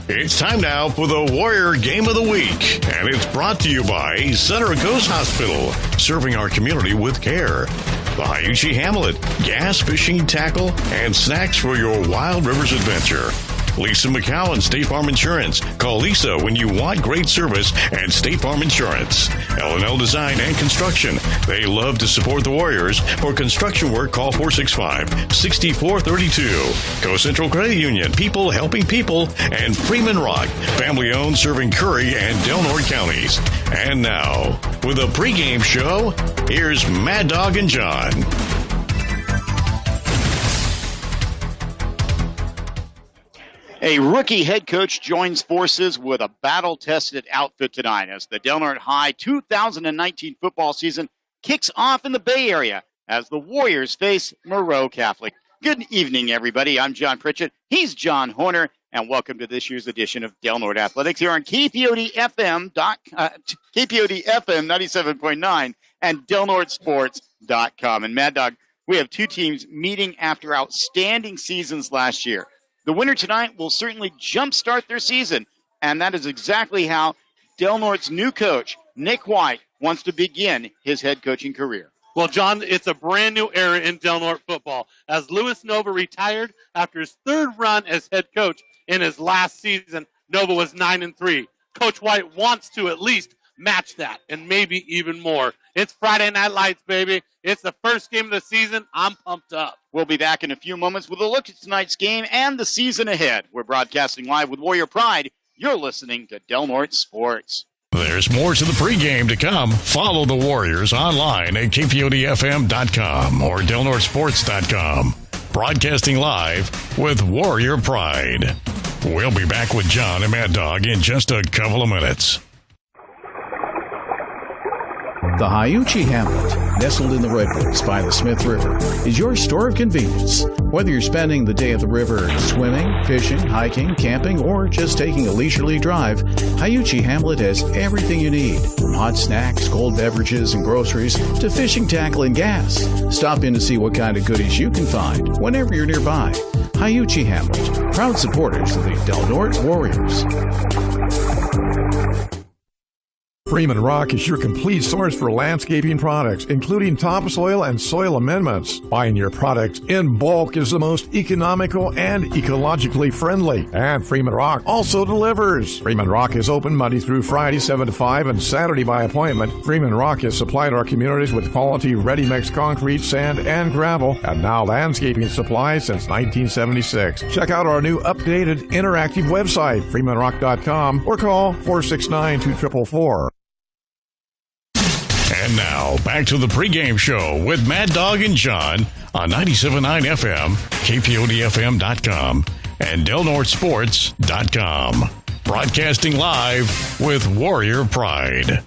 It's time now for the Warrior Game of the Week, and it's brought to you by Sutter Coast Hospital, serving our community with care. The Hyuchi Hamlet, gas, fishing, tackle, and snacks for your Wild Rivers adventure. Lisa McCowan, State Farm Insurance. Call Lisa when you want great service and State Farm Insurance. L&L Design and Construction. They love to support the Warriors. For construction work, call 465-6432. Coast Central Credit Union, people helping people. And Freeman Rock, family owned, serving Curry and Del Norte counties. And now, with a pregame show, here's Mad Dog and John. A rookie head coach joins forces with a battle-tested outfit tonight as the Del Norte High 2019 football season kicks off in the Bay Area as the Warriors face Moreau Catholic. Good evening, everybody. I'm John Pritchett. He's John Horner, and welcome to this year's edition of Del Norte Athletics here on KPOD FM 97.9 and DelNorteSports.com. And Mad Dog, we have two teams meeting after outstanding seasons last year. The winner tonight will certainly jumpstart their season, and that is exactly how Del Norte's new coach, Nick White, wants to begin his head coaching career. Well, John, it's a brand new era in Del Norte football as Louis Nova retired after his third run as head coach in his last season. Nova was 9-3. Coach White wants to at least match that and maybe even more. It's Friday Night Lights, baby. It's the first game of the season. I'm pumped up. We'll be back in a few moments with a look at tonight's game and the season ahead. We're broadcasting live with Warrior Pride. You're listening to Del Norte Sports. There's more to the pregame to come. Follow the Warriors online at kpodfm.com or delnortesports.com. Broadcasting live with Warrior Pride. We'll be back with John and Mad Dog in just a couple of minutes. The Hyuchi Hamlet, nestled in the Redwoods by the Smith River, is your store of convenience. Whether you're spending the day at the river swimming, fishing, hiking, camping, or just taking a leisurely drive, Hyuchi Hamlet has everything you need, from hot snacks, cold beverages, and groceries to fishing tackle and gas. Stop in to see what kind of goodies you can find whenever you're nearby. Hyuchi Hamlet, proud supporters of the Del Norte Warriors. Freeman Rock is your complete source for landscaping products, including topsoil and soil amendments. Buying your products in bulk is the most economical and ecologically friendly. And Freeman Rock also delivers. Freeman Rock is open Monday through Friday, 7 to 5, and Saturday by appointment. Freeman Rock has supplied our communities with quality ready-mix concrete, sand, and gravel, and now landscaping supplies since 1976. Check out our new updated interactive website, freemanrock.com, or call 469-2444. And now, back to the pregame show with Mad Dog and John on 97.9 FM, KPODFM.com, and DelNorteSports.com. Broadcasting live with Warrior Pride.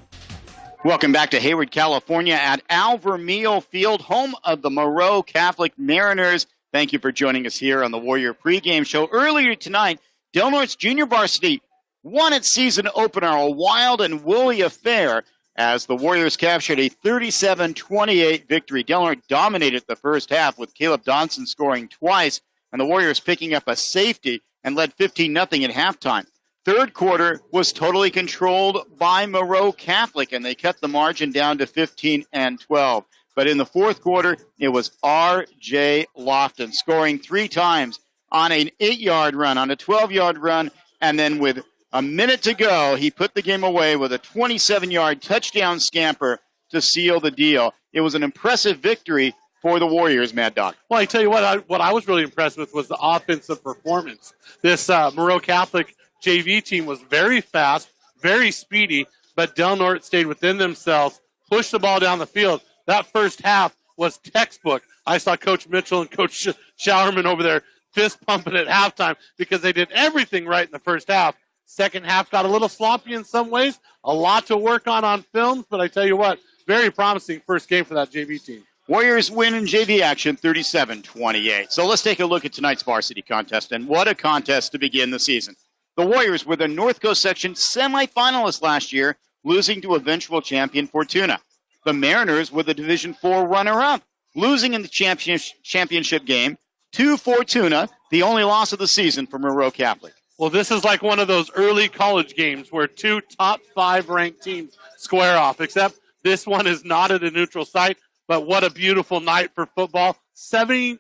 Welcome back to Hayward, California at Al Vermeil Field, home of the Moreau Catholic Mariners. Thank you for joining us here on the Warrior pregame show. Earlier tonight, Del Norte's junior varsity won its season opener, a wild and woolly affair, as the Warriors captured a 37-28 victory. Del Norte dominated the first half with Caleb Donson scoring twice and the Warriors picking up a safety and led 15-0 at halftime. Third quarter was totally controlled by Moreau Catholic, and they cut the margin down to 15-12. But in the fourth quarter, it was R.J. Lofton scoring three times on an 8-yard run, on a 12-yard run, and then with a minute to go, he put the game away with a 27-yard touchdown scamper to seal the deal. It was an impressive victory for the Warriors, Mad Dog. Well, I tell you what I was really impressed with was the offensive performance. This Moreau Catholic JV team was very fast, very speedy, but Del Norte stayed within themselves, pushed the ball down the field. That first half was textbook. I saw Coach Mitchell and Coach Showerman over there fist pumping at halftime because they did everything right in the first half. Second half got a little sloppy in some ways, a lot to work on films, but I tell you what, very promising first game for that JV team. Warriors win in JV action 37-28. So let's take a look at tonight's varsity contest, and what a contest to begin the season. The Warriors were the North Coast section semifinalists last year, losing to eventual champion Fortuna. The Mariners were the Division IV runner-up, losing in the championship game to Fortuna, the only loss of the season for Moreau Catholic. Well, this is like one of those early college games where two top 5 ranked teams square off, except this one is not at a neutral site, but what a beautiful night for football. 70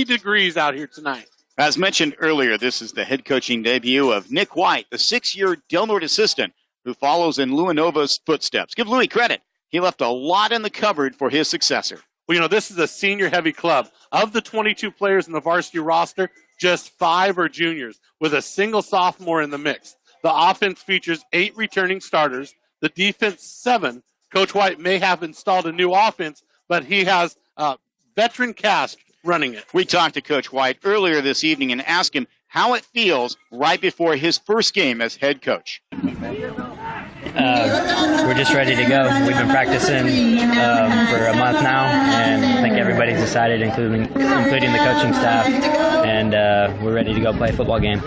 degrees out here tonight. As mentioned earlier, this is the head coaching debut of Nick White, the 6-year Del Norte assistant who follows in Luanova's footsteps. Give Louis credit. He left a lot in the cupboard for his successor. Well, this is a senior-heavy club. Of the 22 players in the varsity roster, just 5 are juniors, with a single sophomore in the mix. The offense features 8 returning starters. The defense, 7. Coach White may have installed a new offense, but he has a veteran cast running it. We talked to Coach White earlier this evening and asked him how it feels right before his first game as head coach. We're just ready to go. We've been practicing for a month now, and I think everybody's decided, including the coaching staff, and we're ready to go play a football game.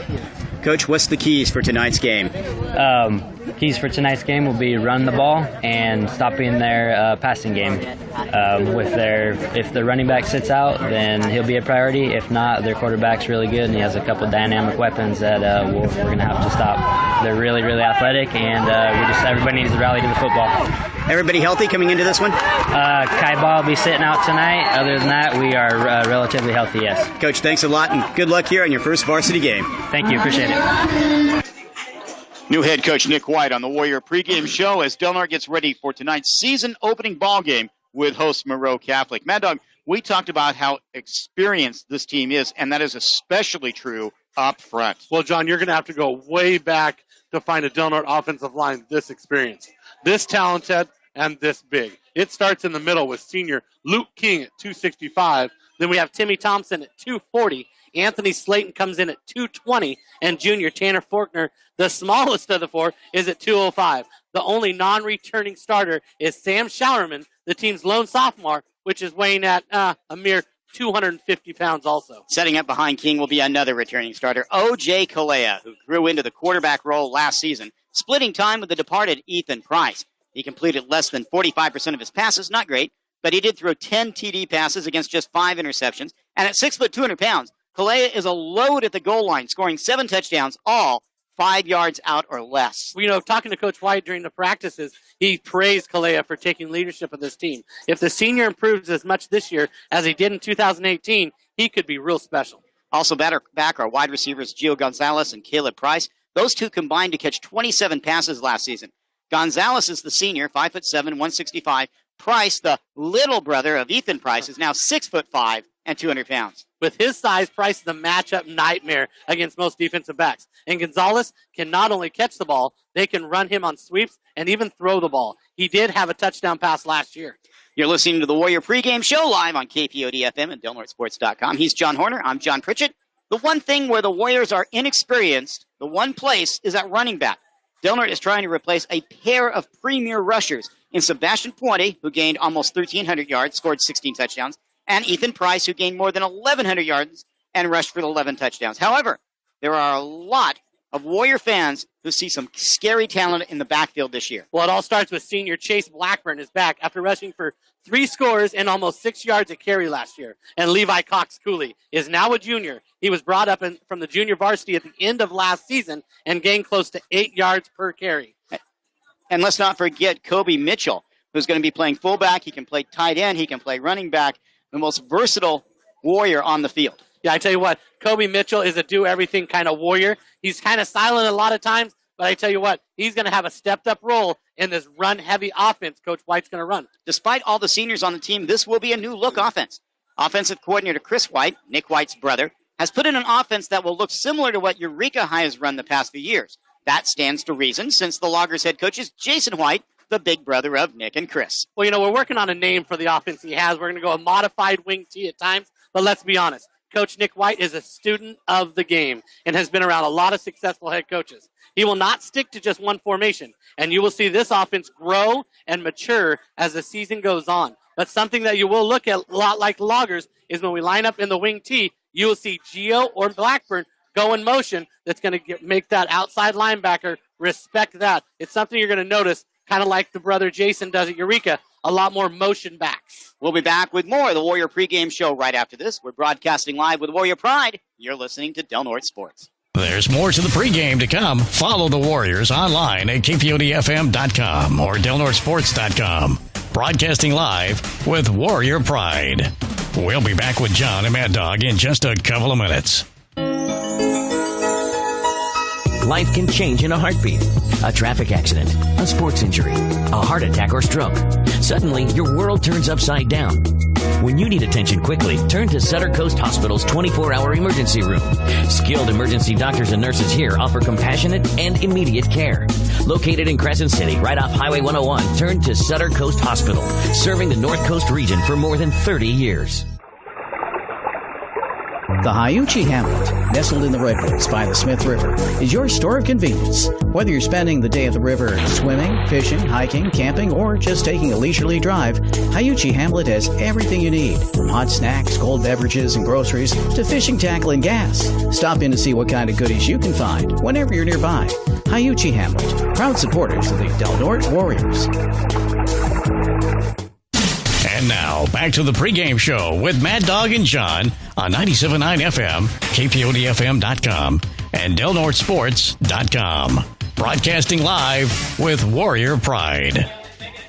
Coach, what's the keys for tonight's game? Keys for tonight's game will be run the ball and stopping their passing game. If the running back sits out, then he'll be a priority. If not, their quarterback's really good, and he has a couple dynamic weapons that we're going to have to stop. They're really, really athletic, and everybody needs to rally to the football. Everybody healthy coming into this one? Kaiba will be sitting out tonight. Other than that, we are relatively healthy, yes. Coach, thanks a lot, and good luck here on your first varsity game. Thank you. Appreciate it. New head coach Nick White on the Warrior pregame show as Del Norte gets ready for tonight's season opening ball game with host Moreau Catholic. Mad Dog, we talked about how experienced this team is, and that is especially true up front. Well, John, you're going to have to go way back to find a Del Norte offensive line this experienced, this talented, and this big. It starts in the middle with senior Luke King at 265. Then we have Timmy Thompson at 240. Anthony Slayton comes in at 220. And junior Tanner Faulkner, the smallest of the 4, is at 205. The only non-returning starter is Sam Showerman, the team's lone sophomore, which is weighing at a mere 250 pounds also. Setting up behind King will be another returning starter, O.J. Kalea, who grew into the quarterback role last season, splitting time with the departed Ethan Price. He completed less than 45% of his passes, not great, but he did throw 10 TD passes against just 5 interceptions. And at 6 foot 200 pounds, Kalea is a load at the goal line, scoring 7 touchdowns, all 5 yards out or less. Talking to Coach White during the practices, he praised Kalea for taking leadership of this team. If the senior improves as much this year as he did in 2018, he could be real special. Also back are wide receivers Gio Gonzalez and Caleb Price. Those two combined to catch 27 passes last season. Gonzalez is the senior, 5'7", 165. Price, the little brother of Ethan Price, is now 6'5" and 200 pounds. With his size, Price is a matchup nightmare against most defensive backs. And Gonzalez can not only catch the ball, they can run him on sweeps and even throw the ball. He did have a touchdown pass last year. You're listening to the Warrior pregame show live on KPOD-FM and DelNorteSports.com. He's John Horner. I'm John Pritchett. The one thing where the Warriors are inexperienced, the one place, is at running back. Del Norte is trying to replace a pair of premier rushers in Sebastian Puente, who gained almost 1,300 yards, scored 16 touchdowns, and Ethan Price, who gained more than 1,100 yards and rushed for 11 touchdowns. However, there are a lot of Warrior fans who see some scary talent in the backfield this year. Well, it all starts with senior Chase Blackburn is back after rushing for 3 scores and almost 6 yards a carry last year. And Levi Cox-Cooley is now a junior. He was brought up from the junior varsity at the end of last season and gained close to 8 yards per carry. And let's not forget Kobe Mitchell, who's going to be playing fullback. He can play tight end. He can play running back. The most versatile Warrior on the field. Yeah, I tell you what, Kobe Mitchell is a do-everything kind of Warrior. He's kind of silent a lot of times, but I tell you what, he's going to have a stepped-up role in this run-heavy offense Coach White's going to run. Despite all the seniors on the team, this will be a new-look offense. Offensive coordinator Chris White, Nick White's brother, has put in an offense that will look similar to what Eureka High has run the past few years. That stands to reason since the Loggers head coach is Jason White, the big brother of Nick and Chris. Well, we're working on a name for the offense he has. We're going to go a modified wing T at times, but let's be honest. Coach Nick White is a student of the game and has been around a lot of successful head coaches. He will not stick to just one formation, and you will see this offense grow and mature as the season goes on. But something that you will look at a lot like Loggers is when we line up in the wing T, you will see Gio or Blackburn go in motion that's going to make that outside linebacker respect that. It's something you're going to notice, kind of like the brother Jason does at Eureka, a lot more motion backs. We'll be back with more of the Warrior pregame show right after this. We're broadcasting live with Warrior Pride. You're listening to Del Norte Sports. There's more to the pregame to come. Follow the Warriors online at kpodfm.com or delnortsports.com. Broadcasting live with Warrior Pride. We'll be back with John and Mad Dog in just a couple of minutes. Life can change in a heartbeat. A traffic accident, a sports injury, a heart attack or stroke. Suddenly, your world turns upside down. When you need attention quickly, turn to Sutter Coast Hospital's 24-hour emergency room. Skilled emergency doctors and nurses here offer compassionate and immediate care. Located in Crescent City, right off Highway 101, turn to Sutter Coast Hospital, serving the North Coast region for more than 30 years. The Hiuchi Hamlet, nestled in the Redwoods by the Smith River, is your store of convenience. Whether you're spending the day at the river swimming, fishing, hiking, camping, or just taking a leisurely drive, Hiuchi Hamlet has everything you need, from hot snacks, cold beverages, and groceries to fishing tackle and gas. Stop in to see what kind of goodies you can find whenever you're nearby. Hiuchi Hamlet, proud supporters of the Del Norte Warriors. And now, back to the pregame show with Mad Dog and John on 97.9 FM, kpodfm.com, and delnortsports.com. Broadcasting live with Warrior Pride.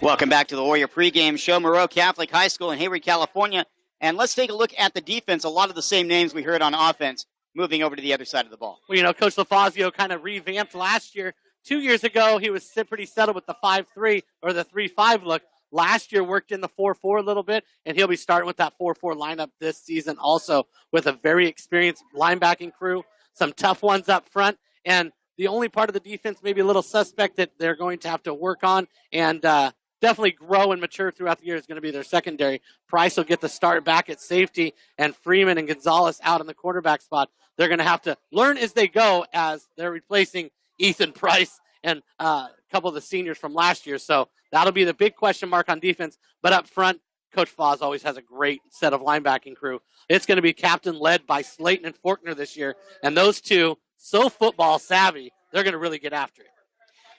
Welcome back to the Warrior pregame show. Moreau Catholic High School in Hayward, California. And let's take a look at the defense. A lot of the same names we heard on offense moving over to the other side of the ball. Well, you know, Coach LaFazio kind of revamped last year. 2 years ago, he was pretty settled with the 5-3 or the 3-5 look. Last year worked in the 4-4 a little bit, and he'll be starting with that 4-4 lineup this season also with a very experienced linebacking crew, some tough ones up front, and the only part of the defense maybe a little suspect that they're going to have to work on and definitely grow and mature throughout the year is going to be their secondary. Price will get the start back at safety, and Freeman and Gonzalez out in the quarterback spot. They're going to have to learn as they go as they're replacing Ethan Price and a couple of the seniors from last year. So that'll be the big question mark on defense. But up front, Coach Foz always has a great set of linebacking crew. It's going to be captain led by Slayton and Faulkner this year. And those two, so football savvy, they're going to really get after it.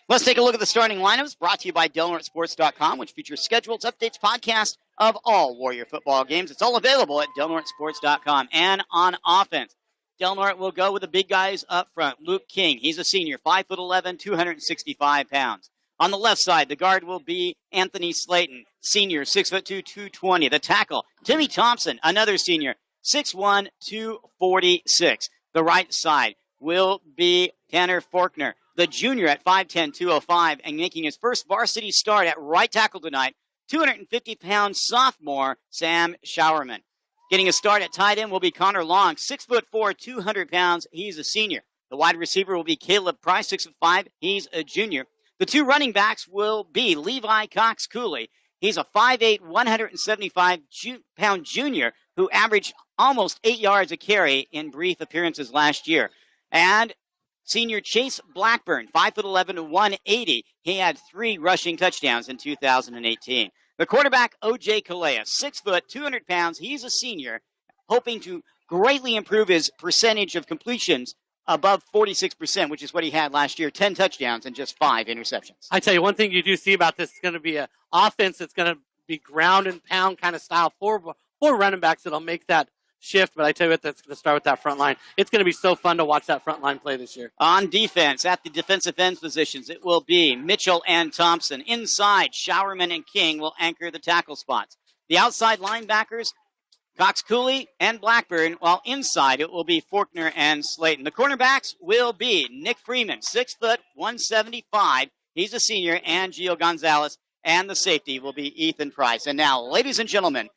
Let's take a look at the starting lineups brought to you by DelNortSports.com, which features schedules, updates, podcasts of all Warrior football games. It's all available at DelNortSports.com. And on offense, Del Norte will go with the big guys up front. Luke King, he's a senior, 5'11", 265 pounds. On the left side, the guard will be Anthony Slayton, senior, 6'2", 220. The tackle, Timmy Thompson, another senior, 6'1", 246. The right side will be Tanner Faulkner, the junior at 5'10", 205, and making his first varsity start at right tackle tonight, 250-pound sophomore Sam Showerman. Getting a start at tight end will be Connor Long, 6'4", 200 pounds. He's a senior. The wide receiver will be Caleb Price, 6'5". He's a junior. The two running backs will be Levi Cox Cooley. He's a 5'8", 175-pound junior who averaged almost 8 yards a carry in brief appearances last year. And senior Chase Blackburn, 5'11", 180. He had 3 rushing touchdowns in 2018. The quarterback, O.J. Kalea, 6 foot, 200 pounds. He's a senior, hoping to greatly improve his percentage of completions above 46%, which is what he had last year, 10 touchdowns and just 5 interceptions. I tell you, one thing you do see about this is going to be an offense that's going to be ground and pound kind of style. Four running backs that'll make that shift, but I tell you what, that's going to start with that front line. It's going to be so fun to watch that front line play this year. On defense, at the defensive end positions, it will be Mitchell and Thompson. Inside, Showerman and King will anchor the tackle spots. The outside linebackers, Cox Cooley and Blackburn, while inside it will be Faulkner and Slayton. The cornerbacks will be Nick Freeman, 6 foot, 175. He's a senior, and Gio Gonzalez. And the safety will be Ethan Price. And now, ladies and gentlemen,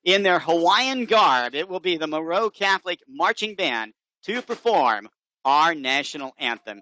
in their Hawaiian garb, it will be the Moreau Catholic Marching Band to perform our national anthem.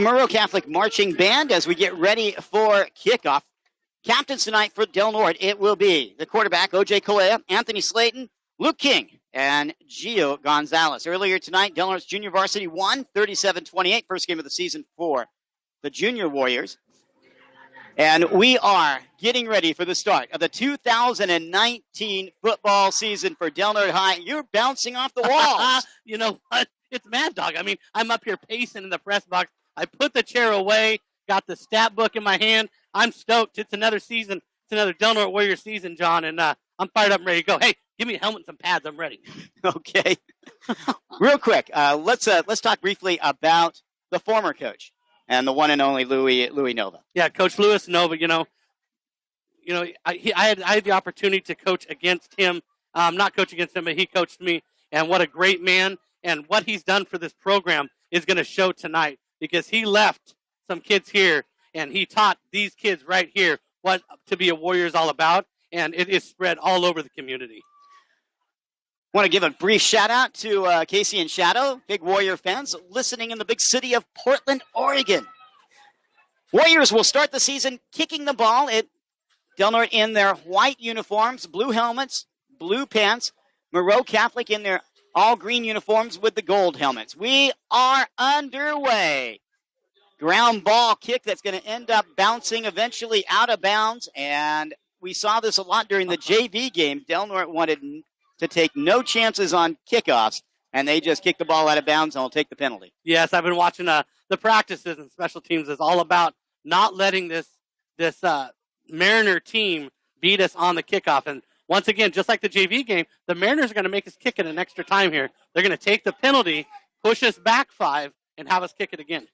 the Moreau Catholic Marching Band as we get ready for kickoff. Captains tonight for Del Norte, it will be the quarterback, O.J. Colea, Anthony Slayton, Luke King, and Gio Gonzalez. Earlier tonight, Del Norte's junior varsity won 37-28, first game of the season for the Junior Warriors. And we are getting ready for the start of the 2019 football season for Del Norte High. You're bouncing off the walls. You know what? It's Mad Dog. I mean, I'm up here pacing in the press box. I put the chair away, got the stat book in my hand. I'm stoked. It's another season. It's another Del Norte Warrior season, John, and I'm fired up and ready to go. Hey, give me a helmet and some pads. I'm ready. Okay. Real quick, let's talk briefly about the former coach and the one and only Louis Nova. Yeah, Coach Louis Nova. I had the opportunity to coach against him. Not coach against him, but he coached me. And what a great man! And what he's done for this program is going to show tonight, because he left some kids here and he taught these kids right here what to be a Warrior is all about, and it is spread all over the community. Want to give a brief shout out to Casey and Shadow, big Warrior fans listening in the big city of Portland, Oregon. Warriors will start the season kicking the ball at Del Norte in their white uniforms, blue helmets, blue pants. Moreau Catholic in their all-green uniforms with the gold helmets. We are underway. Ground ball kick that's going to end up bouncing eventually out of bounds, and we saw this a lot during the JV game. Del Norte wanted to take no chances on kickoffs, and they just kicked the ball out of bounds and will take the penalty. Yes, I've been watching the practices, and special teams is all about not letting this Mariner team beat us on the kickoff. And once again, just like the JV game, the Mariners are going to make us kick it an extra time here. They're going to take the penalty, push us back 5, and have us kick it again.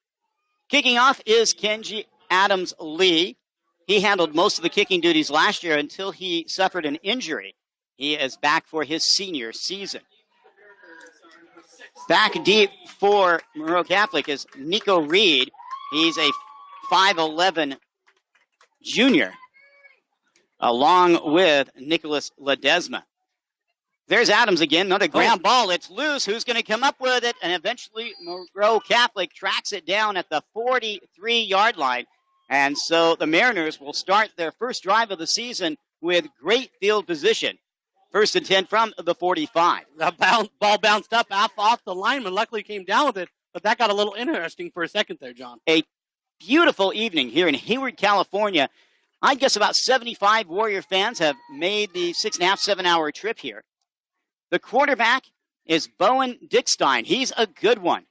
Kicking off is Kenji Adams-Lee. He handled most of the kicking duties last year until he suffered an injury. He is back for his senior season. Back deep for Moreau Catholic is Nico Reed. He's a 5'11 junior, along with Nicholas Ledesma. There's Adams again, another ground ball. It's loose. Who's going to come up with it? And eventually Moreau Catholic tracks it down at the 43-yard line. And so the Mariners will start their first drive of the season with great field position. 1st and 10 from the 45. The ball bounced up off the lineman. Luckily came down with it, but that got a little interesting for a second there, John. A beautiful evening here in Hayward, California. I guess about 75 Warrior fans have made the 6.5, 7-hour trip here. The quarterback is Bowen Dickstein. He's a good one.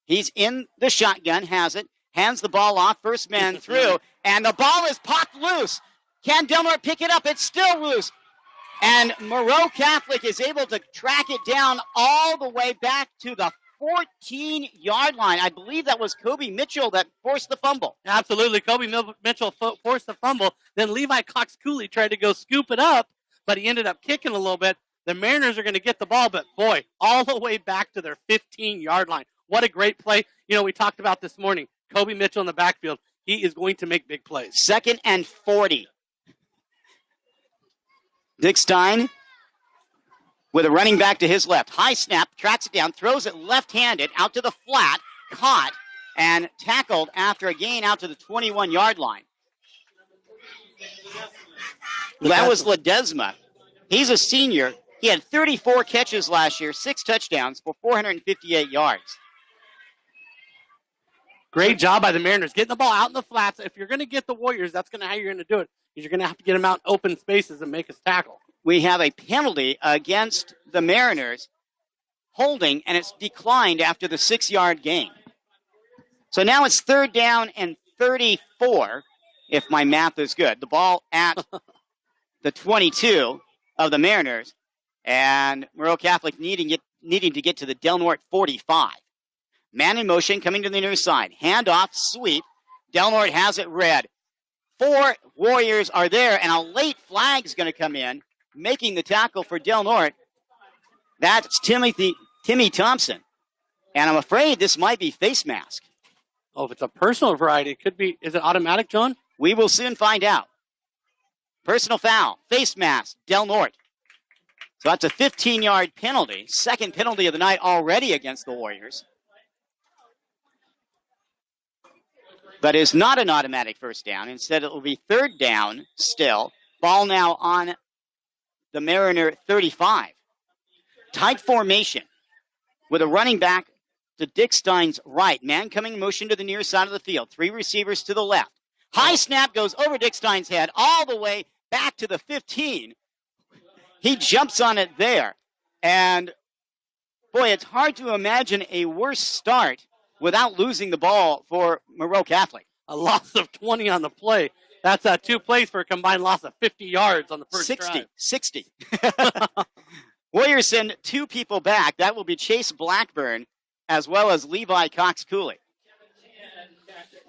He's in the shotgun, has it, hands the ball off, first man through, and the ball is popped loose. Can Del Norte pick it up? It's still loose. And Moreau Catholic is able to track it down all the way back to the 14-yard line. I believe that was Kobe Mitchell that forced the fumble. Absolutely. Kobe Mitchell forced the fumble. Then Levi Cox-Cooley tried to go scoop it up, but he ended up kicking a little bit. The Mariners are going to get the ball, but boy, all the way back to their 15-yard line. What a great play. You know, we talked about this morning, Kobe Mitchell in the backfield. He is going to make big plays. 2nd and 40. Dick Stein with a running back to his left. High snap, tracks it down, throws it left-handed out to the flat, caught, and tackled after a gain out to the 21-yard line. That was Ledesma. He's a senior. He had 34 catches last year, 6 touchdowns for 458 yards. Great job by the Mariners, getting the ball out in the flats. If you're going to get the Warriors, that's how you're going to do it. You're going to have to get them out in open spaces and make us tackle. We have a penalty against the Mariners, holding, and it's declined after the 6-yard gain. So now it's 3rd down and 34, if my math is good. The ball at the 22 of the Mariners, and Moreau Catholic needing to get to the Del Norte 45. Man in motion coming to the near side. Handoff, sweep. Del Norte has it red. 4 Warriors are there, and a late flag is going to come in, making the tackle for Del Norte. That's Timmy Thompson. And I'm afraid this might be face mask. Oh, if it's a personal variety, it could be. Is it automatic, John? We will soon find out. Personal foul, face mask, Del Norte. So that's a 15-yard penalty. 2nd penalty of the night already against the Warriors. but is not an automatic first down. Instead, it will be third down still. Ball now on the Mariner 35. Tight formation with a running back to Dick Stein's right. Man coming in motion to the near side of the field. 3 receivers to the left. High snap goes over Dick Stein's head all the way back to the 15. He jumps on it there. And, boy, it's hard to imagine a worse start without losing the ball for Moreau Catholic. A loss of 20 on the play. That's 2 plays for a combined loss of 50 yards on the first drive. 60. Warriors send 2 people back. That will be Chase Blackburn as well as Levi Cox-Cooley.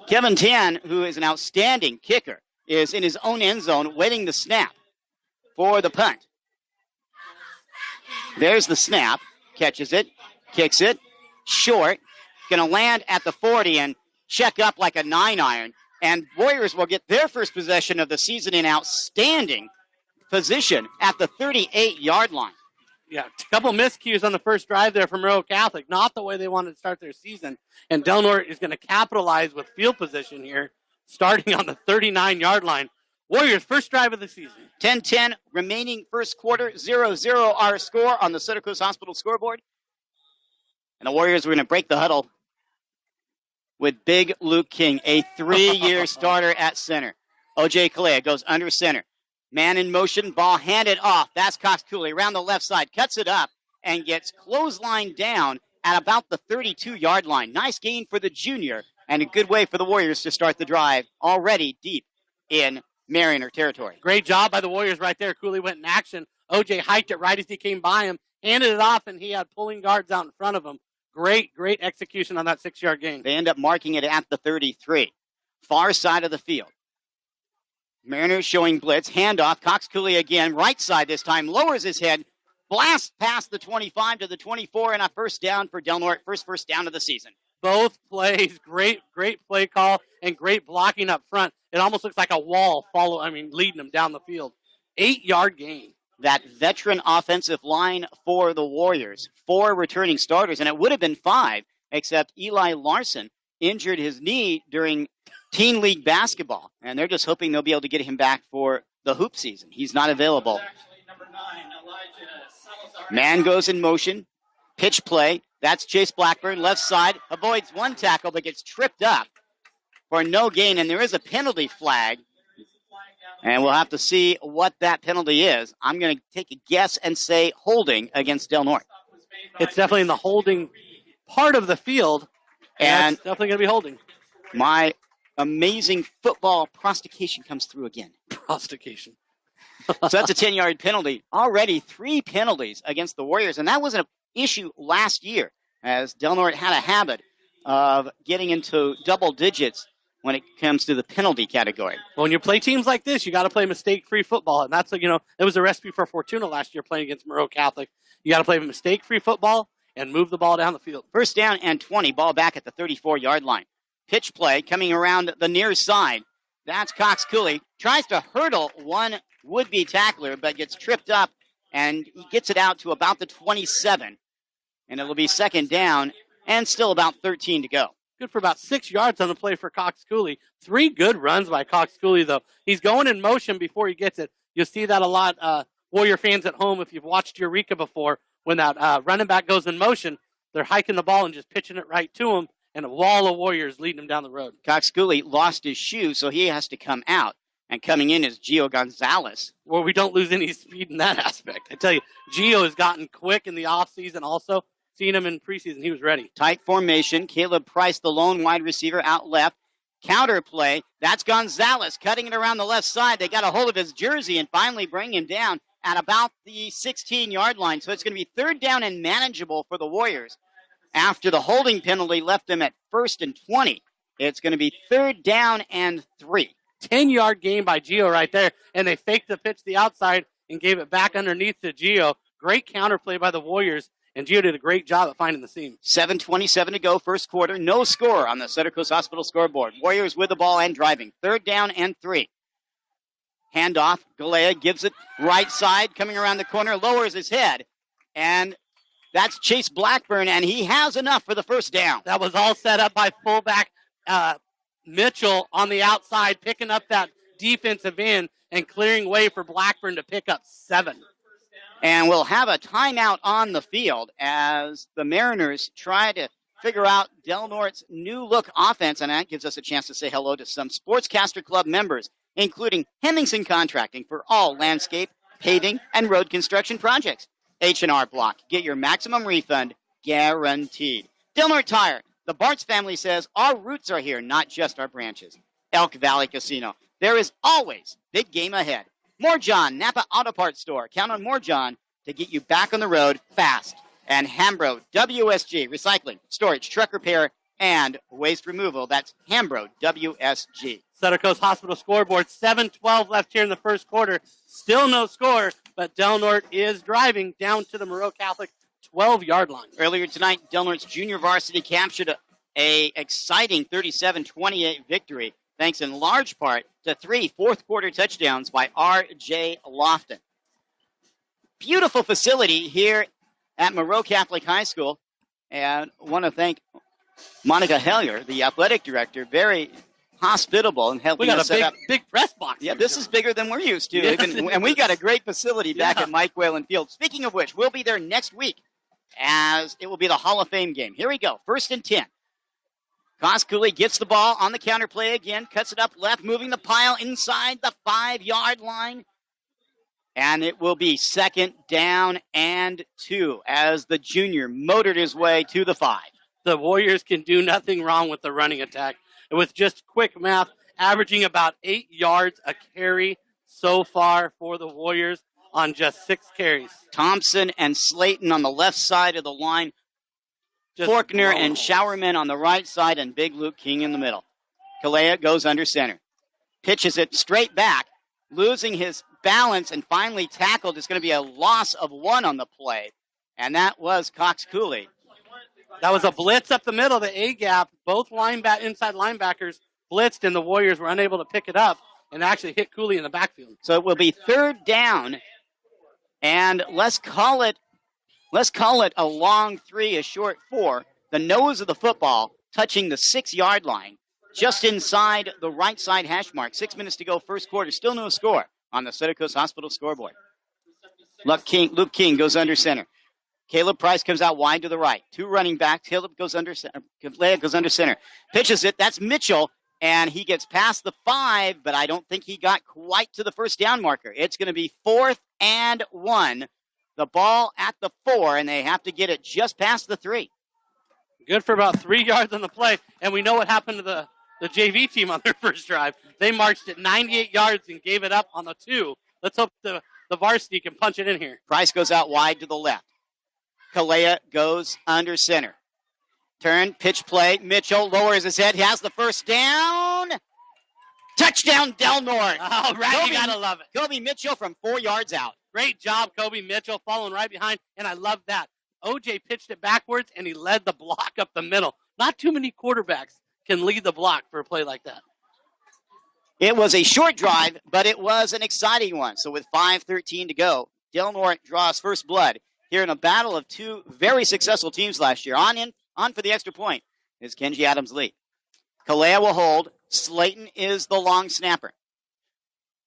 Kevin Tan, who is an outstanding kicker, is in his own end zone waiting the snap for the punt. There's the snap. Catches it. Kicks it. Short. Going to land at the 40 and check up like a 9-iron. And Warriors will get their first possession of the season in outstanding position at the 38-yard line. Yeah, a couple miscues on the first drive there from Moreau Catholic. Not the way they wanted to start their season. And Del Norte is going to capitalize with field position here, starting on the 39-yard line. Warriors' first drive of the season. 10-10 remaining first quarter, 0-0 our score on the Center Coast Hospital scoreboard. And the Warriors are going to break the huddle with Big Luke King, a 3-year starter at center. O.J. Kalea goes under center. Man in motion, ball handed off. That's Cox-Cooley around the left side, cuts it up, and gets clotheslined down at about the 32-yard line. Nice gain for the junior, and a good way for the Warriors to start the drive already deep in Mariner territory. Great job by the Warriors right there. Cooley went in action. O.J. hiked it right as he came by him, handed it off, and he had pulling guards out in front of him. Great execution on that 6-yard gain. They end up marking it at the 33. Far side of the field. Mariners showing blitz. Handoff. Cox-Cooley again. Right side this time. Lowers his head. Blasts past the 25 to the 24 and a first down for Del Norte. First down of the season. Both plays. Great play call and great blocking up front. It almost looks like a wall leading them down the field. 8-yard gain. That veteran offensive line for the Warriors. 4 returning starters, and it would have been 5, except Eli Larson injured his knee during teen league basketball, and they're just hoping they'll be able to get him back for the hoop season. He's not available. Man goes in motion. Pitch play. That's Chase Blackburn. Left side. Avoids one tackle, but gets tripped up for no gain, and there is a penalty flag. And we'll have to see what that penalty is. I'm going to take a guess and say holding against Del Norte. It's definitely in the holding part of the field, and it's definitely going to be holding. My amazing football prostication comes through again. Prostication. So that's a 10-yard penalty. Already 3 penalties against the Warriors, and that was an issue last year, as Del Norte had a habit of getting into double digits when it comes to the penalty category. Well, when you play teams like this, you got to play mistake-free football, and that's it was a recipe for Fortuna last year playing against Moreau Catholic. You got to play mistake-free football and move the ball down the field. First down and 20, ball back at the 34-yard line. Pitch play coming around the near side. That's Cox-Cooley. Tries to hurdle one would-be tackler, but gets tripped up, and he gets it out to about the 27. And it'll be second down and still about 13 to go. Good for about 6 yards on the play for Cox-Cooley. 3 good runs by Cox-Cooley, though. He's going in motion before he gets it. You'll see that a lot, Warrior fans at home, if you've watched Eureka before. When that running back goes in motion, they're hiking the ball and just pitching it right to him, and a wall of Warriors leading him down the road. Cox-Cooley lost his shoe, so he has to come out. And coming in is Gio Gonzalez. Well, we don't lose any speed in that aspect. I tell you, Gio has gotten quick in the offseason also. Seen him in preseason, he was ready. Tight formation. Caleb Price, the lone wide receiver, out left. Counter play. That's Gonzalez cutting it around the left side. They got a hold of his jersey and finally bring him down at about the 16-yard line. So it's going to be third down and manageable for the Warriors. After the holding penalty left them at 1st and 20, it's going to be third down and 3. 10-yard gain by Gio right there, and they faked the pitch to the outside and gave it back underneath to Gio. Great counter play by the Warriors. And Gio did a great job at finding the seam. 7:27 to go, first quarter. No score on the Center Coast Hospital scoreboard. Warriors with the ball and driving. Third down and 3. Handoff. Galea gives it right side, coming around the corner, lowers his head. And that's Chase Blackburn, and he has enough for the first down. That was all set up by fullback Mitchell on the outside, picking up that defensive end and clearing way for Blackburn to pick up 7. And we'll have a timeout on the field as the Mariners try to figure out Del Norte's new look offense, and that gives us a chance to say hello to some Sportscaster Club members, including Hemmingson Contracting for all landscape, paving, and road construction projects. H&R Block. Get your maximum refund guaranteed. Del Norte Tire. The Bartz family says our roots are here, not just our branches. Elk Valley Casino. There is always big game ahead. More John, Napa Auto Parts Store. Count on More John to get you back on the road fast. And Hambro WSG, recycling, storage, truck repair, and waste removal. That's Hambro WSG. Center Coast Hospital scoreboard, 7:12 left here in the first quarter. Still no score, but Del Norte is driving down to the Moreau Catholic 12-yard line. Earlier tonight, Del Norte's junior varsity captured a exciting 37-28 victory, thanks in large part to 3 fourth-quarter touchdowns by R.J. Lofton. Beautiful facility here at Moreau Catholic High School, and I want to thank Monica Hellier, the athletic director, very hospitable and helping us set up. We got a big press box. Yeah, this is bigger than we're used to, and we got a great facility back at Mike Whalen Field. Speaking of which, we'll be there next week as it will be the Hall of Fame game. Here we go, 1st and 10. Cooley gets the ball on the counter play again, cuts it up left, moving the pile inside the 5-yard line. And it will be 2nd down and 2 as the junior motored his way to the 5. The Warriors can do nothing wrong with the running attack. With just quick math, averaging about 8 yards a carry so far for the Warriors on just 6 carries. Thompson and Slayton on the left side of the line. Faulkner and Showerman on the right side, and Big Luke King in the middle. Kalea goes under center. Pitches it straight back, losing his balance and finally tackled. It's going to be a loss of 1 on the play, and that was Cox Cooley. That was a blitz up the middle, the A-gap. Both inside linebackers blitzed, and the Warriors were unable to pick it up and actually hit Cooley in the backfield. So it will be 3rd down, and let's call it a long 3, a short 4. The nose of the football touching the 6-yard line, just inside the right side hash mark. 6 minutes to go, first quarter. Still no score on the Center Coast Hospital scoreboard. Luke King goes under center. Caleb Price comes out wide to the right. 2 running backs. Caleb goes under center. Kalea goes under center. Pitches it. That's Mitchell. And he gets past the 5, but I don't think he got quite to the first down marker. It's going to be 4th and 1. The ball at the 4, and they have to get it just past the 3. Good for about 3 yards on the play. And we know what happened to the JV team on their first drive. They marched at 98 yards and gave it up on the 2. Let's hope the varsity can punch it in here. Price goes out wide to the left. Kalea goes under center. Turn, pitch play. Mitchell lowers his head. He has the first down. Touchdown, Del Norte. All right, you got to love it. Kobe Mitchell from 4 yards out. Great job, Kobe Mitchell, following right behind, and I love that. OJ pitched it backwards, and he led the block up the middle. Not too many quarterbacks can lead the block for a play like that. It was a short drive, but it was an exciting one. So with 5:13 to go, Del Norte draws first blood here in a battle of 2 very successful teams last year. On for the extra point is Kenji Adams-Lee. Kalea will hold. Slayton is the long snapper.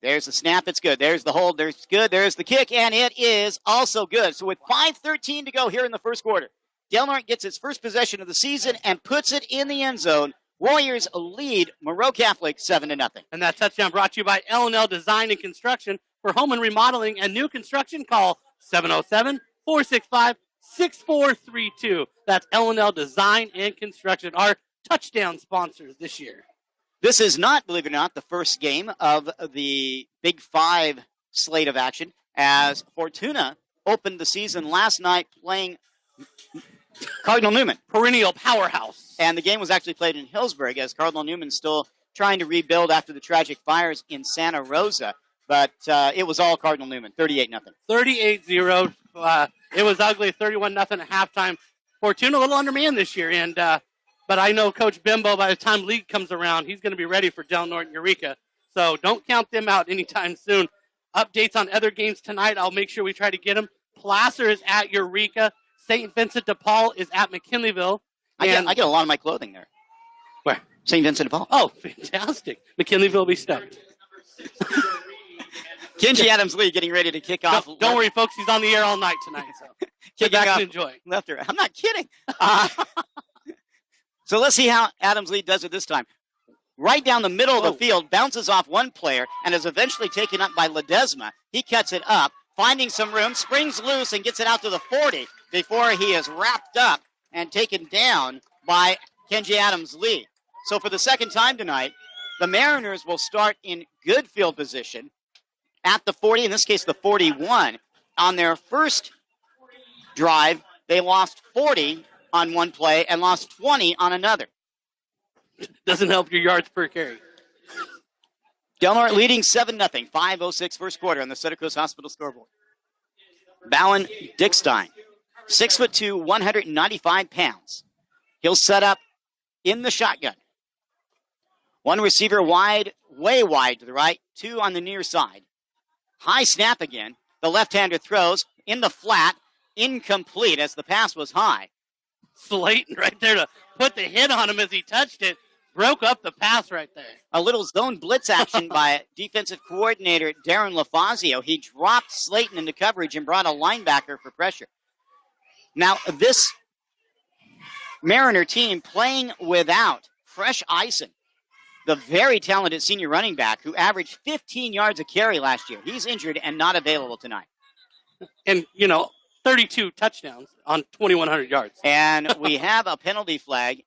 There's the snap. It's good. There's the hold. There's good. There's the kick, and it is also good. So with 5:13 to go here in the first quarter, Del Norte gets its first possession of the season and puts it in the end zone. Warriors lead Moreau Catholic 7-0. And that touchdown brought to you by L&L Design and Construction. For home and remodeling and new construction, call 707-465-6432. That's L&L Design and Construction, our touchdown sponsors this year. This is not, believe it or not, the first game of the Big 5 slate of action, as Fortuna opened the season last night playing Cardinal Newman. Perennial powerhouse. And the game was actually played in Hillsburg, as Cardinal Newman's still trying to rebuild after the tragic fires in Santa Rosa. But it was all Cardinal Newman, 38-0. 38-0. It was ugly, 31-0 at halftime. Fortuna a little undermanned this year, and but I know Coach Bimbo, by the time league comes around, he's going to be ready for Del Norte and Eureka. So don't count them out anytime soon. Updates on other games tonight, I'll make sure we try to get them. Placer is at Eureka. St. Vincent de Paul is at McKinleyville. I get a lot of my clothing there. Where? St. Vincent de Paul. Oh, fantastic. McKinleyville will be stoked. Kenji Adams Lee getting ready to kick off. Don't worry, folks. He's on the air all night tonight. So get back and enjoy. Left or I'm not kidding. So let's see how Adams Lee does it this time. Right down the middle of the field, bounces off one player, and is eventually taken up by Ledesma. He cuts it up, finding some room, springs loose, and gets it out to the 40 before he is wrapped up and taken down by Kenji Adams Lee. So for the second time tonight, the Mariners will start in good field position at the 40, in this case the 41. On their first drive, they lost 40 on one play and lost 20 on another. Doesn't help your yards per carry. Del Norte leading 7-0, 5:06 first quarter on the Center Coast Hospital scoreboard. Bowen Dickstein, 6'2", 195 pounds. He'll set up in the shotgun. One receiver wide, way wide to the right, two on the near side. High snap again. The left-hander throws in the flat, incomplete as the pass was high. Slayton right there to put the hit on him as he touched it. Broke up the pass right there. A little zone blitz action by defensive coordinator Darren LaFazio. He dropped Slayton into coverage and brought a linebacker for pressure. Now, this Mariner team playing without Fresh Eisen, the very talented senior running back who averaged 15 yards a carry last year. He's injured and not available tonight. And, 32 touchdowns on 2,100 yards. And we have a penalty flag,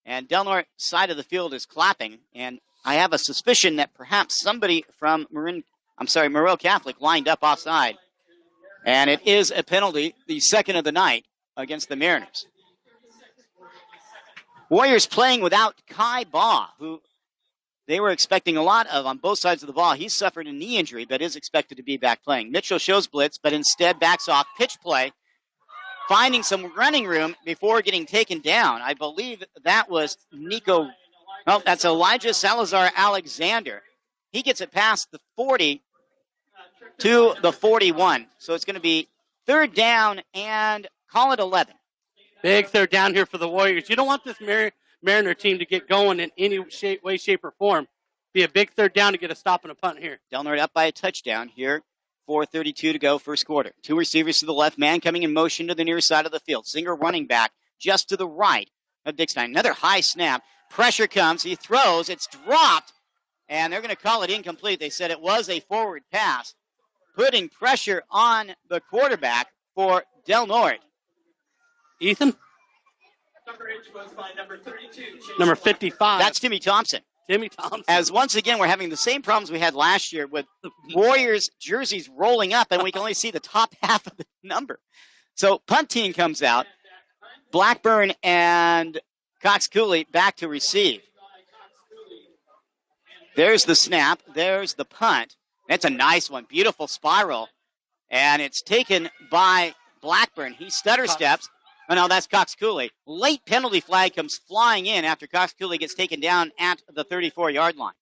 and Del Norte side of the field is clapping, and I have a suspicion that perhaps somebody from Moreau Catholic lined up offside. And it is a penalty, the second of the night, against the Mariners. Warriors playing without Kai Baugh, who they were expecting a lot of on both sides of the ball. He's suffered a knee injury, but is expected to be back playing. Mitchell shows blitz, but instead backs off. Pitch play, finding some running room before getting taken down. I believe that was that's Elijah Salazar Alexander. He gets it past the 40 to the 41. So it's going to be third down and call it 11. Big third down here for the Warriors. You don't want this Mariner team to get going in any way, shape, or form. Be a big third down to get a stop and a punt here. Del Norte up by a touchdown here. 4:32 to go, first quarter. Two receivers to the left, man coming in motion to the near side of the field. Singer running back just to the right of Dickstein. Another high snap. Pressure comes. He throws. It's dropped, and they're going to call it incomplete. They said it was a forward pass, putting pressure on the quarterback for Del Norte. Ethan? Number 55. That's Timmy Thompson. Timmy Thompson. As once again, we're having the same problems we had last year with Warriors jerseys rolling up, and we can only see the top half of the number. So punt team comes out. Blackburn and Cox Cooley back to receive. There's the snap. There's the punt. That's a nice one. Beautiful spiral. And it's taken by Blackburn. He stutter steps. Oh, no, that's Cox Cooley. Late penalty flag comes flying in after Cox Cooley gets taken down at the 34-yard line.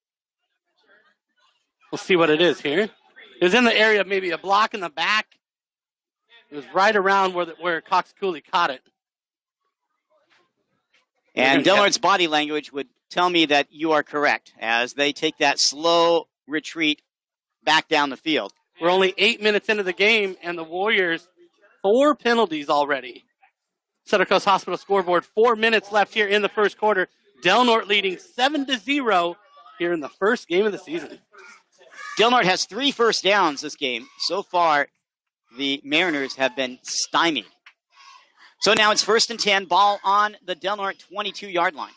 We'll see what it is here. It was in the area of maybe a block in the back. It was right around where Cox Cooley caught it. And Del Norte's body language would tell me that you are correct as they take that slow retreat back down the field. We're only 8 minutes into the game, and the Warriors, 4 penalties already. Center Coast Hospital scoreboard, 4 minutes left here in the first quarter. Del Norte leading 7-0 here in the first game of the season. Del Norte has 3 first downs this game. So far, the Mariners have been stymied. So now it's 1st and 10, ball on the Del Norte 22-yard line.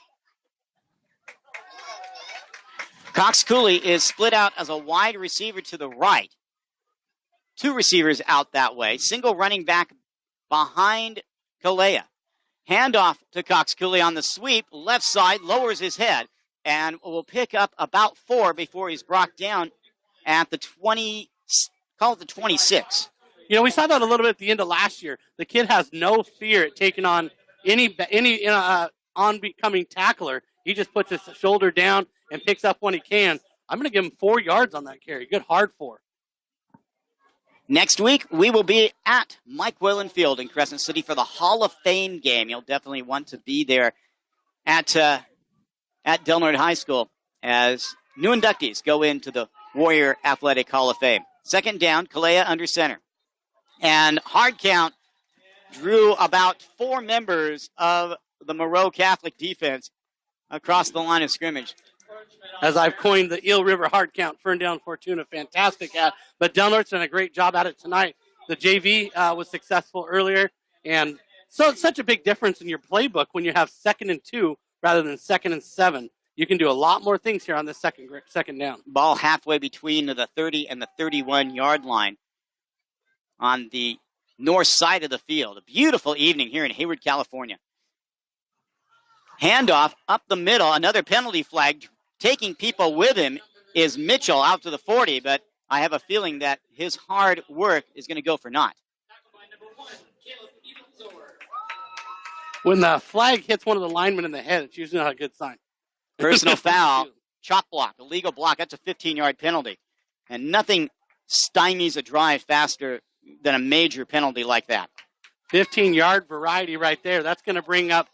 Cox Cooley is split out as a wide receiver to the right. 2 receivers out that way. Single running back behind Kalea. Handoff to Cox Cooley on the sweep. Left side, lowers his head, and will pick up about 4 before he's brought down at the 20, call it the 26. We saw that a little bit at the end of last year. The kid has no fear at taking on any oncoming tackler. He just puts his shoulder down and picks up when he can. I'm going to give him 4 yards on that carry. Good hard 4. Next week, we will be at Mike Whalen Field in Crescent City for the Hall of Fame game. You'll definitely want to be there at at Del Norte High School as new inductees go into the Warrior Athletic Hall of Fame. Second down, Kalea under center. And hard count drew about 4 members of the Moreau Catholic defense across the line of scrimmage. As I've coined the Eel River hard count, Ferndale and Fortuna, fantastic at. But Del Norte's done a great job at it tonight. The JV was successful earlier, and so it's such a big difference in your playbook when you have 2nd and 2 rather than 2nd and 7. You can do a lot more things here on this second down. Ball halfway between the 30 and the 31-yard line on the north side of the field. A beautiful evening here in Hayward, California. Handoff up the middle, another penalty flag. Taking people with him is Mitchell out to the 40, but I have a feeling that his hard work is going to go for naught. When the flag hits one of the linemen in the head, it's usually not a good sign. Personal foul, chop block, illegal block. That's a 15-yard penalty. And nothing stymies a drive faster than a major penalty like that. 15-yard variety right there. That's going to bring up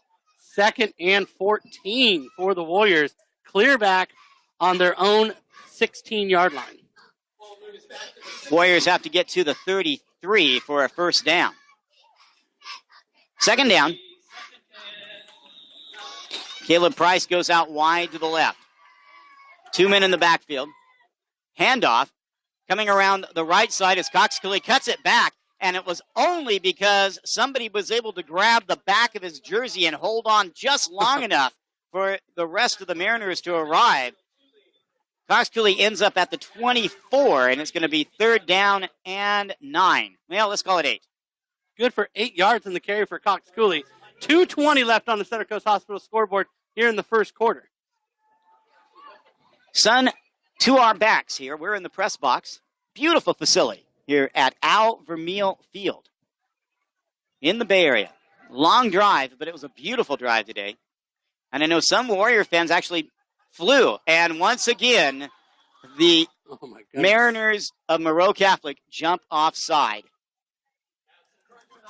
2nd and 14 for the Warriors. Clear back on their own 16-yard line. Warriors have to get to the 33 for a first down. Second down. Caleb Price goes out wide to the left. 2 men in the backfield. Handoff. Coming around the right side as Coxcley cuts it back, and it was only because somebody was able to grab the back of his jersey and hold on just long enough for the rest of the Mariners to arrive. Coxcley ends up at the 24, and it's going to be 3rd down and 9. Well, let's call it 8. Good for 8 yards in the carry for Coxcley. 2:20 left on the Center Coast Hospital scoreboard here in the first quarter. Sun, to our backs here. We're in the press box. Beautiful facility here at Al Vermeil Field in the Bay Area. Long drive, but it was a beautiful drive today. And I know some Warrior fans actually flew. And once again, the Mariners of Moreau Catholic jump offside.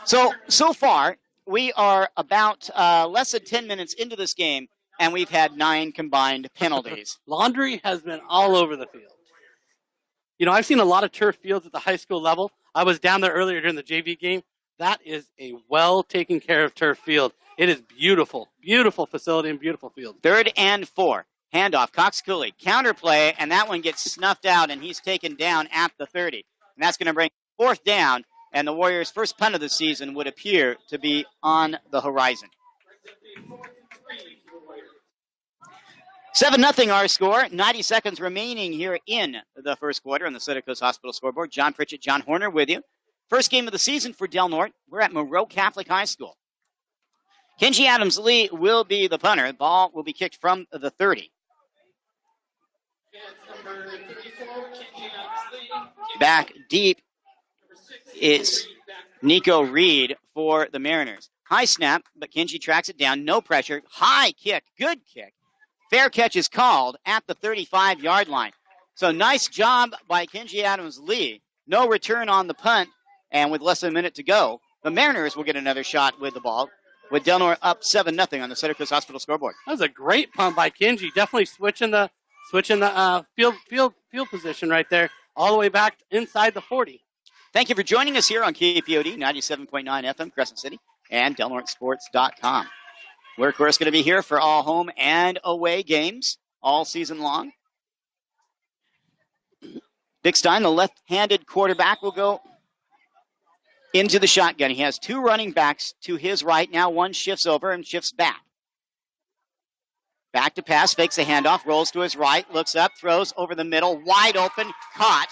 So far, we are about less than 10 minutes into this game, and we've had 9 combined penalties. Laundry has been all over the field. You know, I've seen a lot of turf fields at the high school level. I was down there earlier during the JV game. That is a well-taken care of turf field. It is beautiful, beautiful facility and beautiful field. 3rd and 4. Handoff, Coxcley, counterplay, and that one gets snuffed out, and he's taken down at the 30. And that's going to bring 4th down, and the Warriors' first punt of the season would appear to be on the horizon. 7-0 our score. 90 seconds remaining here in the first quarter on the Center Coast Hospital scoreboard. John Pritchett, John Horner with you. First game of the season for Del Norte. We're at Moreau Catholic High School. Kenji Adams-Lee will be the punter. The ball will be kicked from the 30. Back deep is Nico Reed for the Mariners. High snap, but Kenji tracks it down. No pressure. High kick. Good kick. Fair catch is called at the 35-yard line. So nice job by Kenji Adams-Lee. No return on the punt, and with less than a minute to go, the Mariners will get another shot with the ball, with Del Norte up 7-0 on the Center Coast Hospital scoreboard. That was a great punt by Kenji. Definitely switching the field position right there, all the way back inside the 40. Thank you for joining us here on KPOD 97.9 FM, Crescent City, and DelNorteSports.com. We're, of course, going to be here for all home and away games all season long. Dick Stein, the left-handed quarterback, will go into the shotgun. He has 2 running backs to his right. Now one shifts over and shifts back. Back to pass, fakes a handoff, rolls to his right, looks up, throws over the middle, wide open, caught.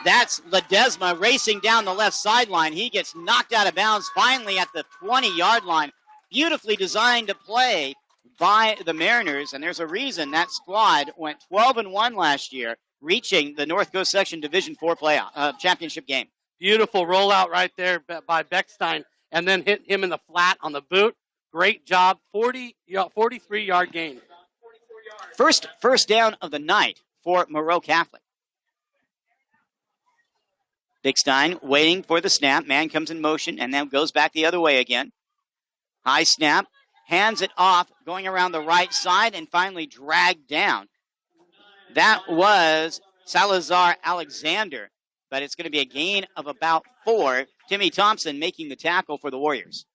That's Ledesma racing down the left sideline. He gets knocked out of bounds finally at the 20-yard line. Beautifully designed to play by the Mariners, and there's a reason that squad went 12-1 last year, reaching the North Coast Section Division IV playoff championship game. Beautiful rollout right there by Beckstein, and then hit him in the flat on the boot. Great job. 43-yard gain. First down of the night for Moreau Catholic. Dick Stein waiting for the snap. Man comes in motion and then goes back the other way again. High snap. hands it off, going around the right side, and finally dragged down. That was Salazar Alexander, but it's going to be a gain of about 4. Timmy Thompson making the tackle for the Warriors.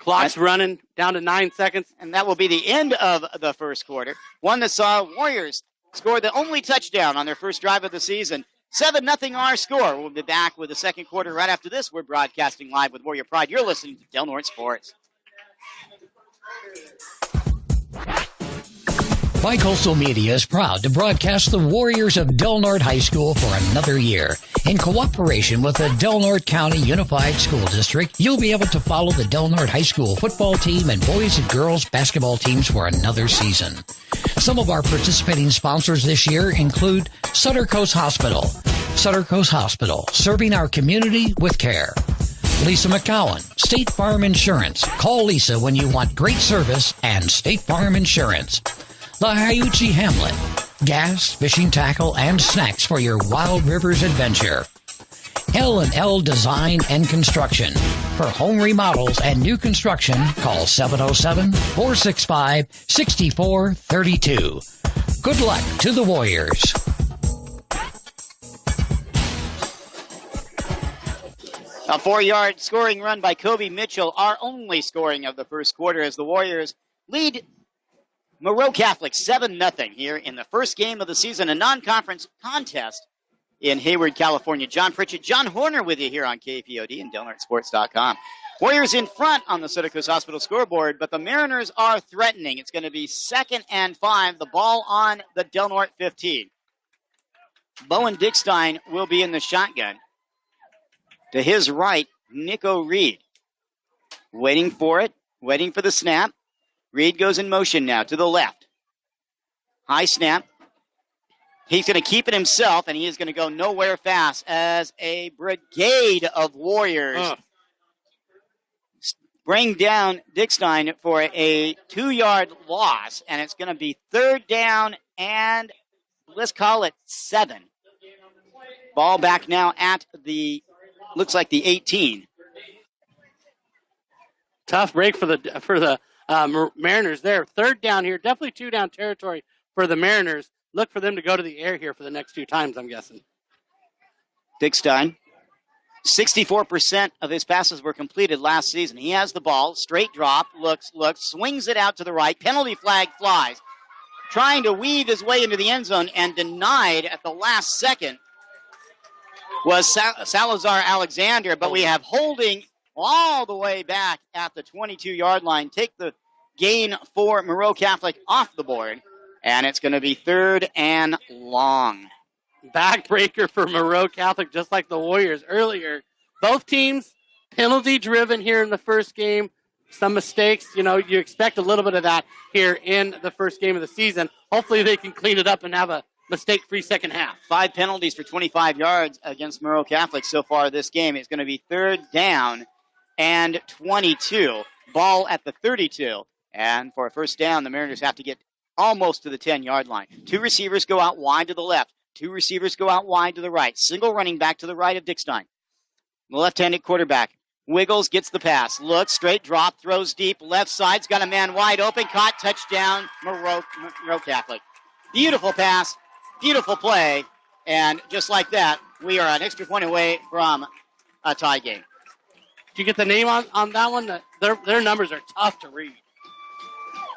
Clock's running down to 9 seconds. And that will be the end of the first quarter. One that saw Warriors score the only touchdown on their first drive of the season. 7-0 our score. We'll be back with the second quarter right after this. We're broadcasting live with Warrior Pride. You're listening to Del Norte Sports. Bicoastal Media is proud to broadcast the Warriors of Del Norte High School for another year. In cooperation with the Del Norte County Unified School District, you'll be able to follow the Del Norte High School football team and boys and girls basketball teams for another season. Some of our participating sponsors this year include Sutter Coast Hospital. Sutter Coast Hospital, serving our community with care. Lisa McCowan, State Farm Insurance. Call Lisa when you want great service and State Farm Insurance. The Hyuchi Hamlet, gas, fishing tackle, and snacks for your Wild Rivers adventure. L&L Design and Construction. For home remodels and new construction, call 707-465-6432. Good luck to the Warriors. A 4-yard scoring run by Kobe Mitchell, our only scoring of the first quarter, as the Warriors lead Moreau Catholic 7-0 here in the first game of the season, a non-conference contest in Hayward, California. John Pritchett, John Horner with you here on KPOD and DelNorteSports.com. Warriors in front on the Sutter Coast Hospital scoreboard, but the Mariners are threatening. It's going to be 2nd and 5, the ball on the Del Norte 15. Bowen Dickstein will be in the shotgun. To his right, Nico Reed. Waiting for it, waiting for the snap. Reed goes in motion now to the left. High snap. He's going to keep it himself, and he is going to go nowhere fast as a brigade of Warriors bring down Dickstein for a 2-yard loss, and it's going to be 3rd down and let's call it 7. Ball back now at the, looks like the 18. Tough break for the Mariners there. 3rd down here. Definitely 2-down territory for the Mariners. Look for them to go to the air here for the next 2 times, I'm guessing. Dickstein, 64% of his passes were completed last season. He has the ball. Straight drop. Looks, swings it out to the right. Penalty flag flies. Trying to weave his way into the end zone and denied at the last second was Salazar Alexander, but we have holding all the way back at the 22-yard line. Take the gain for Moreau Catholic off the board, and it's going to be 3rd and long. Backbreaker for Moreau Catholic, just like the Warriors earlier. Both teams penalty-driven here in the first game. Some mistakes, you expect a little bit of that here in the first game of the season. Hopefully they can clean it up and have a mistake-free second half. 5 penalties for 25 yards against Moreau Catholic so far this game. It's going to be 3rd down and 22. Ball at the 32. And for a first down, the Mariners have to get almost to the 10-yard line. 2 receivers go out wide to the left. 2 receivers go out wide to the right. Single running back to the right of Dickstein. The left-handed quarterback wiggles, gets the pass. Looks, straight drop, throws deep. Left side's got a man wide open. Caught, touchdown, Moreau Catholic. Beautiful pass, beautiful play. And just like that, we are an extra point away from a tie game. Did you get the name on that one? Their numbers are tough to read.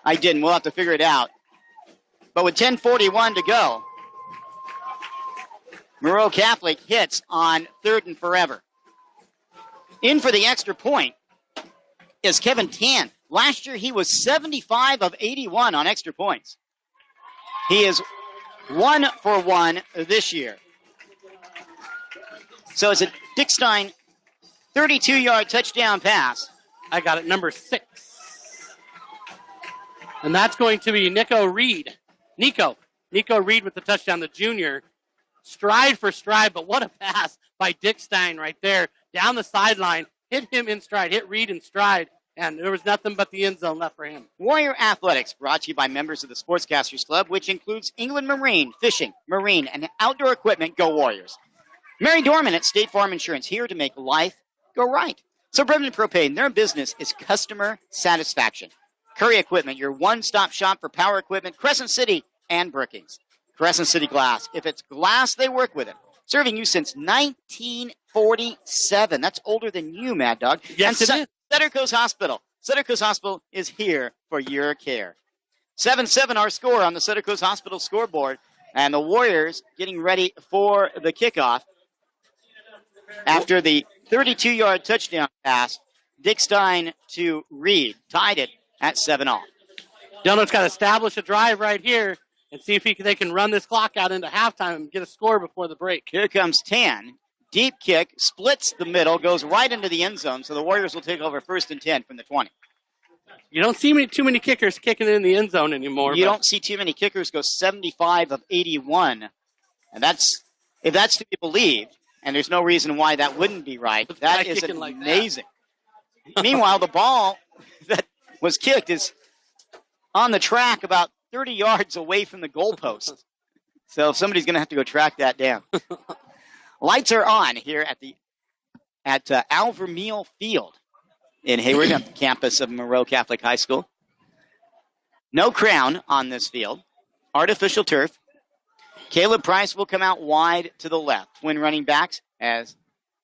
I didn't. We'll have to figure it out. But with 10:41 to go, Moreau Catholic hits on 3rd and forever. In for the extra point is Kevin Tan. Last year he was 75 of 81 on extra points. He is 1 for 1 this year. So it's a Dickstein 32-yard touchdown pass. I got it, number 6. And that's going to be Nico Reed with the touchdown, the junior. Stride for stride, but what a pass by Dickstein right there. Down the sideline, hit him in stride, hit Reed in stride, and there was nothing but the end zone left for him. Warrior Athletics, brought to you by members of the Sportscasters Club, which includes England Marine, Fishing, Marine, and Outdoor Equipment. Go Warriors. Mary Dorman at State Farm Insurance, here to make life go right. Suburban Propane, their business is customer satisfaction. Curry Equipment, your one-stop shop for power equipment, Crescent City and Brookings. Crescent City Glass. If it's glass, they work with it. Serving you since 1947. That's older than you, Mad Dog. Yes, and it is. Sutter Coast Hospital. Sutter Coast Hospital is here for your care. 7-7 our score on the Sutter Coast Hospital scoreboard. And the Warriors getting ready for the kickoff. After the 32-yard touchdown pass, Dick Stein to Reed tied it at 7-all. Del Norte's got to establish a drive right here and see if they can run this clock out into halftime and get a score before the break. Here comes Tan. Deep kick, splits the middle, goes right into the end zone, so the Warriors will take over 1st and 10 from the 20. You don't see too many kickers kicking it in the end zone anymore. You don't see too many kickers go 75 of 81. And if that's to be believed, and there's no reason why that wouldn't be right, that is amazing. Meanwhile, the ball that was kicked is on the track about 30 yards away from the goalpost. So somebody's going to have to go track that down. Lights are on here at Alvermeal Field in Hayward, at the campus of Moreau Catholic High School. No crown on this field. Artificial turf. Caleb Price will come out wide to the left. Twin running backs as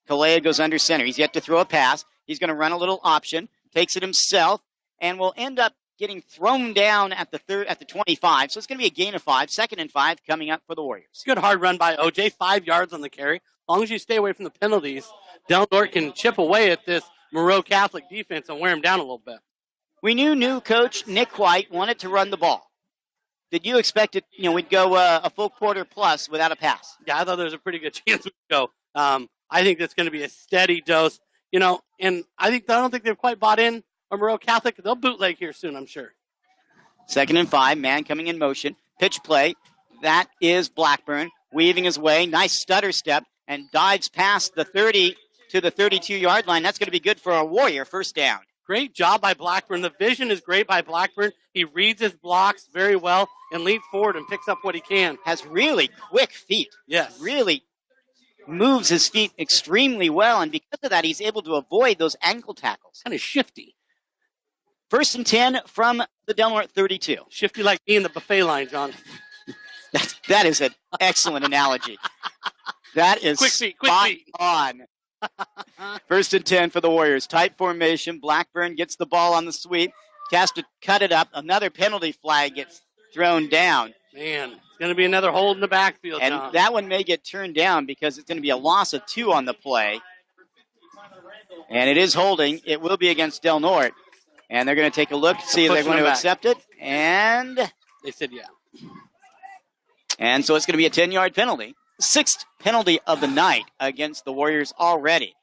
Kalea goes under center. He's yet to throw a pass. He's going to run a little option, takes it himself, and will end up getting thrown down at the 25. So it's going to be a gain of 5. 2nd and 5 coming up for the Warriors. Good hard run by OJ. 5 yards on the carry. As long as you stay away from the penalties, Del Norte can chip away at this Moreau Catholic defense and wear him down a little bit. We knew new coach Nick White wanted to run the ball. Did you expect it? We'd go a full quarter plus without a pass. Yeah, I thought there was a pretty good chance we'd go. I think that's going to be a steady dose. And I don't think they've quite bought in on Moreau Catholic. They'll bootleg here soon, I'm sure. 2nd and 5, man coming in motion. Pitch play. That is Blackburn weaving his way. Nice stutter step and dives past the 30 to the 32-yard line. That's going to be good for a Warrior. 1st down. Great job by Blackburn. The vision is great by Blackburn. He reads his blocks very well and leaps forward and picks up what he can. Has really quick feet. Yes. Really moves his feet extremely well, and because of that, he's able to avoid those ankle tackles. Kind of shifty. 1st and 10 from the Del Norte 32. Shifty like me in the buffet line, John. That is an excellent analogy. That is quick feet on. 1st and 10 for the Warriors. Tight formation. Blackburn gets the ball on the sweep. Has to cut it up. Another penalty flag gets thrown down. Man, it's going to be another hold in the backfield, and John. That one may get turned down because it's going to be a loss of 2 on the play. And it is holding. It will be against Del Norte. And they're going to take a look, see if they're going to accept it. And they said yeah. And so it's going to be a 10-yard penalty. 6th penalty of the night against the Warriors already.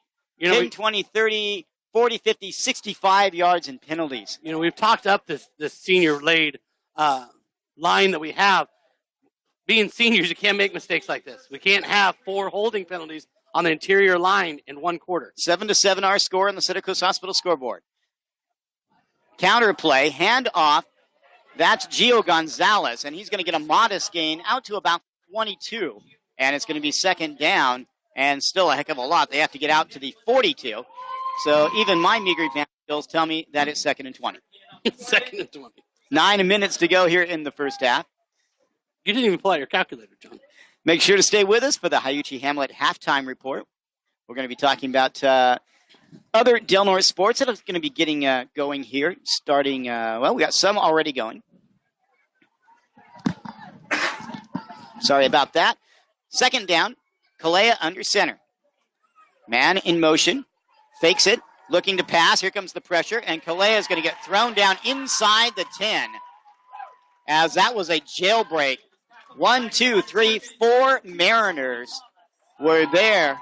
10, 20, 30, 40, 50, 65 yards in penalties. We've talked up this senior laid line that we have. Being seniors, you can't make mistakes like this. We can't have 4 holding penalties on the interior line in 1 quarter. 7-7 our score on the Sutter Coast Hospital scoreboard. Counter play, hand off. That's Gio Gonzalez, and he's going to get a modest gain out to about 22. And it's going to be 2nd down, and still a heck of a lot. They have to get out to the 42. So even my meager math skills tell me that it's 2nd and 20. 2nd and 20. 9 minutes to go here in the first half. You didn't even pull out your calculator, John. Make sure to stay with us for the Hayuchi Hamlet halftime report. We're going to be talking about other Del Norte sports that are going to be getting going here, starting, we got some already going. Sorry about that. 2nd down, Kalea under center. Man in motion, fakes it, looking to pass. Here comes the pressure, and Kalea is going to get thrown down inside the 10. As that was a jailbreak. 1, 2, 3, 4 Mariners were there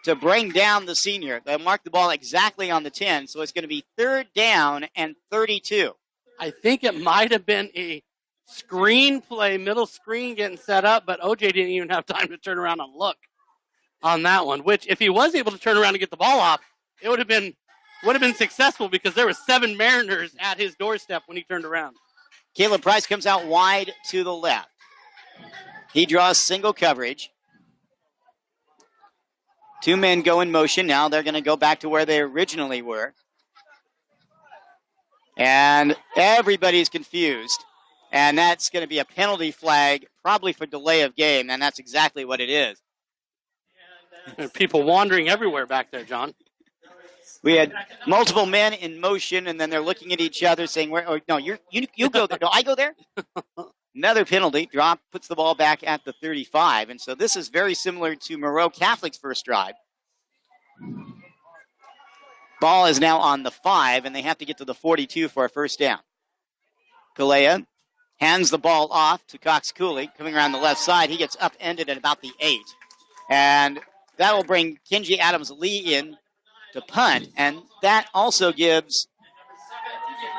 to bring down the senior. They marked the ball exactly on the 10, so it's going to be 3rd down and 32. I think it might have been a screenplay, middle screen getting set up, but OJ didn't even have time to turn around and look on that one, which if he was able to turn around and get the ball off, it would have been successful because there were 7 Mariners at his doorstep when he turned around. Caleb Price comes out wide to the left. He draws single coverage. Two men go in motion. Now they're going to go back to where they originally were. And everybody's confused. And that's going to be a penalty flag, probably for delay of game, and that's exactly what it is. There are people wandering everywhere back there, John. We had multiple men in motion, and then they're looking at each other saying, "No, you go there. No, I go there." Another penalty. Drop, puts the ball back at the 35. And so this is very similar to Moreau Catholic's first drive. Ball is now on the 5, and they have to get to the 42 for a first down. Galea hands the ball off to Cox Cooley, coming around the left side. He gets upended at about the 8. And that will bring Kenji Adams-Lee in to punt, and that also gives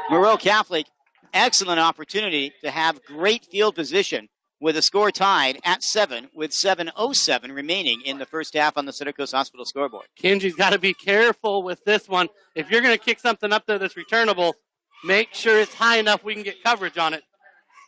Moreau Catholic excellent opportunity to have great field position with a score tied at 7 with 7:07 remaining in the first half on the Center Coast Hospital scoreboard. Kenji's got to be careful with this one. If you're going to kick something up there that's returnable, make sure it's high enough we can get coverage on it.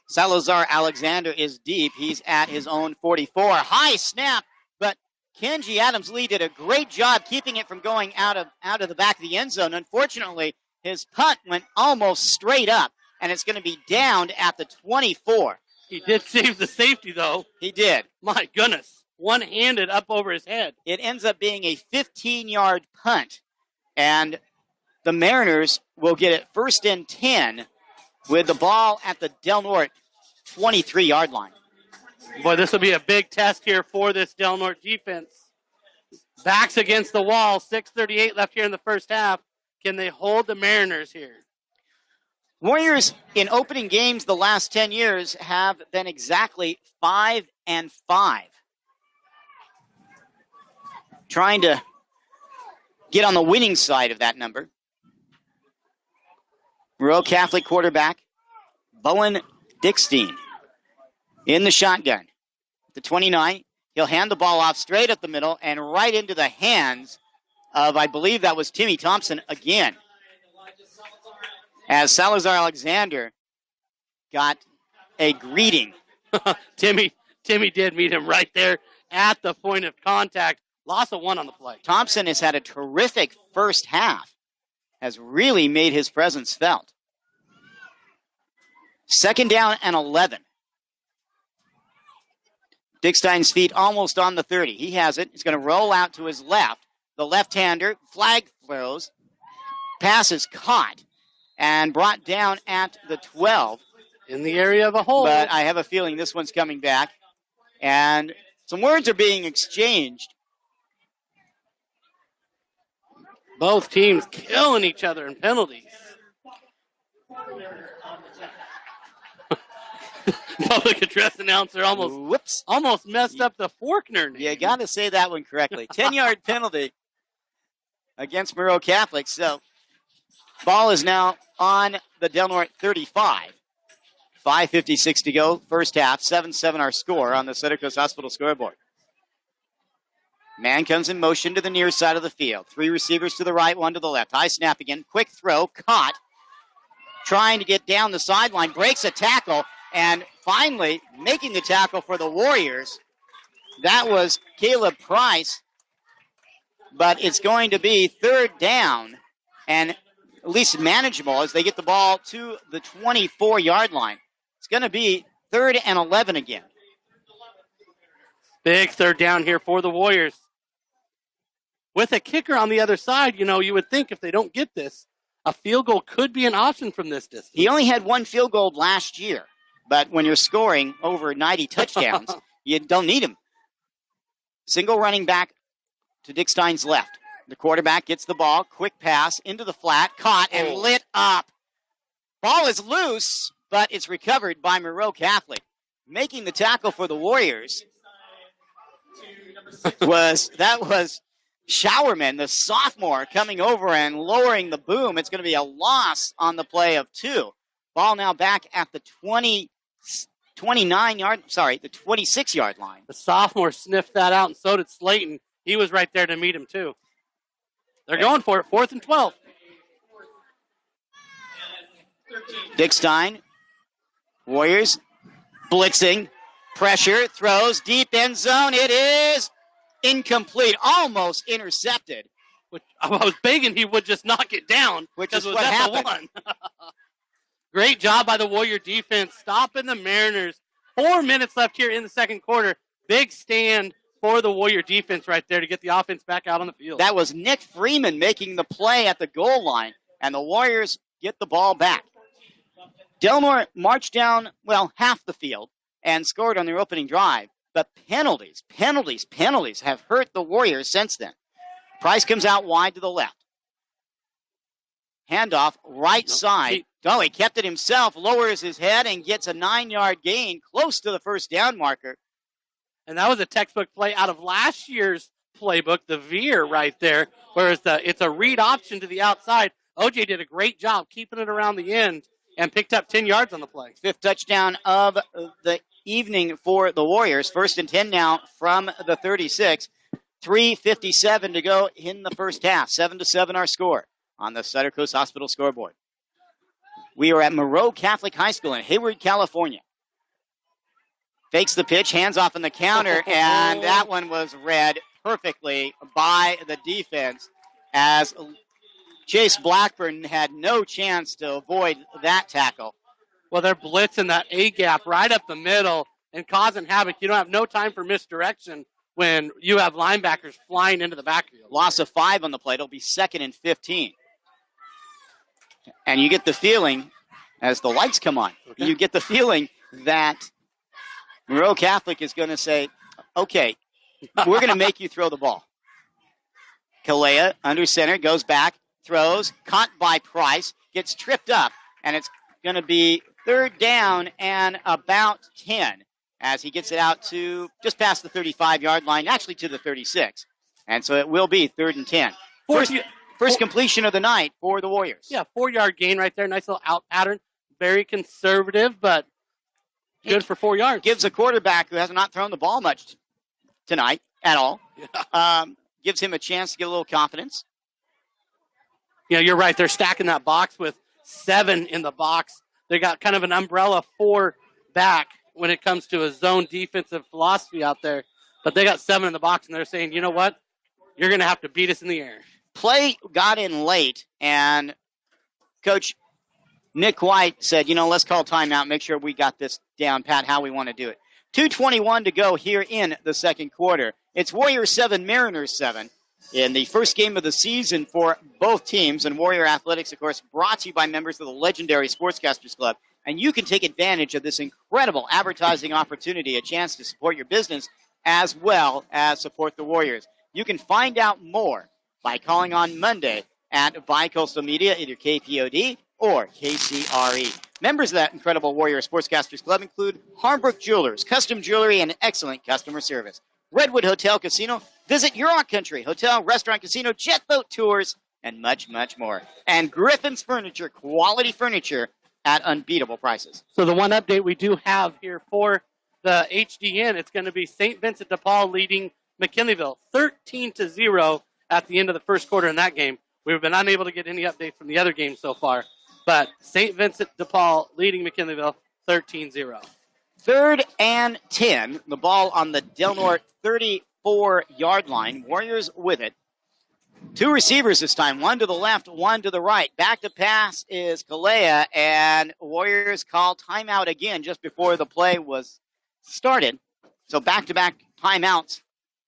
Salazar Alexander is deep. He's at his own 44. High snap, but Kenji Adams-Lee did a great job keeping it from going out of the back of the end zone. Unfortunately, his punt went almost straight up, and it's going to be downed at the 24. He did save the safety, though. He did. My goodness. One-handed up over his head. It ends up being a 15-yard punt, and the Mariners will get it 1st and 10 with the ball at the Del Norte 23-yard line. Boy, this will be a big test here for this Del Norte defense. Backs against the wall, 6:38 left here in the first half. Can they hold the Mariners here? Warriors in opening games the last 10 years have been exactly 5-5. Trying to get on the winning side of that number. Moreau Catholic quarterback Bowen Dickstein in the shotgun. The 29, he'll hand the ball off straight up the middle and right into the hands of, I believe that was Timmy Thompson again. As Salazar Alexander got a greeting. Timmy did meet him right there at the point of contact. Loss of 1 on the play. Thompson has had a terrific first half. Has really made his presence felt. 2nd down and 11. Dickstein's feet almost on the 30. He has it. He's going to roll out to his left. The left-hander, flag throws. Pass is caught and brought down at the 12. In the area of a hole. But I have a feeling this one's coming back. And some words are being exchanged. Both teams killing each other in penalties. Public address announcer almost messed up the Faulkner name. You got to say that one correctly. 10-yard penalty against Moreau Catholic. So ball is now on the Del Norte 35. 5:56 to go, first half. 7-7 our score on the Center Coast Hospital scoreboard. Man comes in motion to the near side of the field. 3 receivers to the right, 1 to the left. High snap again. Quick throw. Caught. Trying to get down the sideline. Breaks a tackle. And finally, making the tackle for the Warriors. That was Caleb Price. But it's going to be 3rd down. And at least manageable as they get the ball to the 24-yard line. It's going to be 3rd and 11 again. Big 3rd down here for the Warriors. With a kicker on the other side, you would think if they don't get this, a field goal could be an option from this distance. He only had 1 field goal last year, but when you're scoring over 90 touchdowns, you don't need him. Single running back to Dick Stein's left. The quarterback gets the ball, quick pass into the flat, caught and lit up. Ball is loose, but it's recovered by Moreau Catholic. Making the tackle for the Warriors was Showerman, the sophomore, coming over and lowering the boom. It's going to be a loss on the play of 2. Ball now back at the 26-yard line. The sophomore sniffed that out, and so did Slayton. He was right there to meet him, too. They're going for it, 4th and 12. Dick Stein, Warriors, blitzing, pressure, throws, deep end zone. It is incomplete, almost intercepted. Which I was begging he would just knock it down. Which is what happened. Great job by the Warrior defense, stopping the Mariners. 4 minutes left here in the second quarter. Big stand for the Warrior defense right there to get the offense back out on the field. That was Nick Freeman making the play at the goal line, and the Warriors get the ball back. Del Norte marched down, half the field and scored on their opening drive, but penalties have hurt the Warriors since then. Price comes out wide to the left. Handoff, right side. He kept it himself, lowers his head, and gets a 9-yard gain close to the first down marker. And that was a textbook play out of last year's playbook, the veer right there, whereas it's a read option to the outside. OJ did a great job keeping it around the end and picked up 10 yards on the play. 5th touchdown of the evening for the Warriors. 1st and 10 now from the 36. 3:57 to go in the first half. 7-7 our score on the Sutter Coast Hospital scoreboard. We are at Moreau Catholic High School in Hayward, California. Fakes the pitch, hands off on the counter, and that one was read perfectly by the defense as Chase Blackburn had no chance to avoid that tackle. Well, they're blitzing that A-gap right up the middle and causing havoc. You don't have no time for misdirection when you have linebackers flying into the backfield. Loss of 5 on the play. It'll be 2nd and 15. And you get the feeling, as the lights come on, you get the feeling that Moreau Catholic is going to say, okay, we're going to make you throw the ball. Kalea, under center, goes back, throws, caught by Price, gets tripped up, and it's going to be 3rd down and about 10 as he gets it out to just past the 35-yard line, actually to the 36. And so it will be 3rd and 10. First completion of the night for the Warriors. Yeah, 4-yard gain right there. Nice little out pattern. Very conservative, but good for 4 yards. Gives a quarterback who has not thrown the ball much tonight at all. Yeah. Gives him a chance to get a little confidence. Yeah, you're right. They're stacking that box with 7 in the box. They got kind of an umbrella 4 back when it comes to a zone defensive philosophy out there. But they got 7 in the box, and they're saying, you know what? You're going to have to beat us in the air. Play got in late, and Coach Nick White said, let's call timeout, make sure we got this down pat, how we want to do it. 2:21 to go here in the second quarter. It's Warriors 7, Mariners 7 in the first game of the season for both teams. And Warrior Athletics, of course, brought to you by members of the legendary Sportscasters Club. And you can take advantage of this incredible advertising opportunity, a chance to support your business as well as support the Warriors. You can find out more by calling on Monday at Bicoastal Media, either KPOD or KCRE. Members of that incredible Warrior Sportscasters Club include Harbrook Jewelers, custom jewelry, and excellent customer service. Redwood Hotel Casino, visit Huron Country, hotel, restaurant, casino, jet boat tours, and much, much more. And Griffin's Furniture, quality furniture at unbeatable prices. So the one update we do have here for the HDN, it's going to be St. Vincent de Paul leading McKinleyville 13-0 at the end of the first quarter in that game. We've been unable to get any updates from the other games so far. But St. Vincent de Paul leading McKinleyville 13-0. 3rd and 10. The ball on the Del Norte 34-yard line. Warriors with it. 2 receivers this time. 1 to the left, 1 to the right. Back to pass is Kalea, and Warriors call timeout again just before the play was started. So back-to-back timeouts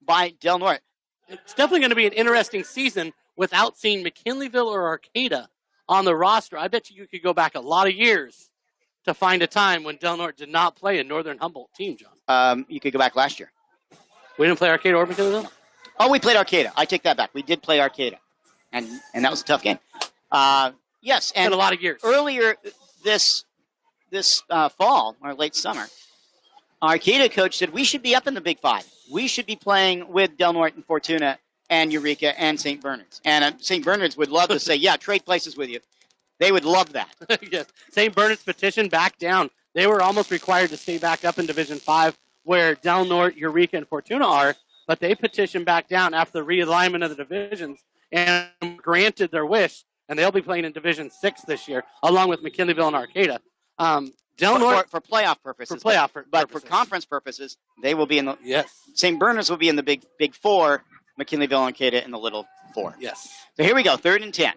by Del Norte. It's definitely going to be an interesting season without seeing McKinleyville or Arcata on the roster. I bet you could go back a lot of years to find a time when Del Norte did not play a Northern Humboldt team, John. You could go back last year. We didn't play Arcata or McKinleyville? Oh, we played Arcata. I take that back. We did play Arcata. And that was a tough game. Yes. And a lot of years. Earlier this fall, or late summer, Arcata coach said we should be up in the Big Five. We should be playing with Del Norte and Fortuna and Eureka and St. Bernard's. And St. Bernard's would love to say, yeah, trade places with you. They would love that. Yes. St. Bernard's petition back down. They were almost required to stay back up in Division 5 where Del Norte, Eureka, and Fortuna are, but they petitioned back down after the realignment of the divisions and granted their wish, and they'll be playing in Division 6 this year, along with McKinleyville and Arcata. Del Norte, for playoff purposes. But for conference purposes, they will be in the yes. St. Bernard's will be in the big four. McKinleyville and Cada in the little four. Yes. So here we go, 3rd and 10.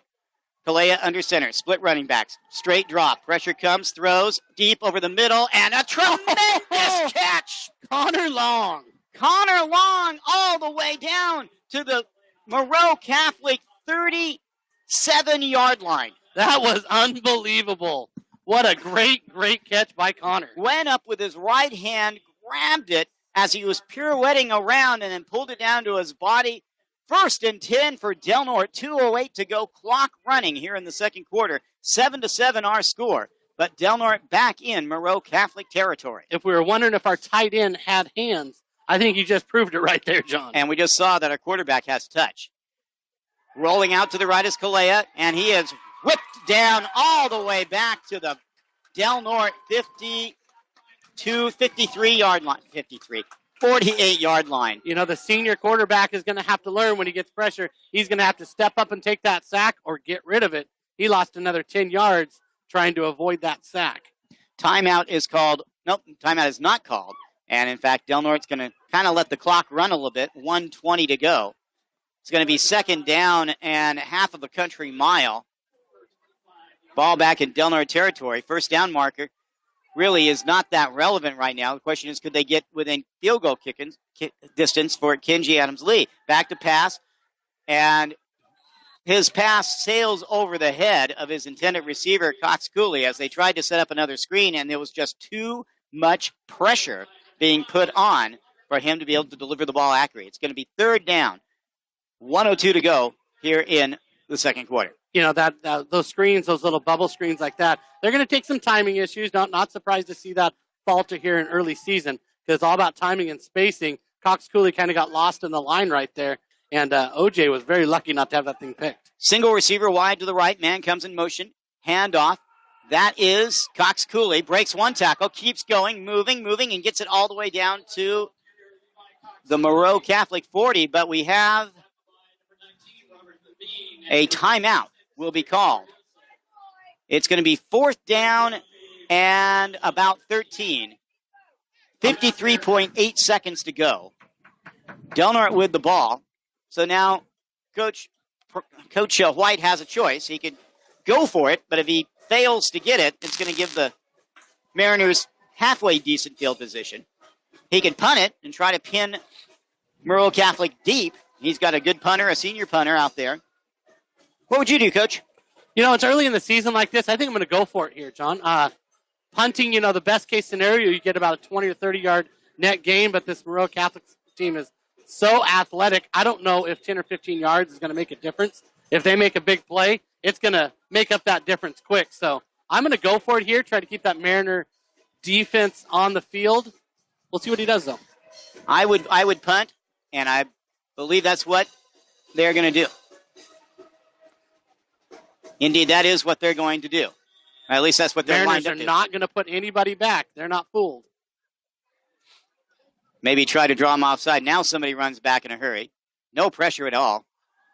Kalea under center, split running backs, straight drop. Pressure comes, throws deep over the middle, and a tremendous catch. Connor Long All the way down to the Moreau Catholic 37-yard line. That was unbelievable. What a great catch by Connor. Went up with his right hand, grabbed it as he was pirouetting around, and then pulled it down to his body. 1st and 10 for Del Norte, 2:08 to go, clock running here in the second quarter. 7-7 our score, but Del Norte back in Moreau Catholic territory. If we were wondering if our tight end had hands, I think you just proved it right there, John. And we just saw that our quarterback has touch. Rolling out to the right is Kalea, and he is whipped down all the way back to the Del Norte 53-yard line. 48-yard line. You know, the senior quarterback is going to have to learn when he gets pressure. He's going to have to step up and take that sack or get rid of it. He lost another 10 yards trying to avoid that sack. Timeout is called. Nope, timeout is not called. And, in fact, Del Norte's going to kind of let the clock run a little bit. 1:20 to go. It's going to be 2nd down and half of a country mile. Ball back in Del Norte territory. 1st down marker really is not that relevant right now. The question is, could they get within field goal distance for Kenji Adams-Lee? Back to pass, and his pass sails over the head of his intended receiver, Cox Cooley, as they tried to set up another screen, and there was just too much pressure being put on for him to be able to deliver the ball accurately. It's going to be 3rd down, 1:02 to go here in the second quarter. You know, those screens, those little bubble screens like that, they're going to take some timing issues. Not surprised to see that falter here in early season because it's all about timing and spacing. Cox Cooley kind of got lost in the line right there, and OJ was very lucky not to have that thing picked. Single receiver wide to the right. Man comes in motion. Handoff. That is Cox Cooley. Breaks one tackle. Keeps going. Moving, and gets it all the way down to the Moreau Catholic 40. But we have a timeout will be called. It's going to be 4th down and about 13. 53.8 seconds to go. Del Norte with the ball. So now Coach White has a choice. He could go for it, but if he fails to get it, it's going to give the Mariners halfway decent field position. He could punt it and try to pin Moreau Catholic deep. He's got a good punter, a senior punter out there. What would you do, Coach? You know, it's early in the season like this. I think I'm going to go for it here, John. Punting, you know, the best case scenario, you get about a 20 or 30-yard net gain, but this Moreau Catholic team is so athletic. I don't know if 10 or 15 yards is going to make a difference. If they make a big play, it's going to make up that difference quick. So I'm going to go for it here, try to keep that Mariner defense on the field. We'll see what he does, though. I would punt, and I believe that's what they're going to do. Indeed, that is what they're going to do. Or at least that's what they're lined up to. Mariners are not going to put anybody back. They're not fooled. Maybe try to draw them offside. Now somebody runs back in a hurry. No pressure at all.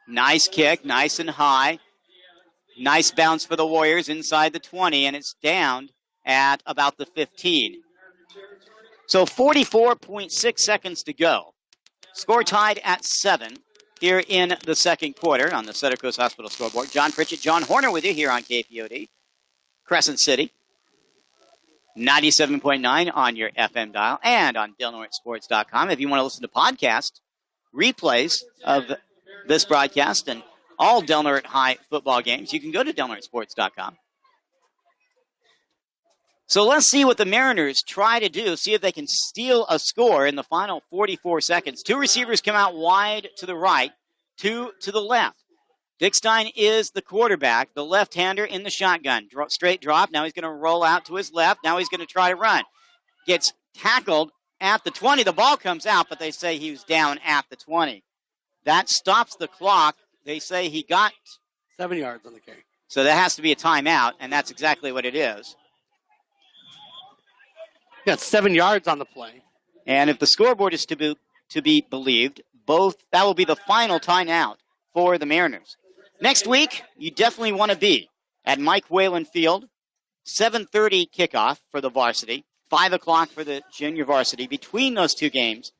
Nice kick, nice and high. Nice bounce for the Warriors inside the 20, and it's down at about the 15. So 44.6 seconds to go. Score tied at 7 here in the second quarter on the Sutter Coast Hospital scoreboard. John Pritchett, John Horner with you here on KPOD. Crescent City. 97.9 on your FM dial and on DelNorteSports.com. If you want to listen to podcast replays of this broadcast and all Del Norte High football games, you can go to DelNorteSports.com. So let's see what the Mariners try to do, see if they can steal a score in the final 44 seconds. Two receivers come out wide to the right, two to the left. Dick Stein is the quarterback, the left-hander in the shotgun. Straight drop. Now he's going to roll out to his left. Now he's going to try to run. Gets tackled at the 20. The ball comes out, but they say he was down at the 20. That stops the clock. They say he got 7 yards on the carry. So that has to be a timeout, and that's exactly what it is. Got 7 yards on the play. And if the scoreboard is to be believed, that will be the final timeout for the Mariners. Next week, you definitely want to be at Mike Whalen Field 7:30 kickoff for the varsity, 5 o'clock for the junior varsity. Between those two games,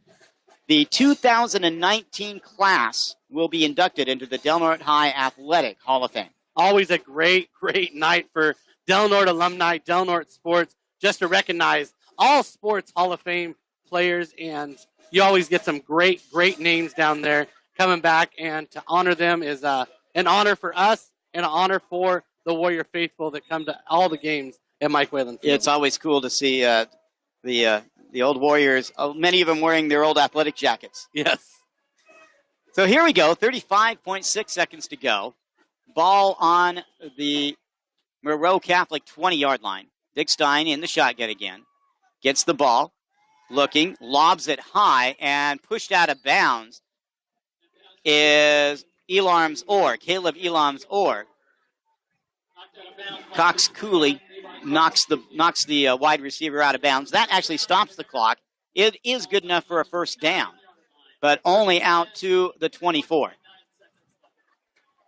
the 2019 class will be inducted into the Del Norte High Athletic Hall of Fame. Always a great, great night for Del Norte alumni, Del Norte sports, just to recognize all sports Hall of Fame players, and you always get some great, great names down there coming back, and to honor them is an honor for us and an honor for the Warrior faithful that come to all the games at Mike Whalen Field. It's always cool to see the old Warriors, many of them wearing their old athletic jackets. Yes. So here we go, 35.6 seconds to go. Ball on the Moreau Catholic 20-yard line. Dick Stein in the shotgun again. Gets the ball, looking, lobs it high, and pushed out of bounds is Caleb Elam's Orr. Cox Cooley knocks the wide receiver out of bounds. That actually stops the clock. It is good enough for a first down, but only out to the 24.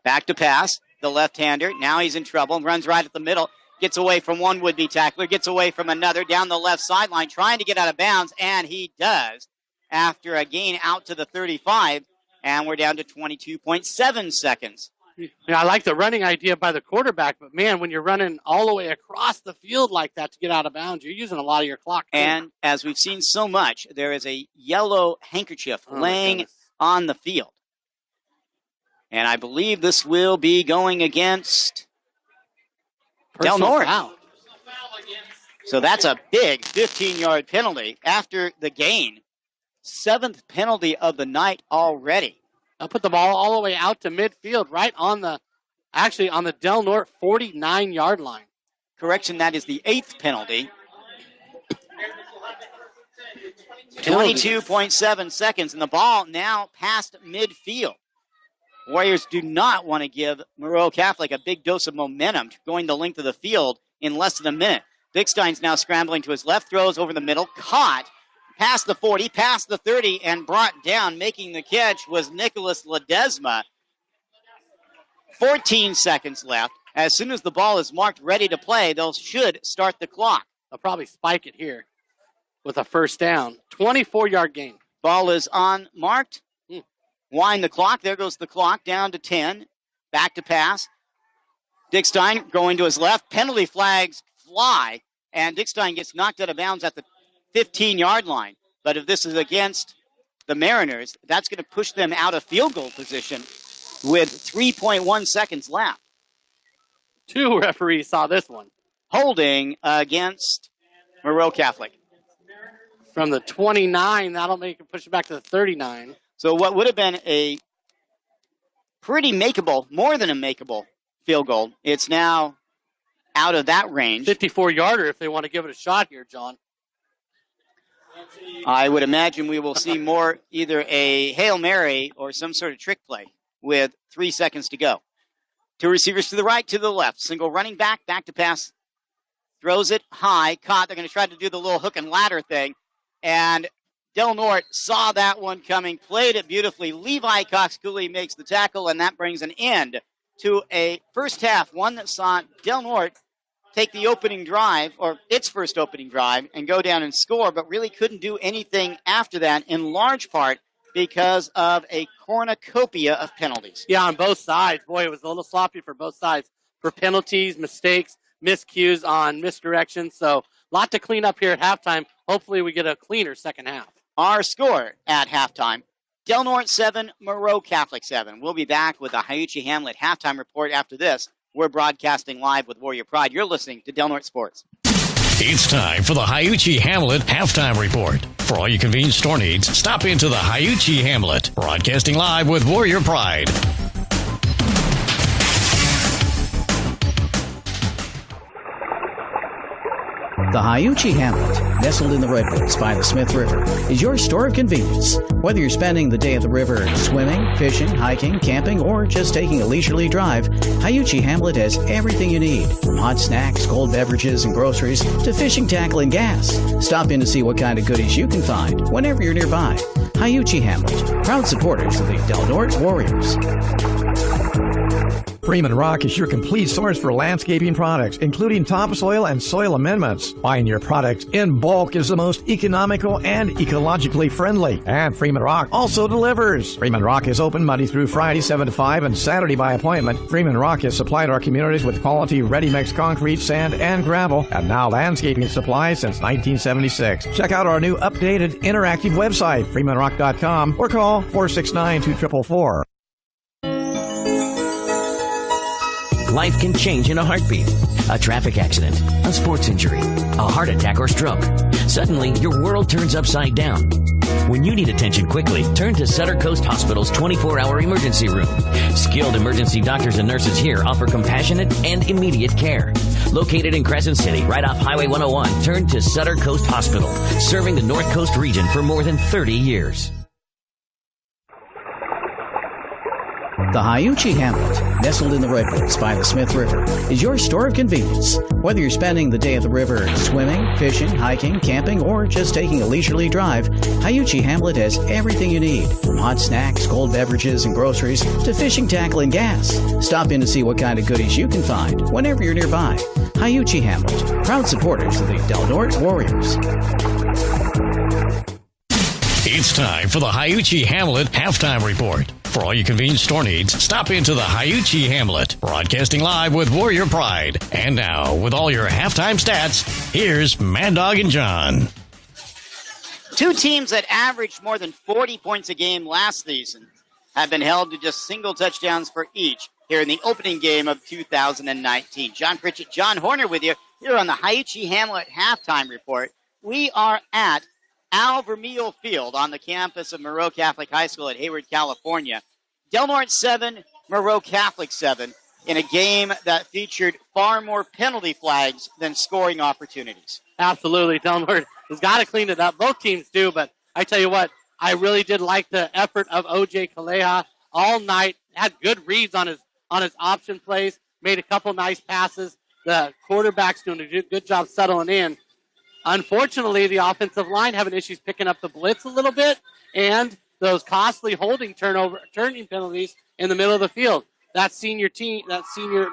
Back to pass, the left-hander. Now he's in trouble, runs right at the middle, gets away from one would-be tackler, gets away from another, down the left sideline, trying to get out of bounds, and he does after a gain out to the 35, and we're down to 22.7 seconds. Yeah, I like the running idea by the quarterback, but, man, when you're running all the way across the field like that to get out of bounds, you're using a lot of your clock. And as we've seen so much, there is a yellow handkerchief laying on the field. And I believe this will be going against Del Norte. Foul. So that's a big 15-yard penalty after the gain. 7th penalty of the night already. I'll put the ball all the way out to midfield, right on the Del Norte 49-yard line. Correction, that is the 8th penalty. 22.7 seconds, and the ball now past midfield. Warriors do not want to give Moreau Catholic a big dose of momentum going the length of the field in less than a minute. Dickstein's now scrambling to his left, throws over the middle, caught, past the 40, past the 30, and brought down. Making the catch was Nicholas Ledesma. 14 seconds left. As soon as the ball is marked ready to play, they should start the clock. They'll probably spike it here with a first down. 24-yard gain. Ball is unmarked. Wind the clock. There goes the clock down to 10. Back to pass. Dick Stein going to his left. Penalty flags fly, and Dick Stein gets knocked out of bounds at the 15-yard line. But if this is against the Mariners, that's going to push them out of field goal position with 3.1 seconds left. 2 referees saw this one. Holding against Moreau Catholic. From the 29, that'll make it push it back to the 39. So what would have been a pretty makeable, more than a makeable field goal, it's now out of that range. 54-yarder if they want to give it a shot here, John. I would imagine we will see more, either a Hail Mary or some sort of trick play with 3 seconds to go. 2 receivers to the right, to the left. Single running back to pass. Throws it high, caught. They're going to try to do the little hook and ladder thing. And Del Norte saw that one coming, played it beautifully. Levi Cox-Cooley makes the tackle, and that brings an end to a first half, one that saw Del Norte take the opening drive, or its first opening drive, and go down and score, but really couldn't do anything after that, in large part because of a cornucopia of penalties. Yeah, on both sides. Boy, it was a little sloppy for both sides for penalties, mistakes, miscues on misdirection. So a lot to clean up here at halftime. Hopefully we get a cleaner second half. Our score at halftime, Del Norte 7, Moreau Catholic 7. We'll be back with a Hiuchi Hamlet halftime report after this. We're broadcasting live with Warrior Pride. You're listening to Del Norte Sports. It's time for the Hiuchi Hamlet halftime report. For all your convenience store needs, stop into the Hiuchi Hamlet, broadcasting live with Warrior Pride. The Hiuchi Hamlet, nestled in the Redwoods by the Smith River, is your store of convenience. Whether you're spending the day at the river swimming, fishing, hiking, camping, or just taking a leisurely drive, Hiuchi Hamlet has everything you need, from hot snacks, cold beverages, and groceries to fishing tackle and gas. Stop in to see what kind of goodies you can find whenever you're nearby. Hiuchi Hamlet, proud supporters of the Del Norte Warriors. Freeman Rock is your complete source for landscaping products, including topsoil and soil amendments. Buying your products in bulk is the most economical and ecologically friendly. And Freeman Rock also delivers. Freeman Rock is open Monday through Friday, 7 to 5, and Saturday by appointment. Freeman Rock has supplied our communities with quality ready-mix concrete, sand, and gravel, and now landscaping supplies since 1976. Check out our new updated interactive website, freemanrock.com, or call 469-2444. Life can change in a heartbeat. A traffic accident, a sports injury, a heart attack or stroke. Suddenly, your world turns upside down. When you need attention quickly, turn to Sutter Coast Hospital's 24-hour emergency room. Skilled emergency doctors and nurses here offer compassionate and immediate care. Located in Crescent City, right off Highway 101, turn to Sutter Coast Hospital, serving the North Coast region for more than 30 years. The Hyuchi Hamlet, nestled in the redwoods by the Smith River, is your store of convenience. Whether you're spending the day at the river swimming, fishing, hiking, camping, or just taking a leisurely drive, Hyuchi Hamlet has everything you need, from hot snacks, cold beverages, and groceries to fishing tackle and gas. Stop in to see what kind of goodies you can find whenever you're nearby. Hyuchi Hamlet, proud supporters of the Del Norte Warriors. It's time for the Hyuchi Hamlet Halftime Report. For all your convenience store needs, stop into the Hyuchi Hamlet, broadcasting live with Warrior Pride. And now, with all your halftime stats, here's Mad Dog and John. Two teams that averaged more than 40 points a game last season have been held to just single touchdowns for each here in the opening game of 2019. John Pritchett, John Horner with you here on the Hyuchi Hamlet Halftime Report. We are at Al Vermeil Field on the campus of Moreau Catholic High School at Hayward, California. Del Norte 7, Moreau Catholic 7, in a game that featured far more penalty flags than scoring opportunities. Absolutely. Del Norte has got to clean it up. Both teams do, but I tell you what, I really did like the effort of O.J. Kaleha all night. Had good reads on his option plays, made a couple nice passes. The quarterback's doing a good job settling in. Unfortunately, the offensive line having issues picking up the blitz a little bit, and those costly turning penalties in the middle of the field. That senior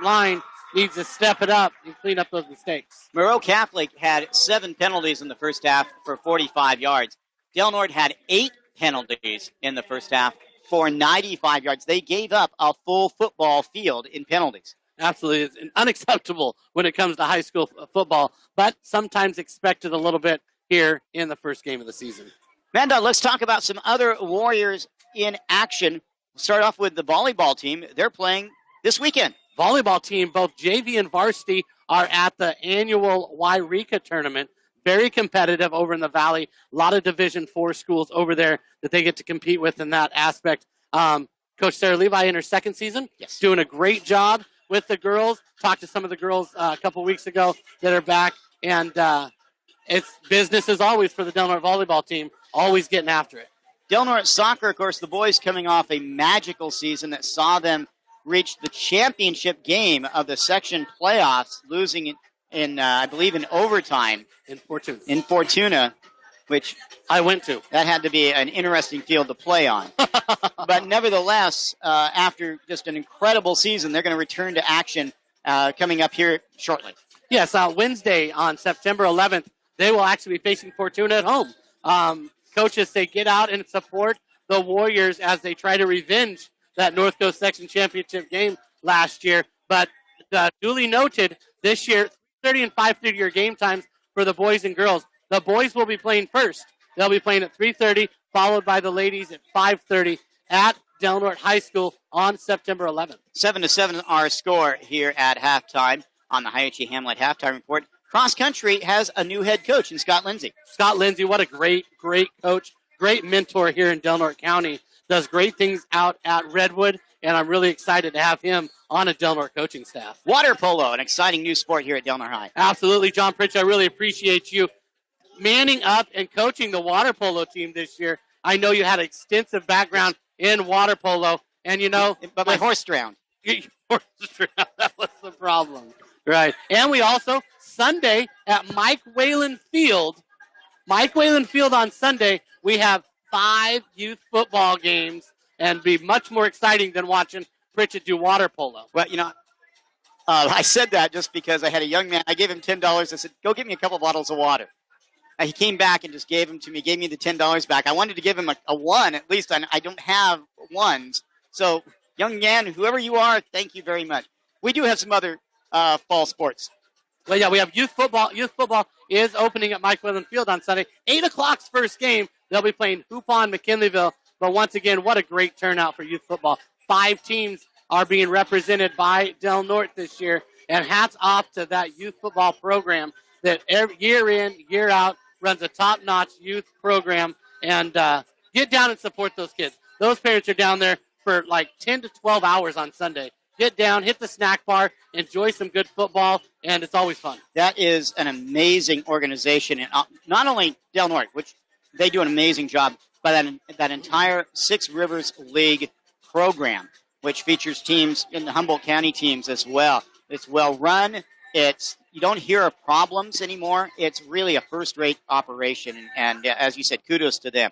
line needs to step it up and clean up those mistakes. Moreau Catholic had 7 penalties in the first half for 45 yards. Del Norte had 8 penalties in the first half for 95 yards. They gave up a full football field in penalties. Absolutely. It's unacceptable when it comes to high school football, but sometimes expected a little bit here in the first game of the season. Manda, let's talk about some other Warriors in action. We'll start off with the volleyball team. They're playing this weekend. Volleyball team, both JV and varsity, are at the annual Wairika tournament. Very competitive over in the Valley. A lot of Division IV schools over there that they get to compete with in that aspect. Coach Sarah Levi in her second season, yes, doing a great job with the girls. Talked to some of the girls a couple weeks ago that are back, and it's business as always for the Del Norte volleyball team, always getting after it. Del Norte soccer, of course, the boys coming off a magical season that saw them reach the championship game of the section playoffs, losing in I believe, in overtime. In Fortuna, which I went to. That had to be an interesting field to play on. But nevertheless, after just an incredible season, they're going to return to action coming up here shortly. Yes, Wednesday on September 11th, they will actually be facing Fortuna at home. Coaches say get out and support the Warriors as they try to revenge that North Coast Section Championship game last year. But duly noted, this year, 3:30 and 5:30 your game times for the boys and girls. The boys will be playing first. They'll be playing at 3:30, followed by the ladies at 5:30 at Del Norte High School on September 11th. 7-7 our score here at halftime on the Hyuchi Hamlet Halftime Report. Cross Country has a new head coach in Scott Lindsay. Scott Lindsay, what a great coach, great mentor here in Del Norte County. Does great things out at Redwood, and I'm really excited to have him on a Del Norte coaching staff. Water polo, an exciting new sport here at Del Norte High. Absolutely, John Pritchett. I really appreciate you manning up and coaching the water polo team this year. I know you had extensive background in water polo, and you know. But my horse drowned. That was the problem. Right. And we also, Sunday at Mike Whalen Field on Sunday, we have 5 youth football games, and be much more exciting than watching Pritchett do water polo. Well, I said that just because I had a young man. I gave him $10. I said, go get me a couple bottles of water. And he came back and just gave them to me, gave me the $10 back. I wanted to give him a one, at least. I don't have ones. So, young man, whoever you are, thank you very much. We do have some other fall sports. Well, yeah, we have youth football. Youth football is opening at Mike Whalen Field on Sunday. 8 o'clock's first game. They'll be playing Hoopon, McKinleyville. But once again, what a great turnout for youth football. 5 teams are being represented by Del Norte this year. And hats off to that youth football program that year in, year out runs a top-notch youth program. And get down and support those kids. Those parents are down there for like 10 to 12 hours on Sunday. Get down, hit the snack bar, enjoy some good football, and it's always fun. That is an amazing organization. And not only Del Norte, which they do an amazing job, but that entire Six Rivers League program, which features teams in the Humboldt County teams as well. It's well run. You don't hear of problems anymore. It's really a first-rate operation. And as you said, kudos to them.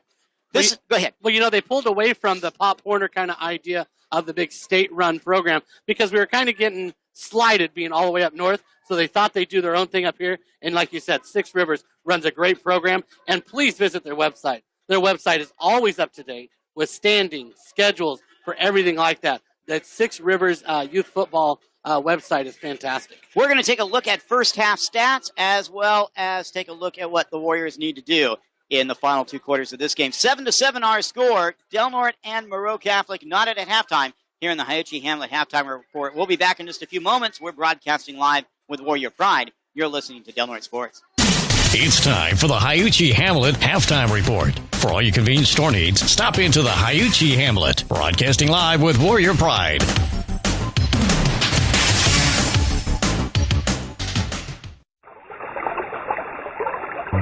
Go ahead. Well, they pulled away from the Pop Warner kind of idea of the big state-run program because we were kind of getting slighted being all the way up north, so they thought they'd do their own thing up here. And like you said, Six Rivers runs a great program, and please visit their website. Their website is always up to date with standings, schedules, for everything like that. That Six Rivers youth football website is fantastic. We're going to take a look at first-half stats as well as take a look at what the Warriors need to do in the final 2 quarters of this game. 7-7 our score. Del Norte and Moreau Catholic knotted at halftime here in the Hiochi Hamlet Halftime Report. We'll be back in just a few moments. We're broadcasting live with Warrior Pride. You're listening to Del Norte Sports. It's time for the Hiochi Hamlet Halftime Report. For all your convenience store needs, stop into the Hiochi Hamlet. Broadcasting live with Warrior Pride.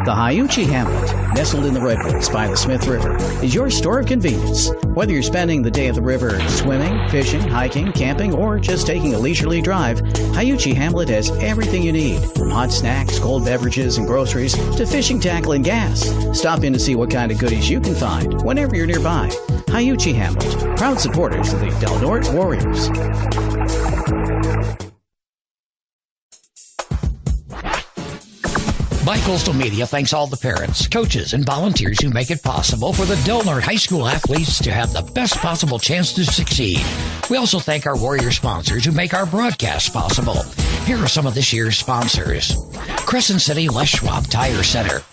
The Hiochi Hamlet, nestled in the redwoods by the Smith River, is your store of convenience. Whether you're spending the day at the river swimming, fishing, hiking, camping, or just taking a leisurely drive, Hiochi Hamlet has everything you need, from hot snacks, cold beverages, and groceries to fishing tackle and gas. Stop in to see what kind of goodies you can find whenever you're nearby. Hiochi Hamlet, proud supporters of the Del Norte Warriors. Bi-Coastal Media thanks all the parents, coaches, and volunteers who make it possible for the Del Norte High School athletes to have the best possible chance to succeed. We also thank our Warrior sponsors who make our broadcast possible. Here are some of this year's sponsors. Crescent City Les Schwab Tire Center.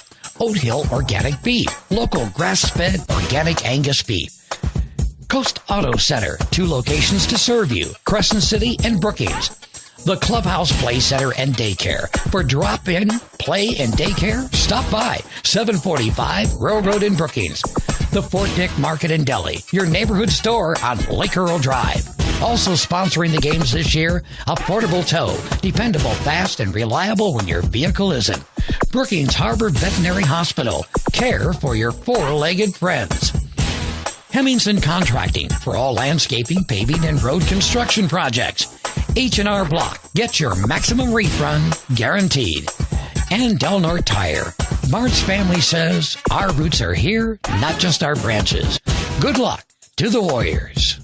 Oat Hill Organic Beef. Local grass-fed organic Angus beef. Coast Auto Center. 2 locations to serve you. Crescent City and Brookings. The Clubhouse Play Center and Daycare. For drop-in, play, and daycare, stop by 745 Railroad in Brookings. The Fort Dick Market and Deli, your neighborhood store on Lake Earl Drive. Also sponsoring the games this year, a portable tow, dependable, fast, and reliable when your vehicle isn't. Brookings Harbor Veterinary Hospital, care for your 4-legged friends. Hemmingson Contracting for all landscaping, paving, and road construction projects. H&R Block. Get your maximum refund guaranteed. And Del Norte Tire. Bart's family says our roots are here, not just our branches. Good luck to the Warriors.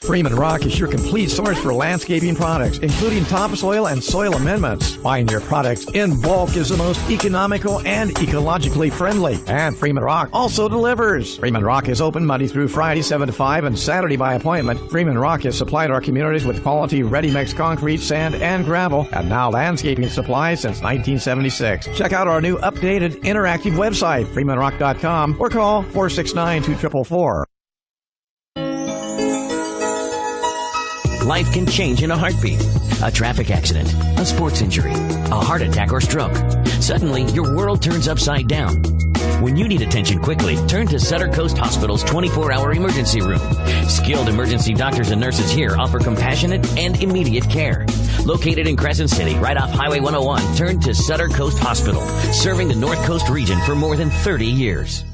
Freeman Rock is your complete source for landscaping products, including topsoil and soil amendments. Buying your products in bulk is the most economical and ecologically friendly. And Freeman Rock also delivers. Freeman Rock is open Monday through Friday, 7 to 5, and Saturday by appointment. Freeman Rock has supplied our communities with quality ready-mix concrete, sand, and gravel, and now landscaping supplies since 1976. Check out our new updated interactive website, freemanrock.com, or call 469-2444. Life can change in a heartbeat. A traffic accident, a sports injury, a heart attack or stroke. Suddenly, your world turns upside down. When you need attention quickly, turn to Sutter Coast Hospital's 24-hour emergency room. Skilled emergency doctors and nurses here offer compassionate and immediate care. Located in Crescent City, right off Highway 101, turn to Sutter Coast Hospital, serving the North Coast region for more than 30 years.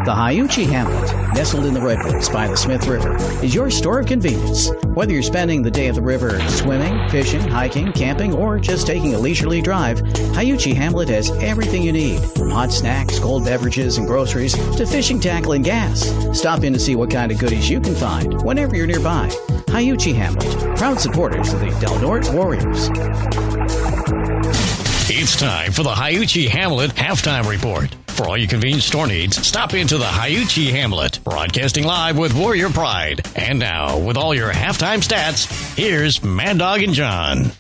The Hayuchi Hamlet, nestled in the redwoods by the Smith River, is your store of convenience. Whether you're spending the day at the river swimming, fishing, hiking, camping, or just taking a leisurely drive, Hayuchi Hamlet has everything you need, from hot snacks, cold beverages, and groceries to fishing tackle and gas. Stop in to see what kind of goodies you can find whenever you're nearby. Hayuchi Hamlet, proud supporters of the Del Norte Warriors. It's time for the Hayuchi Hamlet Halftime Report. For all your convenience store needs, stop into the Hayuchi Hamlet, broadcasting live with Warrior Pride. And now, with all your halftime stats, here's Mad Dog and John.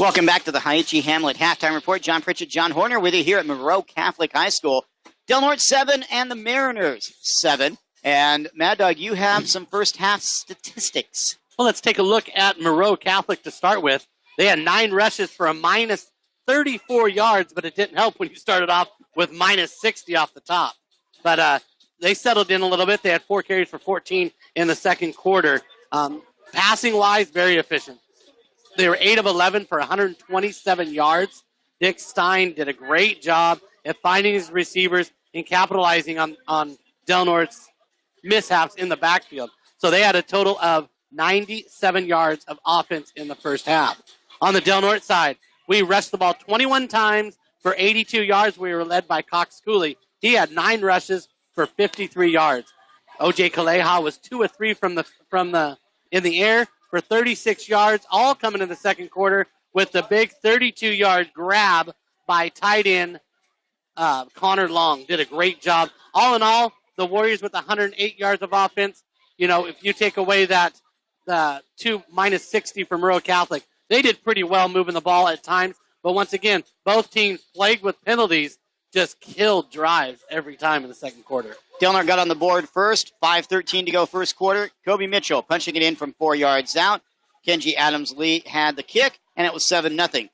Welcome back to the Hayuchi Hamlet Halftime Report. John Pritchett, John Horner with you here at Moreau Catholic High School. Del Norte 7 and the Mariners 7. And Mad Dog, you have some first half statistics. Well, let's take a look at Moreau Catholic to start with. They had 9 rushes for a minus 34 yards, but it didn't help when you started off with minus 60 off the top. But they settled in a little bit. They had 4 carries for 14 in the second quarter. Passing-wise, very efficient. They were 8 of 11 for 127 yards. Dick Stein did a great job at finding his receivers and capitalizing on Del Norte's mishaps in the backfield. So they had a total of 97 yards of offense in the first half. On the Del Norte side, we rushed the ball 21 times for 82 yards. We were led by Cox Cooley. He had 9 rushes for 53 yards. O.J. Kaleha was 2 of 3 in the air for 36 yards, all coming in the second quarter with the big 32-yard grab by tight end Connor Long. Did a great job. All in all, the Warriors with 108 yards of offense. You know, if you take away that 2 minus 60 from Moreau Catholic, they did pretty well moving the ball at times. But once again, both teams plagued with penalties just killed drives every time in the second quarter. Del Norte got on the board first. 5:13 to go first quarter. Kobe Mitchell punching it in from 4 yards out. Kenji Adams-Lee had the kick, and it was 7-0.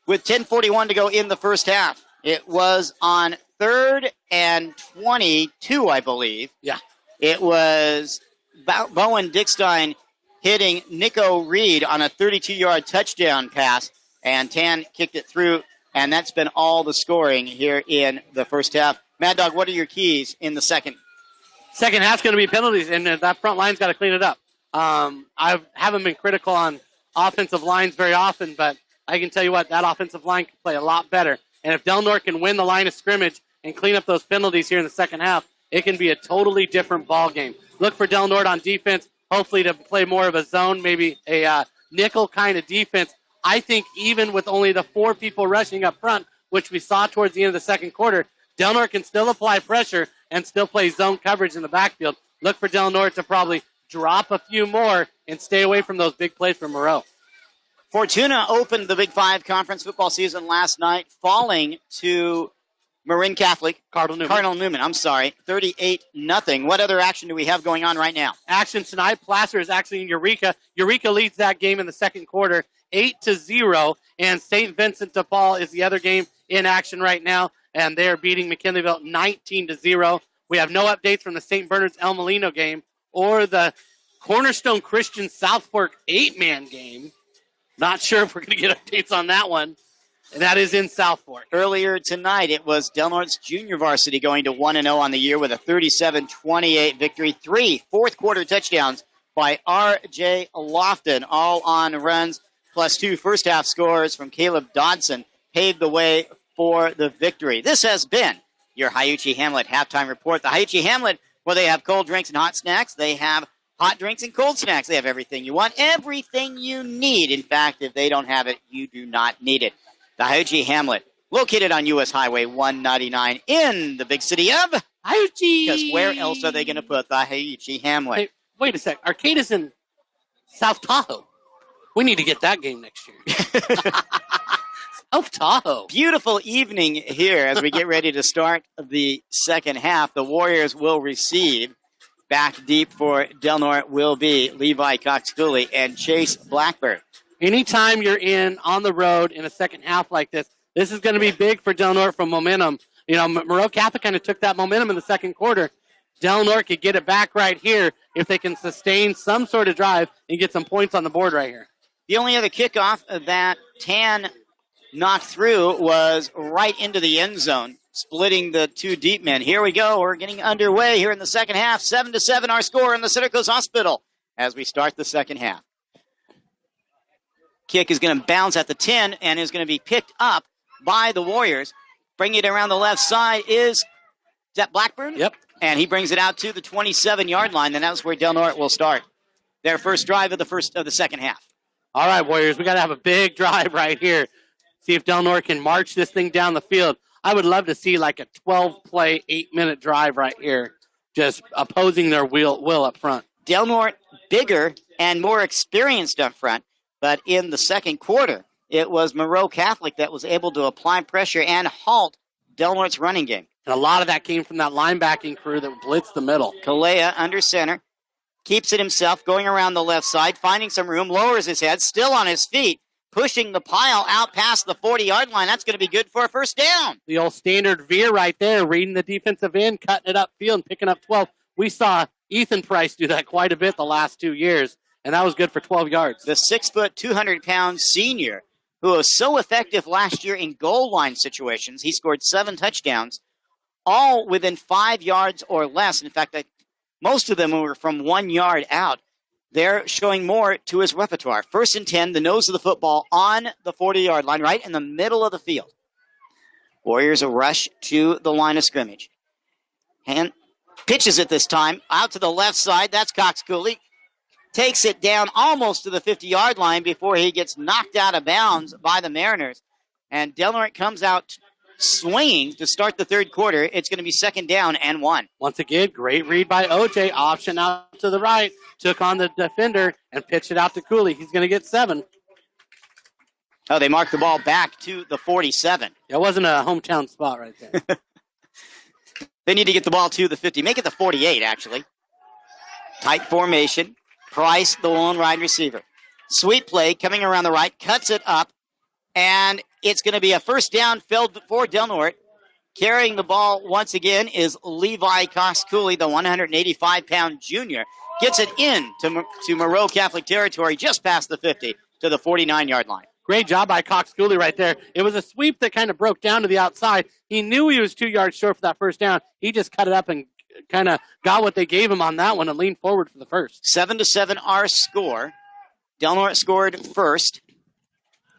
With 10:41 to go in the first half, it was on 3rd and 22, I believe. Yeah. It was Bowen Dickstein hitting Nico Reed on a 32-yard touchdown pass, and Tan kicked it through, and that's been all the scoring here in the first half. Mad Dog, what are your keys in the second? Second half's going to be penalties, and that front line's got to clean it up. I haven't been critical on offensive lines very often, but I can tell you what, that offensive line can play a lot better. And if Del Norte can win the line of scrimmage and clean up those penalties here in the second half, it can be a totally different ball game. Look for Del Norte on defense, hopefully to play more of a zone, maybe a nickel kind of defense. I think even with only the 4 people rushing up front, which we saw towards the end of the second quarter, Del Norte can still apply pressure and still play zone coverage in the backfield. Look for Del Norte to probably drop a few more and stay away from those big plays from Moreau. Fortuna opened the Big 5 conference football season last night, falling to Marin Catholic. Cardinal Newman, 38-0. What other action do we have going on right now? Action tonight. Placer is actually in Eureka. Eureka leads that game in the second quarter, 8-0. And St. Vincent de Paul is the other game in action right now, and they are beating McKinleyville 19-0. We have no updates from the St. Bernard's El Molino game or the Cornerstone Christian South Fork 8-man game. Not sure if we're going to get updates on that one. And that is in South Fork. Earlier tonight, it was Del Norte's junior varsity going to 1-0 on the year with a 37-28 victory. 3 fourth-quarter touchdowns by R.J. Lofton, all on runs, plus 2 first-half scores from Caleb Dodson, paved the way for the victory. This has been your Hayuchi Hamlet Halftime Report. The Hayuchi Hamlet, where they have cold drinks and hot snacks, they have hot drinks and cold snacks. They have everything you want, everything you need. In fact, if they don't have it, you do not need it. The Hayuchi Hamlet, located on U.S. Highway 199 in the big city of Hayuchi. Because where else are they going to put the Hayuchi Hamlet? Hey, wait a sec. Arcade is in South Tahoe. We need to get that game next year. South Tahoe. Beautiful evening here as we get ready to start the second half. The Warriors will receive. Back deep for Del Norte will be Levi Cox-Cooley and Chase Blackburn. Anytime you're on the road in a second half like this is going to be big for Del Norte for momentum. You know, Moreau Catholic kind of took that momentum in the second quarter. Del Norte could get it back right here if they can sustain some sort of drive and get some points on the board right here. The only other kickoff that Tan knocked through was right into the end zone. splitting the two deep men. Here we go. We're getting underway here in the second half. 7-7 our score in the Center Coast Hospital as we start the second half. Kick is going to bounce at the 10 and is going to be picked up by the Warriors. Bringing it around the left side is that Blackburn? Yep. And he brings it out to the 27-yard line, and that's where Del Norte will start their first drive of the second half. All right, Warriors, we got to have a big drive right here. See if Del Norte can march this thing down the field. I would love to see like a 12-play, 8-minute drive right here, just opposing their will up front. Del Norte bigger and more experienced up front, but in the second quarter, it was Moreau Catholic that was able to apply pressure and halt Del Norte's running game. And a lot of that came from that linebacking crew that blitzed the middle. Kalea under center, keeps it himself, going around the left side, finding some room, lowers his head, still on his feet, pushing the pile out past the 40-yard line. That's going to be good for a first down. The old standard veer right there, reading the defensive end, cutting it upfield and picking up 12. We saw Ethan Price do that quite a bit the last 2 years, and that was good for 12 yards. The 6-foot, 200-pound senior who was so effective last year in goal line situations. He scored 7 touchdowns, all within 5 yards or less. In fact, most of them were from 1 yard out. They're showing more to his repertoire. 1st and 10, the nose of the football on the 40-yard line, right in the middle of the field. Warriors a rush to the line of scrimmage. And pitches it this time out to the left side. That's Cox Cooley. Takes it down almost to the 50-yard line before he gets knocked out of bounds by the Mariners. And Del Norte comes out swinging to start the third quarter. It's going to be 2nd down and 1. Once again, great read by OJ. Option out to the right. Took on the defender and pitched it out to Cooley. He's going to get 7. Oh, they marked the ball back to the 47. It wasn't a hometown spot right there. They need to get the ball to the 50. Make it the 48, actually. Tight formation. Price, the lone wide receiver. Sweep play coming around the right. Cuts it up. And it's going to be a first down filled for Del Norte. Carrying the ball once again is Levi Cox Cooley, the 185-pound junior. Gets it in to Moreau Catholic territory just past the 50 to the 49-yard line. Great job by Cox Cooley right there. It was a sweep that kind of broke down to the outside. He knew he was 2 yards short for that first down. He just cut it up and kind of got what they gave him on that one and leaned forward for the first. 7-7 our score. Del Norte scored first.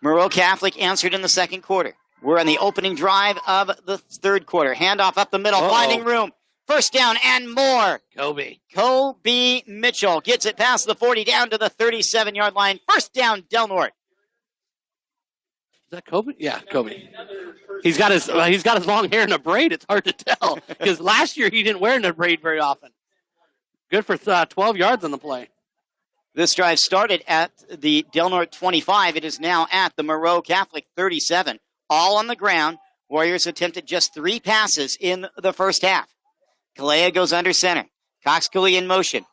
Moreau Catholic answered in the second quarter. We're on the opening drive of the third quarter. Handoff up the middle, finding room. First down and more. Kobe Mitchell gets it past the 40 down to the 37-yard line. First down, Del Norte. Is that Kobe? Yeah, Kobe. He's got his long hair in a braid. It's hard to tell because last year he didn't wear it in a braid very often. Good for 12 yards on the play. This drive started at the Del Norte 25. It is now at the Moreau Catholic 37. All on the ground. Warriors attempted just 3 passes in the first half. Kalea goes under center. Cox Cooley in motion.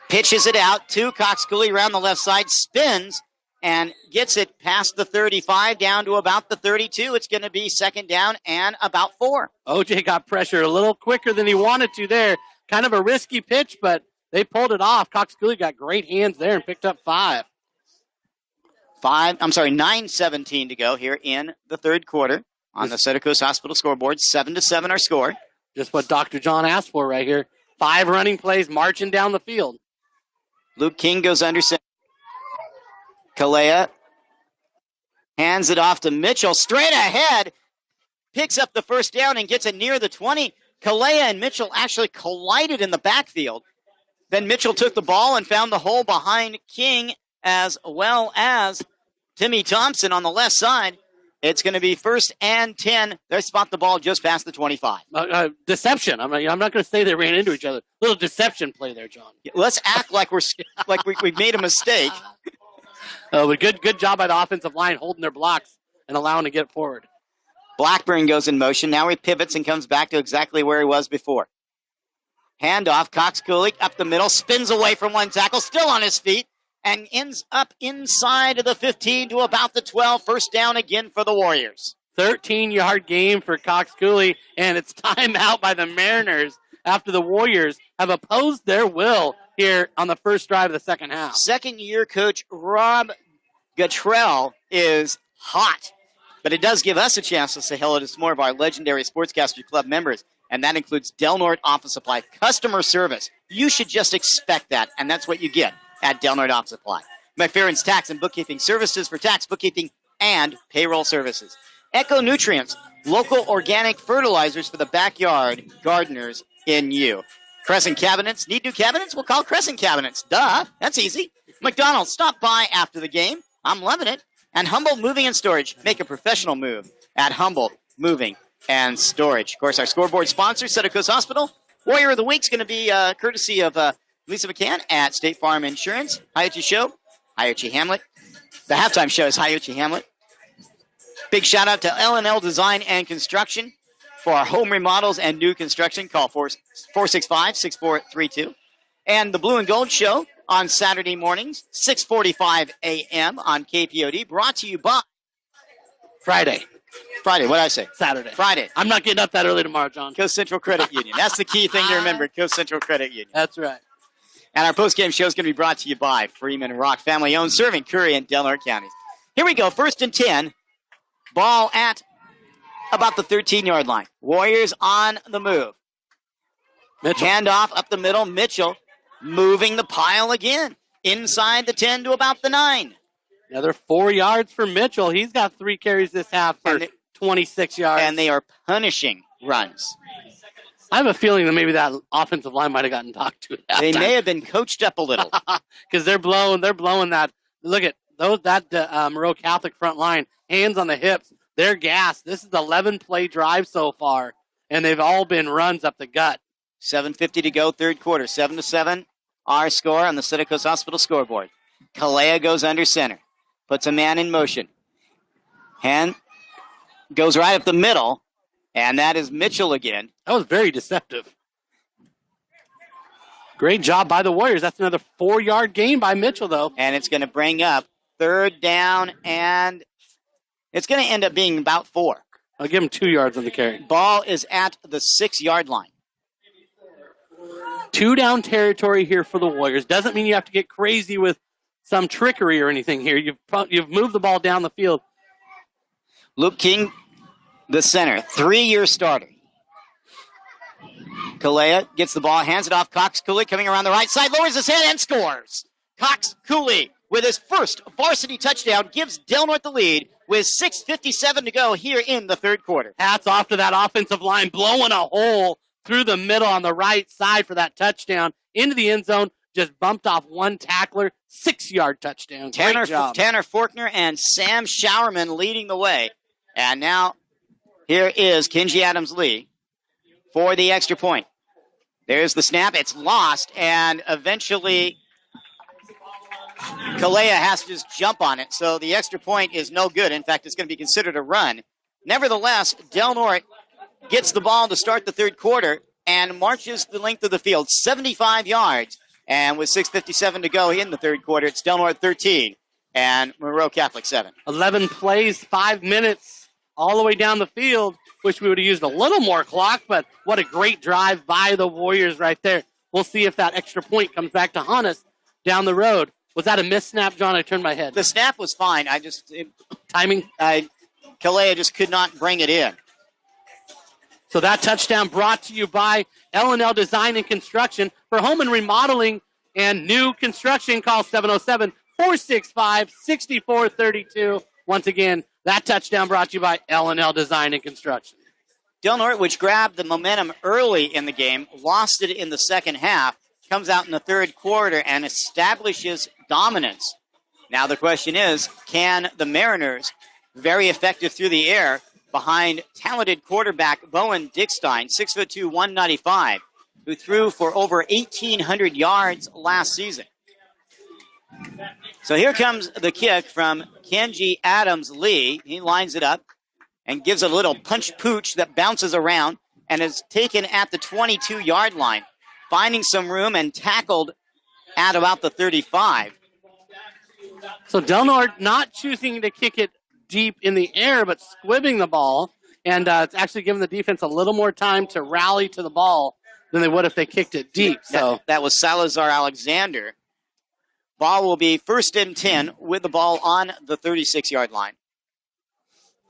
Pitches it out to Cox Cooley around the left side. Spins and gets it past the 35 down to about the 32. It's going to be 2nd down and about 4. OJ got pressure a little quicker than he wanted to there. Kind of a risky pitch, but they pulled it off. Cox Cooley got great hands there and picked up 5. 9:17 to go here in the third quarter on the Center Coast Hospital scoreboard. 7-7 our score. Just what Dr. John asked for right here. 5 running plays marching down the field. Luke King goes under center. Kalea hands it off to Mitchell. Straight ahead. Picks up the first down and gets it near the 20. Kalea and Mitchell actually collided in the backfield. Then Mitchell took the ball and found the hole behind King as well as Timmy Thompson on the left side. It's going to be 1st and 10. They spot the ball just past the 25. Deception. I'm not going to say they ran into each other. Little deception play there, John. Let's act like we've made a mistake. But good job by the offensive line holding their blocks and allowing to get forward. Blackburn goes in motion. Now he pivots and comes back to exactly where he was before. Handoff. Cox Cooley up the middle. Spins away from one tackle. Still on his feet. And ends up inside of the 15 to about the 12. First down again for the Warriors. 13-yard game for Cox Cooley. And it's timeout by the Mariners after the Warriors have opposed their will here on the first drive of the second half. Second-year coach Rob Guttrell is hot. But it does give us a chance to say hello to some more of our legendary Sportscaster Club members, and that includes Del Norte Office Supply customer service. You should just expect that, and that's what you get at Del Norte Office Supply. McFerrin's Tax and Bookkeeping Services for tax, bookkeeping, and payroll services. Eco Nutrients, local organic fertilizers for the backyard gardeners in you. Crescent Cabinets, need new cabinets? We'll call Crescent Cabinets. Duh, that's easy. McDonald's, stop by after the game. I'm loving it. And Humboldt Moving and Storage, make a professional move at Humboldt Moving and Storage. Of course, our scoreboard sponsor, Center Coast Hospital. Warrior of the Week is going to be courtesy of Lisa McCann at State Farm Insurance. Hiachi Show, Hiachi Hamlet. The halftime show is Hiachi Hamlet. Big shout out to L&L Design and Construction for our home remodels and new construction. Call 465-6432. And the Blue and Gold Show on Saturday mornings, 6:45 a.m. on KPOD. Brought to you by Friday. What did I say? Saturday. Friday. I'm not getting up that early tomorrow, John. Coast Central Credit Union. That's the key thing to remember, Coast Central Credit Union. That's right. And our postgame show is going to be brought to you by Freeman and Rock, family-owned, serving Curry and Del Norte counties. Here we go, 1st and 10. Ball at about the 13-yard line. Warriors on the move. Mitchell. Handoff up the middle. Mitchell moving the pile again. Inside the 10 to about the 9. Another 4 yards for Mitchell. He's got 3 carries this half for 26 yards. And they are punishing runs. I have a feeling that maybe that offensive line might have gotten talked to. They may have been coached up a little. Because they're blowing that. Look at that Moreau Catholic front line. Hands on the hips. They're gassed. This is the 11-play drive so far, and they've all been runs up the gut. 7:50 to go, third quarter. 7-7, our score on the Center Coast Hospital scoreboard. Kalea goes under center. Puts a man in motion. Hand goes right up the middle, and that is Mitchell again. That was very deceptive. Great job by the Warriors. That's another 4-yard gain by Mitchell, though. And it's going to bring up third down, and it's going to end up being about 4. I'll give him 2 yards on the carry. Ball is at the 6-yard line. 2-down territory here for the Warriors. Doesn't mean you have to get crazy with some trickery or anything here. You've moved the ball down the field. Luke King, the center, 3-year starter. Kalea gets the ball, hands it off. Cox Cooley coming around the right side, lowers his head and scores. Cox Cooley with his first varsity touchdown gives Del Norte the lead with 6:57 to go here in the third quarter. Hats off to that offensive line, blowing a hole through the middle on the right side for that touchdown into the end zone. Just bumped off one tackler, 6-yard touchdown. Great job. Tanner Forkner and Sam Showerman leading the way. And now here is Kenji Adams-Lee for the extra point. There's the snap. It's lost, and eventually Kalea has to just jump on it. So the extra point is no good. In fact, it's going to be considered a run. Nevertheless, Del Norte gets the ball to start the third quarter and marches the length of the field, 75 yards. And with 6:57 to go in the third quarter, it's Del Norte 13 and Moreau Catholic 7. 11 plays, 5 minutes, all the way down the field. Wish we would have used a little more clock, but what a great drive by the Warriors right there. We'll see if that extra point comes back to haunt us down the road. Was that a missed snap, John? I turned my head. The snap was fine. Timing? Kalea just could not bring it in. So that touchdown brought to you by L&L Design and Construction. For home and remodeling and new construction, call 707-465-6432. Once again, that touchdown brought to you by L&L Design and Construction. Del Norte, which grabbed the momentum early in the game, lost it in the second half, comes out in the third quarter and establishes dominance. Now the question is, can the Mariners, very effective through the air, behind talented quarterback Bowen Dickstein, 6'2", 195, who threw for over 1,800 yards last season. So here comes the kick from Kenji Adams-Lee. He lines it up and gives a little punch pooch that bounces around and is taken at the 22-yard line, finding some room and tackled at about the 35. So Del Norte not choosing to kick it deep in the air, but squibbing the ball, and it's actually giving the defense a little more time to rally to the ball than they would if they kicked it deep. So that was Salazar Alexander. Ball will be 1st and 10 with the ball on the 36-yard line.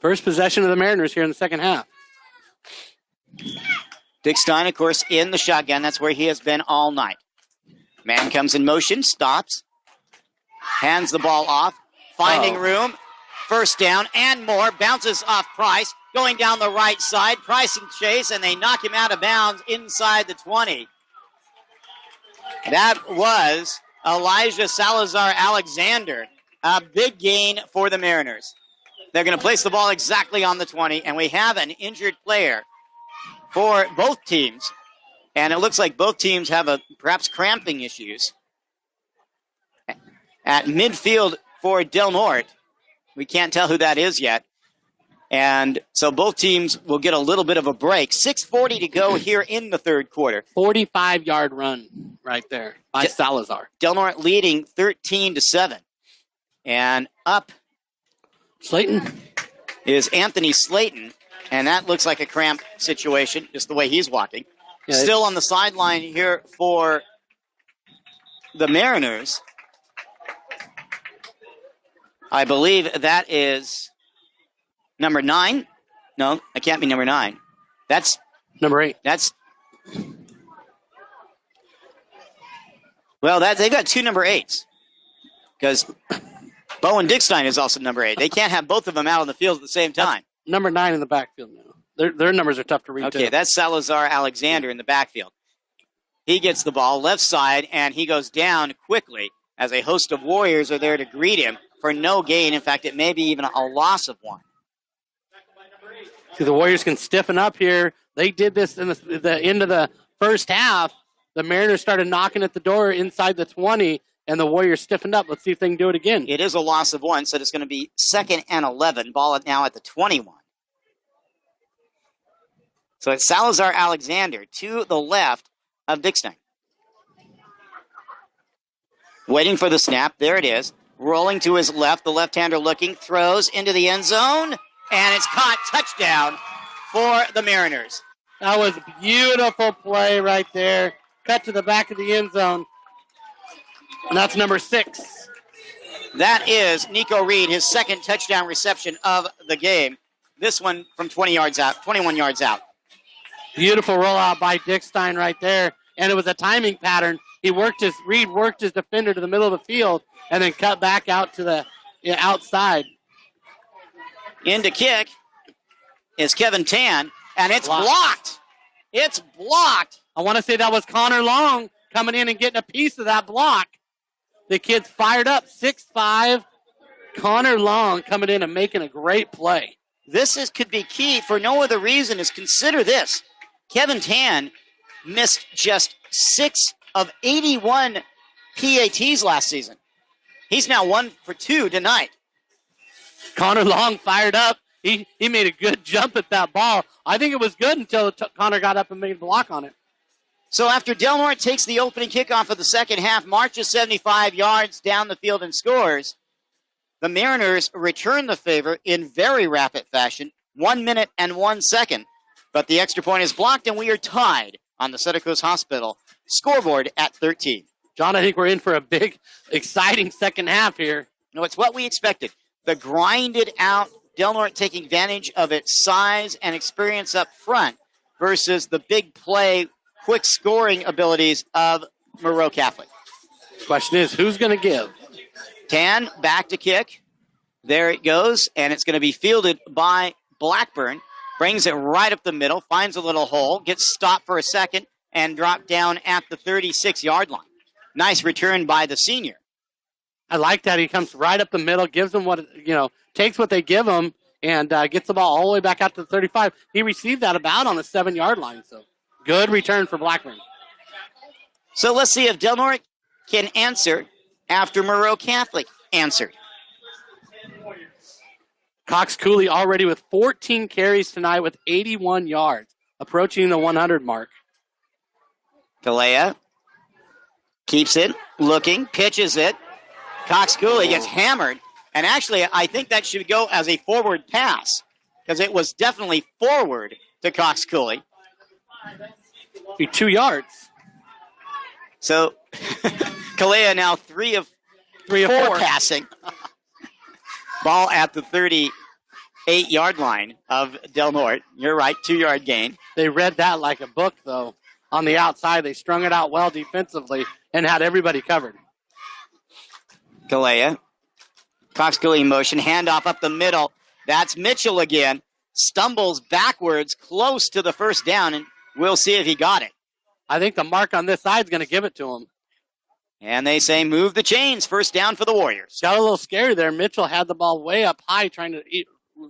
First possession of the Mariners here in the second half. Dick Stein, of course, in the shotgun. That's where he has been all night. Man comes in motion, stops, hands the ball off, finding room, first down and more, bounces off Price, going down the right side. Price and Chase, and they knock him out of bounds inside the 20. That was Elijah Salazar-Alexander. A big gain for the Mariners. They're going to place the ball exactly on the 20, and we have an injured player for both teams. And it looks like both teams have perhaps cramping issues. At midfield for Del Norte, we can't tell who that is yet. And so both teams will get a little bit of a break. 6:40 to go here in the third quarter. 45-yard run right there by Salazar. Del Norte leading 13-7. And up Slayton is Anthony Slayton. And that looks like a cramp situation, just the way he's walking. Yeah, still on the sideline here for the Mariners. I believe that is number 9. No, that can't be number 9. That's number 8. They've got 2 number 8s. Because Bowen Dickstein is also number 8. They can't have both of them out on the field at the same time. That's number 9 in the backfield now. Their numbers are tough to read. Okay, that's Salazar Alexander in the backfield. He gets the ball left side, and he goes down quickly as a host of Warriors are there to greet him for no gain. In fact, it may be even a loss of 1. See, the Warriors can stiffen up here. They did this in the end of the first half. The Mariners started knocking at the door inside the 20, and the Warriors stiffened up. Let's see if they can do it again. It is a loss of 1, so it's going to be 2nd and 11. Ball now at the 21. So it's Salazar Alexander to the left of Dickstein. Waiting for the snap. There it is. Rolling to his left. The left-hander looking. Throws into the end zone. And it's caught. Touchdown for the Mariners. That was a beautiful play right there. Cut to the back of the end zone. And that's number 6. That is Nico Reed, his second touchdown reception of the game. This one from 21 yards out. Beautiful rollout by Dickstein right there. And it was a timing pattern. Reed worked his defender to the middle of the field and then cut back out to the outside. In to kick is Kevin Tan, and it's blocked. It's blocked. I want to say that was Connor Long coming in and getting a piece of that block. The kid's fired up, 6'5". Connor Long coming in and making a great play. This could be key for no other reason is consider this. Kevin Tan missed just 6 of 81 PATs last season. He's now 1 for 2 tonight. Connor Long fired up. He made a good jump at that ball. I think it was good until Connor got up and made a block on it. So after Del Norte takes the opening kickoff of the second half, marches 75 yards down the field and scores, the Mariners return the favor in very rapid fashion, 1 minute and 1 second. But the extra point is blocked, and we are tied on the Center Coast Hospital scoreboard at 13. John, I think we're in for a big, exciting second half here. No, it's what we expected. The grinded out Del Norte taking advantage of its size and experience up front versus the big play, quick scoring abilities of Moreau Catholic. Question is, who's going to give? Tan back to kick. There it goes, and it's going to be fielded by Blackburn. Brings it right up the middle, finds a little hole, gets stopped for a second, and dropped down at the 36-yard line. Nice return by the senior. I like that. He comes right up the middle, gives them takes what they give him, and gets the ball all the way back out to the 35. He received that about on the 7-yard line, so good return for Blackburn. So let's see if Del Norte can answer after Moreau Catholic answered. Cox Cooley already with 14 carries tonight with 81 yards, approaching the 100 mark. Kalea keeps it, looking, pitches it. Cox Cooley gets hammered. And actually, I think that should go as a forward pass because it was definitely forward to Cox Cooley. 2 yards. So Kalea now 3 of 4 passing. Ball at the 8-yard line of Del Norte. You're right, 2-yard gain. They read that like a book, though. On the outside, they strung it out well defensively and had everybody covered. Galea. Cox Cooley in motion. Handoff up the middle. That's Mitchell again. Stumbles backwards close to the first down, and we'll see if he got it. I think the mark on this side is going to give it to him. And they say move the chains. First down for the Warriors. Got a little scary there. Mitchell had the ball way up high trying to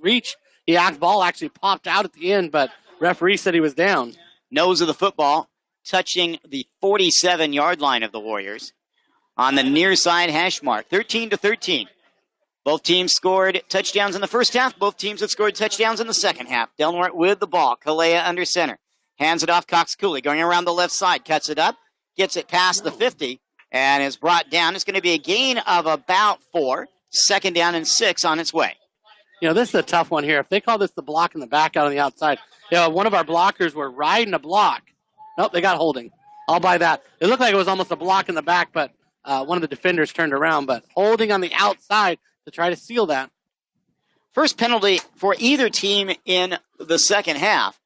reach. The ball actually popped out at the end, but referee said he was down. Nose of the football touching the 47-yard line of the Warriors on the near side hash mark. 13-13. Both teams scored touchdowns in the first half. Both teams have scored touchdowns in the second half. Del Norte with the ball. Kalea under center. Hands it off Cox Cooley. Going around the left side. Cuts it up. Gets it past the 50. And is brought down. It's going to be a gain of about 4. Second down and 6 on its way. You know, this is a tough one here. If they call this the block in the back out on the outside, you know, one of our blockers were riding a block. Nope, they got holding. I'll buy that. It looked like it was almost a block in the back, but one of the defenders turned around. But holding on the outside to try to seal that. First penalty for either team in the second half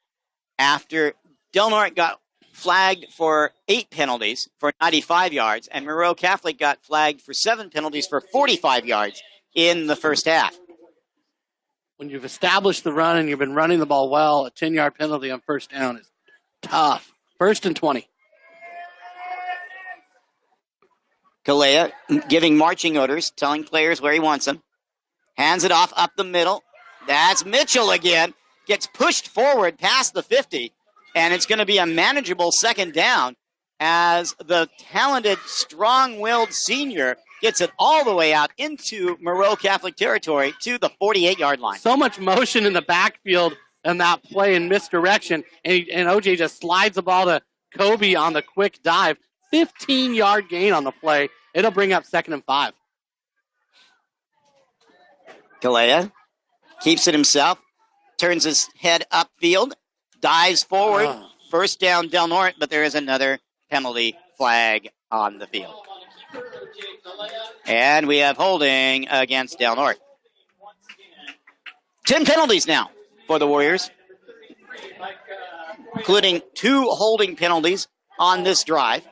after Del Norte got flagged for 8 penalties for 95 yards, and Moreau Catholic got flagged for 7 penalties for 45 yards in the first half. When you've established the run and you've been running the ball well, a 10-yard penalty on first down is tough. 1st and 20. Kalea giving marching orders, telling players where he wants them. Hands it off up the middle. That's Mitchell again. Gets pushed forward past the 50, and it's going to be a manageable second down as the talented, strong-willed senior gets it all the way out into Moreau Catholic territory to the 48-yard line. So much motion in the backfield and that play in misdirection, and OJ just slides the ball to Kobe on the quick dive. 15-yard gain on the play. It'll bring up 2nd and 5. Kalea keeps it himself, turns his head upfield, dives forward. First down Del Norte, but there is another penalty flag on the field. And we have holding against Del Norte. 10 penalties now for the Warriors, including 2 holding penalties on this drive.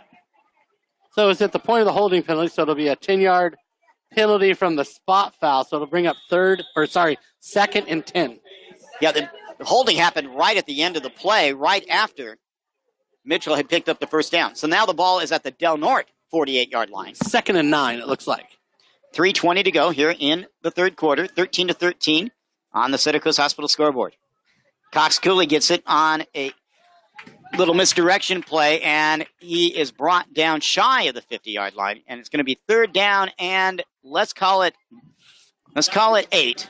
So it's at the point of the holding penalty, so it'll be a 10-yard penalty from the spot foul, so it'll bring up 2nd and 10. Yeah, the holding happened right at the end of the play, right after Mitchell had picked up the first down. So now the ball is at the Del Norte 48-yard line. 2nd and 9, it looks like. 3:20 to go here in the third quarter, 13-13 on the Cedar Coast Hospital scoreboard. Cox Cooley gets it on a little misdirection play, and he is brought down shy of the 50-yard line, and it's going to be 3rd down, and let's call it 8.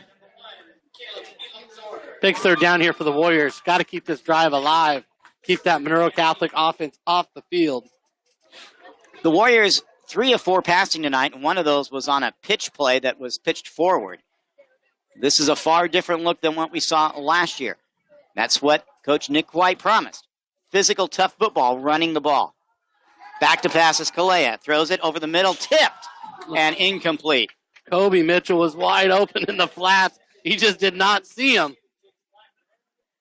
Big 3rd down here for the Warriors. Got to keep this drive alive. Keep that Monroe Catholic offense off the field. The Warriors, 3 of 4 passing tonight, and one of those was on a pitch play that was pitched forward. This is a far different look than what we saw last year. That's what Coach Nick White promised. Physical, tough football, running the ball. Back to passes Kalea. Throws it over the middle, tipped, and incomplete. Kobe Mitchell was wide open in the flats. He just did not see him.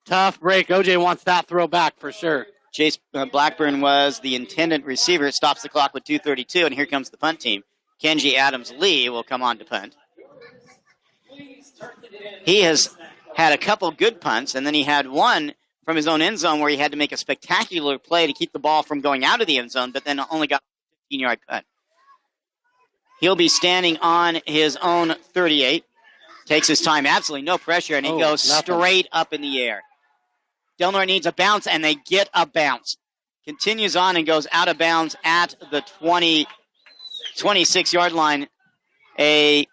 Tough break. OJ wants that throw back for sure. Chase Blackburn was the intended receiver. It stops the clock with 2:32, and here comes the punt team. Kenji Adams-Lee will come on to punt. He has had a couple good punts, and then he had one from his own end zone where he had to make a spectacular play to keep the ball from going out of the end zone, but then only got a 15-yard punt. He'll be standing on his own 38. Takes his time, absolutely no pressure, and he goes straight up in the air. Del Norte needs a bounce, and they get a bounce. Continues on and goes out of bounds at the 26-yard line. A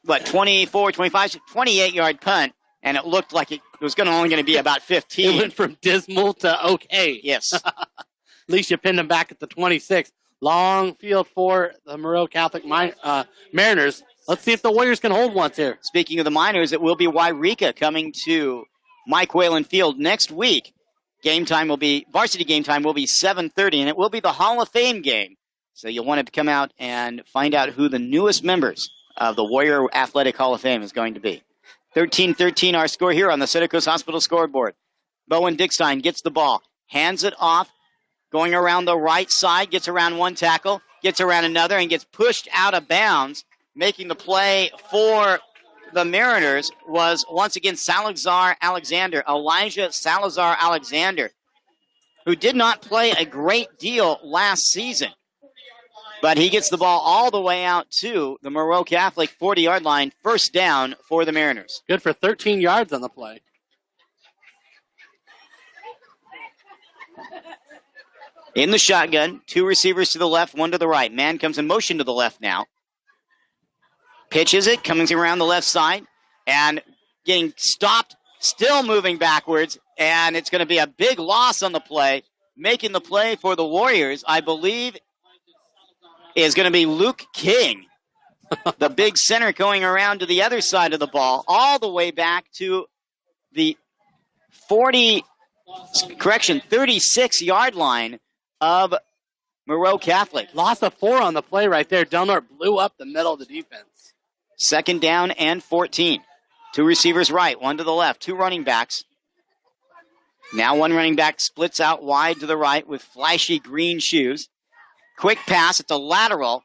24, 25, 28-yard punt, and it looked like it was only going to be about 15. It went from dismal to okay. Yes. At least you pinned him back at the 26. Long field for the Moreau Catholic Mariners. Let's see if the Warriors can hold once here. Speaking of the Miners, it will be Wairika coming to Mike Whalen Field next week. Varsity game time will be 7:30, and it will be the Hall of Fame game. So you'll want to come out and find out who the newest members of the Warrior Athletic Hall of Fame is going to be. 13-13 our score here on the Center Coast Hospital scoreboard. Bowen Dickstein gets the ball, hands it off, going around the right side, gets around one tackle, gets around another, and gets pushed out of bounds. Making the play for the Mariners was once again Elijah Salazar Alexander, who did not play a great deal last season. But he gets the ball all the way out to the Moreau Catholic 40-yard line, first down for the Mariners. Good for 13 yards on the play. In the shotgun, two receivers to the left, one to the right. Man comes in motion to the left now. Pitches it, coming around the left side, and getting stopped, still moving backwards, and it's going to be a big loss on the play. Making the play for the Warriors, I believe, is going to be Luke King, the big center going around to the other side of the ball, all the way back to the 36-yard line of Moreau Catholic. Loss of 4 on the play right there. Del Norte blew up the middle of the defense. Second down and 14. Two receivers right, one to the left, two running backs. Now one running back splits out wide to the right with flashy green shoes. Quick pass, it's a lateral,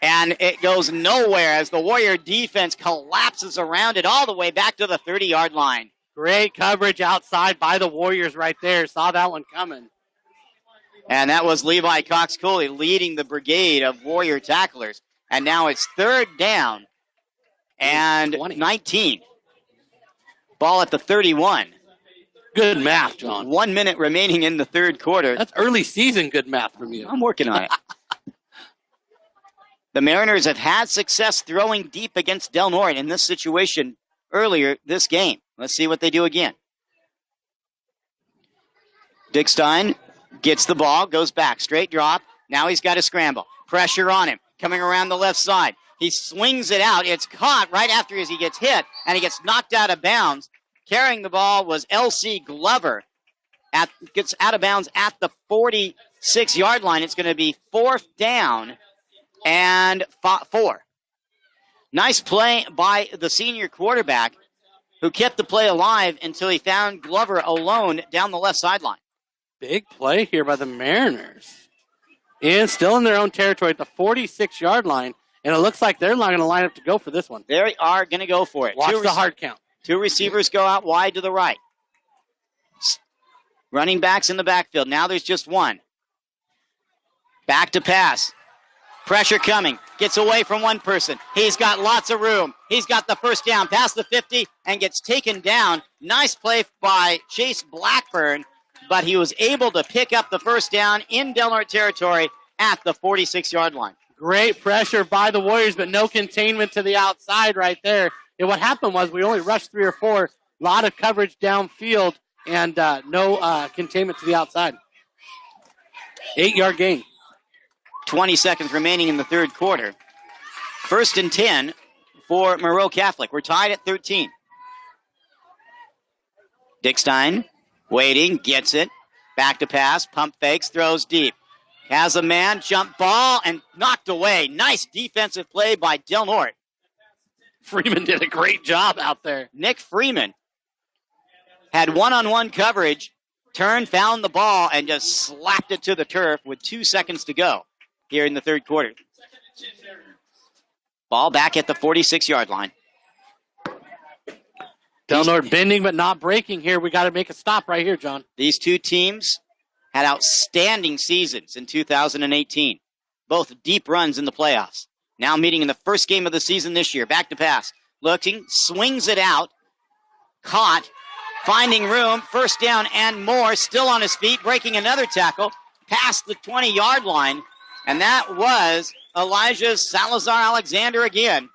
and it goes nowhere as the Warrior defense collapses around it all the way back to the 30-yard line. Great coverage outside by the Warriors right there. Saw that one coming. And that was Levi Cox-Cooley leading the brigade of Warrior tacklers. And now it's third down and 19. Ball at the 31. Good math, John. 1 minute remaining in the third quarter. That's early season good math from you. I'm working on it. The Mariners have had success throwing deep against Del Norte in this situation earlier this game. Let's see what they do again. Dickstein gets the ball, goes back, straight drop. Now he's got to scramble. Pressure on him, coming around the left side. He swings it out. It's caught right after as he gets hit, and he gets knocked out of bounds. Carrying the ball was L.C. Glover. Gets out of bounds at the 46-yard line. It's going to be fourth down and 4. Nice play by the senior quarterback who kept the play alive until he found Glover alone down the left sideline. Big play here by the Mariners. And still in their own territory at the 46-yard line. And it looks like they're not going to line up to go for this one. They are going to go for it. Watch the hard count. Two receivers go out wide to the right. Running backs in the backfield. Now there's just one. Back to pass. Pressure coming. Gets away from one person. He's got lots of room. He's got the first down past the 50 and gets taken down. Nice play by Chase Blackburn, but he was able to pick up the first down in Del Norte territory at the 46-yard line. Great pressure by the Warriors, but no containment to the outside right there. And what happened was we only rushed 3 or 4. A lot of coverage downfield and no containment to the outside. 8-yard gain. 20 seconds remaining in the third quarter. First and 10 for Moreau Catholic. We're tied at 13. Dickstein waiting, gets it. Back to pass, pump fakes, throws deep. Has a man, jump ball, and knocked away. Nice defensive play by Del Norte. Freeman did a great job out there. Nick Freeman had one-on-one coverage, turned, found the ball, and just slapped it to the turf with 2 seconds to go here in the third quarter. Ball back at the 46-yard line. Del Norte bending but not breaking here. We got to make a stop right here, John. These two teams had outstanding seasons in 2018. Both deep runs in the playoffs. Now meeting in the first game of the season this year. Back to pass. Looking, swings it out. Caught. Finding room. First down and more. Still on his feet. Breaking another tackle. Past the 20-yard line. And that was Elijah Salazar Alexander again.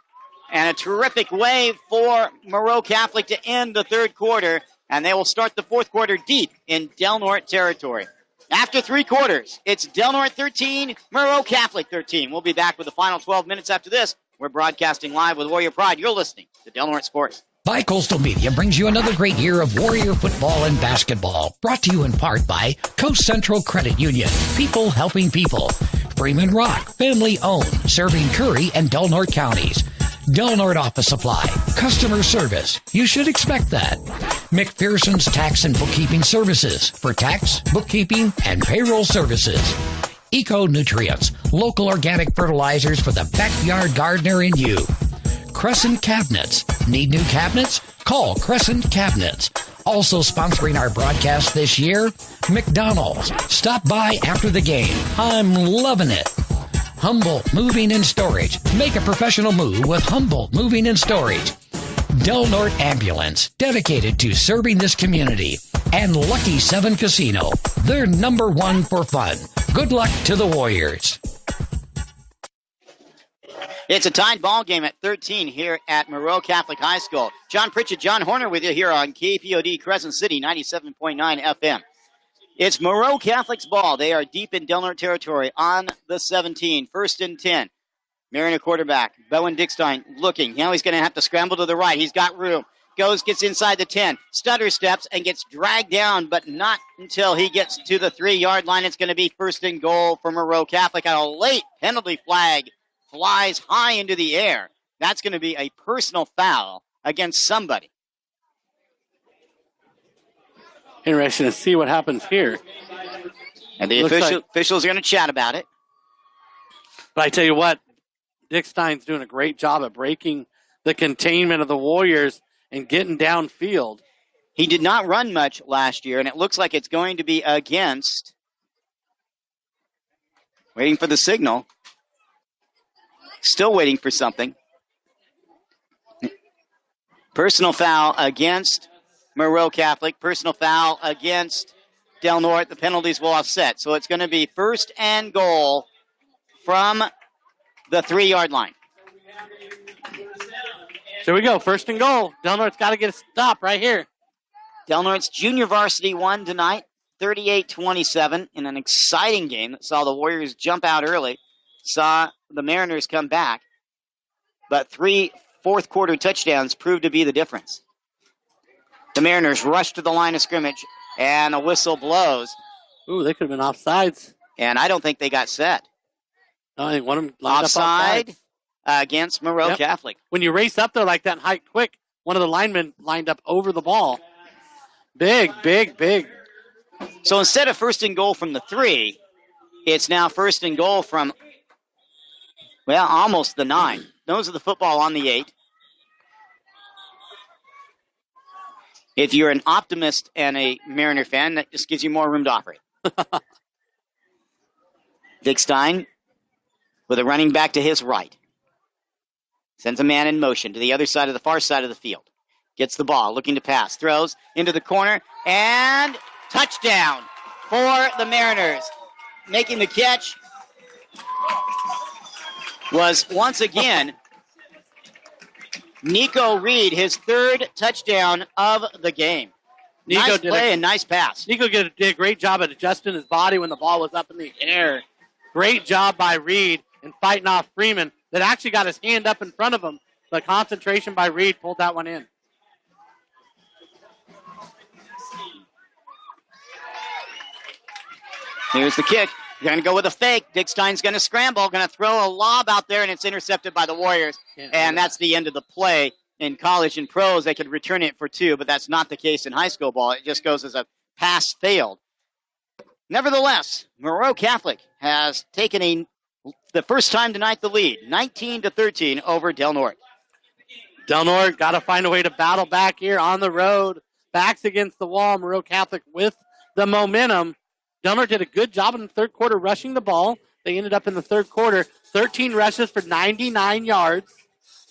And a terrific way for Moreau Catholic to end the third quarter. And they will start the fourth quarter deep in Del Norte territory. After 3 quarters, it's Del Norte 13, Moreau Catholic 13. We'll be back with the final 12 minutes after this. We're broadcasting live with Warrior Pride. You're listening to Del Norte Sports. Bi-Coastal Media brings you another great year of Warrior football and basketball. Brought to you in part by Coast Central Credit Union. People helping people. Freeman Rock, family owned, serving Curry and Del Norte counties. Del Norte Office Supply, customer service. You should expect that. McPherson's Tax and Bookkeeping Services for tax, bookkeeping, and payroll services. Eco-Nutrients, local organic fertilizers for the backyard gardener in you. Crescent Cabinets. Need new cabinets? Call Crescent Cabinets. Also sponsoring our broadcast this year, McDonald's. Stop by after the game. I'm loving it. Humboldt Moving and Storage. Make a professional move with Humboldt Moving and Storage. Del Norte Ambulance, dedicated to serving this community. And Lucky 7 Casino. They're number one for fun. Good luck to the Warriors. It's a tied ball game at 13 here at Moreau Catholic High School. John Pritchett, John Horner with you here on KPOD Crescent City 97.9 FM. It's Moreau Catholic's ball. They are deep in Del Norte territory on the 17. First and 10. Mariner quarterback, Bowen Dickstein looking. Now he's going to have to scramble to the right. He's got room. Gets inside the 10. Stutter steps and gets dragged down, but not until he gets to the 3-yard line. It's going to be first and goal for Moreau Catholic. And a late penalty flag flies high into the air. That's going to be a personal foul against somebody. Interesting to see what happens here. And the officials are going to chat about it. But I tell you what, Dick Stein's doing a great job of breaking the containment of the Warriors and getting downfield. He did not run much last year, and it looks like it's going to be against. Waiting for the signal. Still waiting for something. Personal foul against Moreau Catholic. Personal foul against Del Norte. The penalties will offset. So it's going to be first and goal from the 3-yard line. Here we go. First and goal. Del Norte's got to get a stop right here. Del Norte's junior varsity won tonight, 38-27, in an exciting game that saw the Warriors jump out early, saw the Mariners come back, but 3 fourth-quarter touchdowns proved to be the difference. The Mariners rush to the line of scrimmage, and a whistle blows. Ooh, they could have been offsides. And I don't think they got set. No, I think one of them lined offside up against Moreau Catholic. When you race up there like that and hike quick, one of the linemen lined up over the ball. Big. So instead of first and goal from the 3, it's now first and goal from, well, almost the 9. Those are the football on the 8. If you're an optimist and a Mariner fan, that just gives you more room to operate. Dick Stein with a running back to his right. Sends a man in motion to the other side of the far side of the field. Gets the ball, looking to pass. Throws into the corner, and touchdown for the Mariners. Making the catch was once again Nico Reed, his 3rd touchdown of the game. Nice play and nice pass. Nico did a great job at adjusting his body when the ball was up in the air. Great job by Reed in fighting off Freeman that actually got his hand up in front of him. The concentration by Reed pulled that one in. Here's the kick. They're going to go with a fake. Dick Stein's going to scramble, going to throw a lob out there, and it's intercepted by the Warriors. And that's the end of the play. In college and pros, they could return it for 2, but that's not the case in high school ball. It just goes as a pass failed. Nevertheless, Moreau Catholic has taken the first time tonight the lead, 19-13 over Del Norte. Del Norte got to find a way to battle back here on the road. Backs against the wall. Moreau Catholic with the momentum. Del Norte did a good job in the third quarter rushing the ball. They ended up in the third quarter, 13 rushes for 99 yards,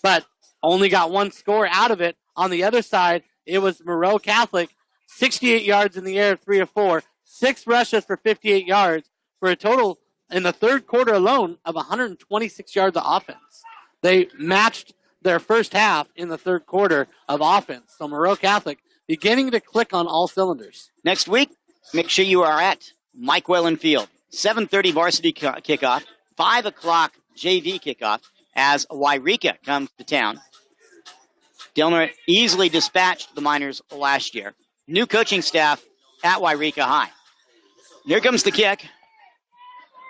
but only got 1 score out of it. On the other side, it was Moreau Catholic, 68 yards in the air, 3 of 4, 6 rushes for 58 yards, for a total in the third quarter alone of 126 yards of offense. They matched their first half in the third quarter of offense. So Moreau Catholic beginning to click on all cylinders. Next week, make sure you are at Mike Whalen Field. 7:30 varsity kickoff, 5 o'clock JV kickoff as Wairika comes to town. Del Norte easily dispatched the Miners last year. New coaching staff at Wairika High. Here comes the kick.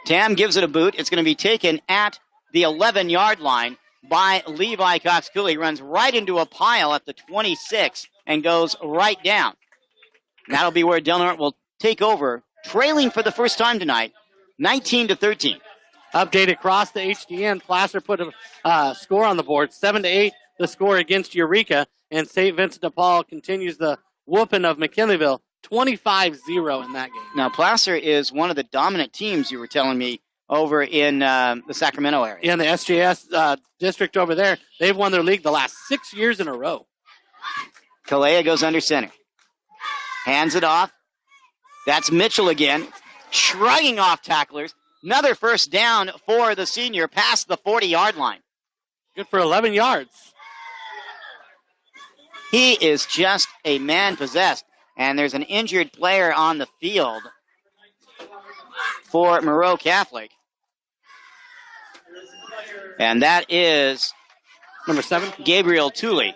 Tam gives it a boot. It's going to be taken at the 11-yard line. by Levi Cox Cooley. Runs right into a pile at the 26 and goes right down. And that'll be where Del Norte will take over, trailing for the first time tonight, 19-13. Update across the HDN. Placer put a score on the board, 7-8, the score against Eureka. And St. Vincent de Paul continues the whooping of McKinleyville, 25-0 in that game. Now, Placer is one of the dominant teams, you were telling me, over in the Sacramento area. Yeah, in the SJS district over there, they've won their league the last 6 years in a row. Kalea goes under center. Hands it off. That's Mitchell again, shrugging off tacklers. Another first down for the senior past the 40-yard line. Good for 11 yards. He is just a man possessed. And there's an injured player on the field for Moreau Catholic. And that is number 7, Gabriel Tooley.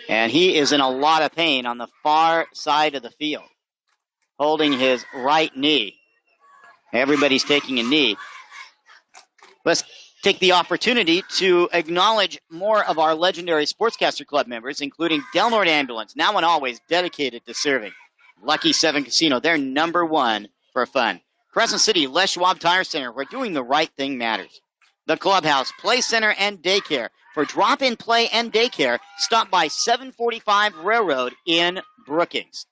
And he is in a lot of pain on the far side of the field, holding his right knee. Everybody's taking a knee. Let's take the opportunity to acknowledge more of our legendary Sportscaster Club members, including Del Norte Ambulance, now and always dedicated to serving. Lucky 7 Casino, they're number 1 for fun. Crescent City, Les Schwab Tire Center, where doing the right thing matters. The Clubhouse, Play Center, and Daycare. For drop-in play and daycare, stop by 745 Railroad in Brookings.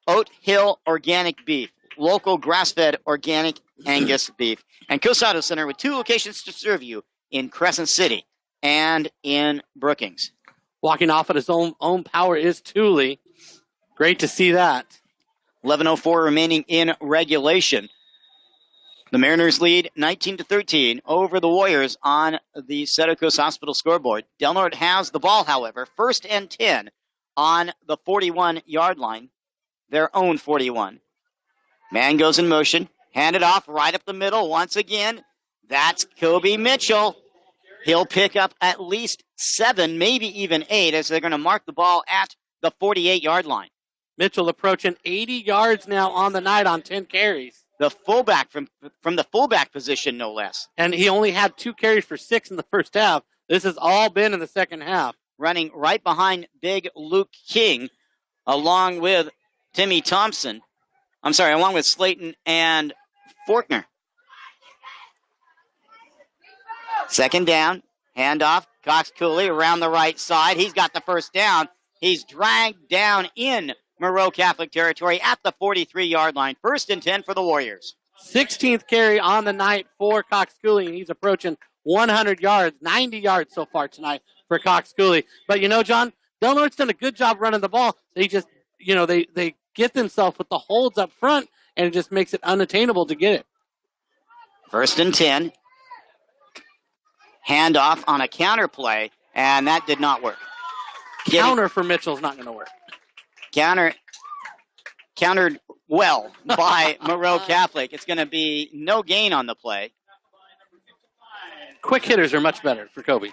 Oat Hill Organic Beef, local grass-fed organic Angus beef. And Coast Auto Center with 2 locations to serve you in Crescent City and in Brookings. Walking off at his own power is Tooley. Great to see that. 11:04 remaining in regulation. The Mariners lead 19-13 over the Warriors on the Cedar Coast Hospital scoreboard. Del Norte has the ball, however, 1st and 10 on the 41-yard line, their own 41. Man goes in motion, handed off right up the middle once again. That's Kobe Mitchell. He'll pick up at least 7, maybe even 8, as they're going to mark the ball at the 48-yard line. Mitchell approaching 80 yards now on the night on 10 carries. The fullback from the fullback position, no less. And he only had 2 carries for 6 in the first half. This has all been in the second half. Running right behind big Luke King, along with Timmy Thompson. Along with Slayton and Forkner. Second down, handoff. Cox Cooley around the right side. He's got the first down. He's dragged down in Moreau Catholic territory at the 43-yard line. 1st and 10 for the Warriors. 16th carry on the night for Cox Cooley, and he's approaching 100 yards, 90 yards so far tonight for Cox Cooley. But, John, Del Norte's done a good job running the ball. They just, they get themselves with the holds up front, and it just makes it unattainable to get it. 1st and 10. Handoff on a counter play, and that did not work. Counter for Mitchell's not going to work. Countered well by Moreau Catholic. It's going to be no gain on the play. Quick hitters are much better for Kobe.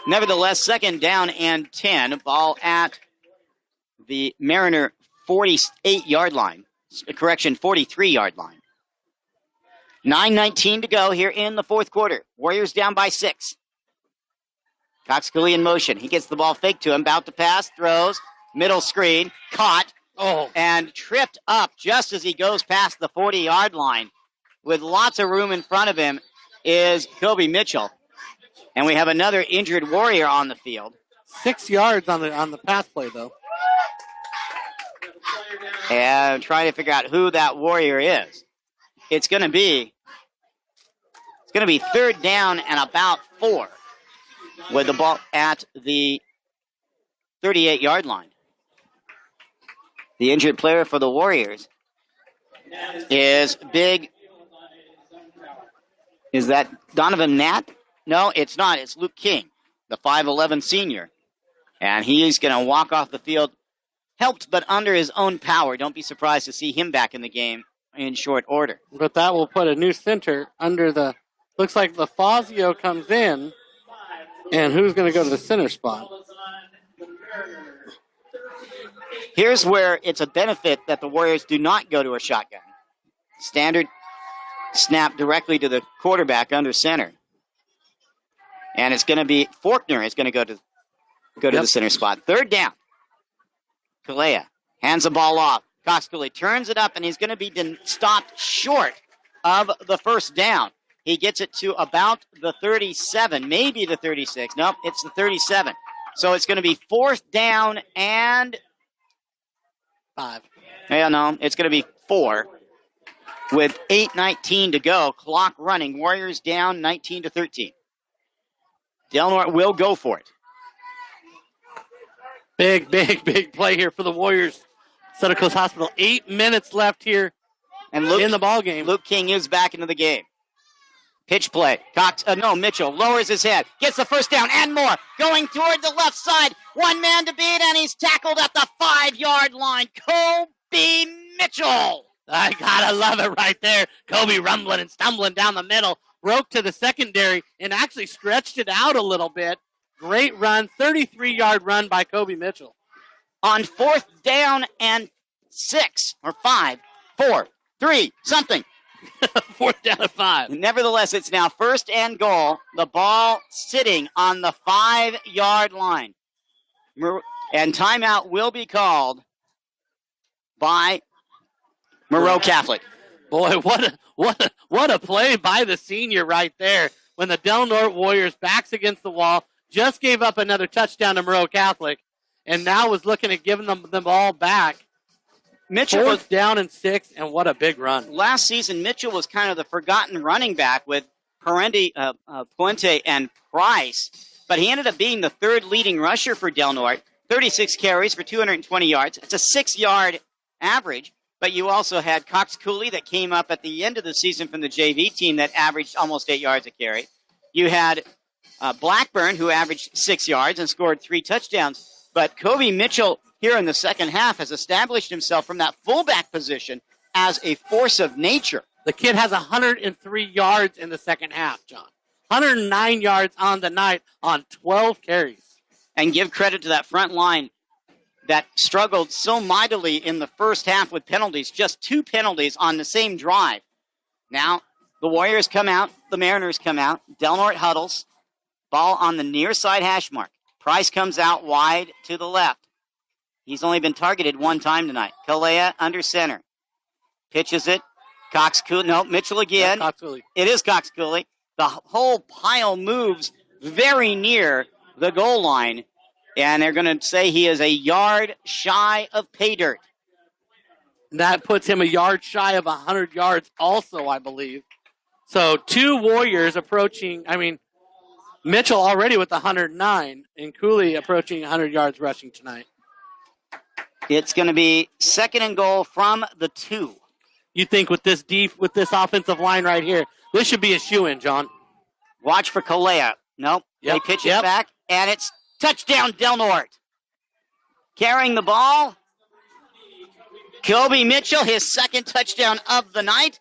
Nevertheless, 2nd down and 10. Ball at the Mariner 48-yard line. 43-yard line. 9:19 to go here in the 4th quarter. Warriors down by 6. Cox Cooley in motion. He gets the ball faked to him. About to pass. Throws. Middle screen. Caught. And tripped up just as he goes past the 40-yard line. With lots of room in front of him is Kobe Mitchell. And we have another injured Warrior on the field. 6 yards on the pass play, though. And trying to figure out who that Warrior is. It's going to be 3rd down and about 4 with the ball at the 38-yard line. The injured player for the Warriors is big. Is that Donovan Nat? No, it's not. It's Luke King, the 5'11 senior. And he's going to walk off the field, helped but under his own power. Don't be surprised to see him back in the game in short order. But that will put a new center under the... Looks like LaFazio comes in. And who's going to go to the center spot? Here's where it's a benefit that the Warriors do not go to a shotgun. Standard snap directly to the quarterback under center. And it's going to be Faulkner is going to go to the center spot. Third down. Kalea hands the ball off. Cox Cooley turns it up, and he's going to be stopped short of the first down. He gets it to about the 37, maybe the 36. Nope, it's the 37. So it's going to be fourth down and 5. Yeah, no, it's going to be 4 with 8:19 to go. Clock running. Warriors down 19-13. Del Norte will go for it. Big play here for the Warriors. Sutter Coast Hospital. 8 minutes left here and in the ball game. Luke King is back into the game. Pitch play. Mitchell lowers his head. Gets the first down and more. Going toward the left side. One man to beat, and he's tackled at the 5-yard line. Kobe Mitchell. I gotta love it right there. Kobe rumbling and stumbling down the middle. Broke to the secondary and actually stretched it out a little bit. Great run. 33-yard run by Kobe Mitchell. On fourth down and 6 or 5, 4, 3, something. Fourth down and 5. Nevertheless, it's now first and goal. The ball sitting on the 5-yard line. And timeout will be called by Moreau Catholic. Boy, what a play by the senior right there. When the Del Norte Warriors backs against the wall, just gave up another touchdown to Moreau Catholic, and now was looking at giving them the ball back. Mitchell was down and 6, and what a big run. Last season, Mitchell was kind of the forgotten running back with Puente and Price, but he ended up being the third leading rusher for Del Norte. 36 carries for 220 yards. It's a 6-yard average, but you also had Cox Cooley that came up at the end of the season from the JV team that averaged almost 8 yards a carry. You had Blackburn, who averaged 6 yards and scored 3 touchdowns. But Kobe Mitchell here in the second half has established himself from that fullback position as a force of nature. The kid has 103 yards in the second half, John. 109 yards on the night on 12 carries. And give credit to that front line that struggled so mightily in the first half with penalties. Just 2 penalties on the same drive. Now, the Warriors come out. The Mariners come out. Del Norte huddles. Ball on the near side hash mark. Price comes out wide to the left. He's only been targeted 1 time tonight. Kalea under center. Pitches it. Cox Cooley. No, Mitchell again. Cox Cooley. It is Cox Cooley. The whole pile moves very near the goal line. And they're going to say he is a yard shy of pay dirt. That puts him a yard shy of 100 yards also, I believe. So 2 Warriors approaching, Mitchell already with 109 and Cooley approaching 100 yards rushing tonight. It's going to be second and goal from the 2. You think with this offensive line right here, this should be a shoe-in, John. Watch for Kalea. Nope. They pitch it back, and it's touchdown Del Norte. Carrying the ball, Kobe Mitchell, his second touchdown of the night.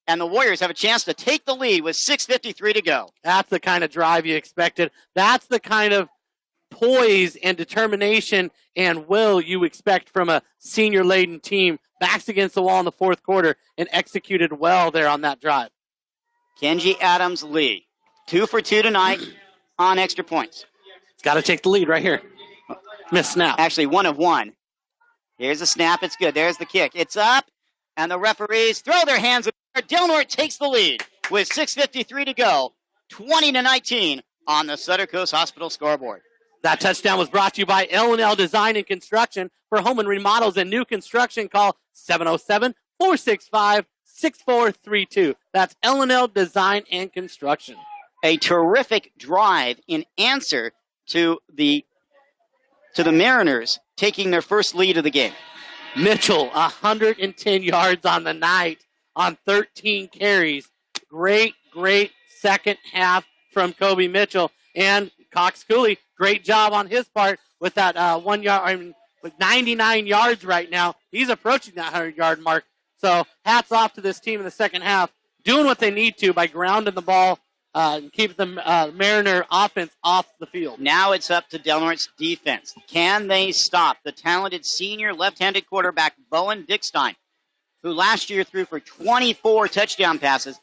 And the Warriors have a chance to take the lead with 6:53 to go. That's the kind of drive you expected. That's the kind of poise and determination and will you expect from a senior-laden team. Backs against the wall in the fourth quarter and executed well there on that drive. Kenji Adams-Lee, 2 for 2 tonight on extra points. It's got to take the lead right here. Missed snap. Actually, 1 of 1. Here's the snap. It's good. There's the kick. It's up, and the referees throw their hands up. Del Norte takes the lead with 6:53 to go, 20-19 on the Sutter Coast Hospital scoreboard. That touchdown was brought to you by L&L Design and Construction. For home and remodels and new construction, call 707-465-6432. That's L&L Design and Construction. A terrific drive in answer to the Mariners taking their first lead of the game. Mitchell, 110 yards on the night on 13 carries. Great second half from Kobe Mitchell. And Cox Cooley, great job on his part with that 1 yard, with 99 yards right now. He's approaching that 100-yard mark. So hats off to this team in the second half, doing what they need to by grounding the ball and keeping the Mariner offense off the field. Now it's up to Del Norte's defense. Can they stop the talented senior left-handed quarterback Bowen Dickstein, who last year threw for 24 touchdown passes,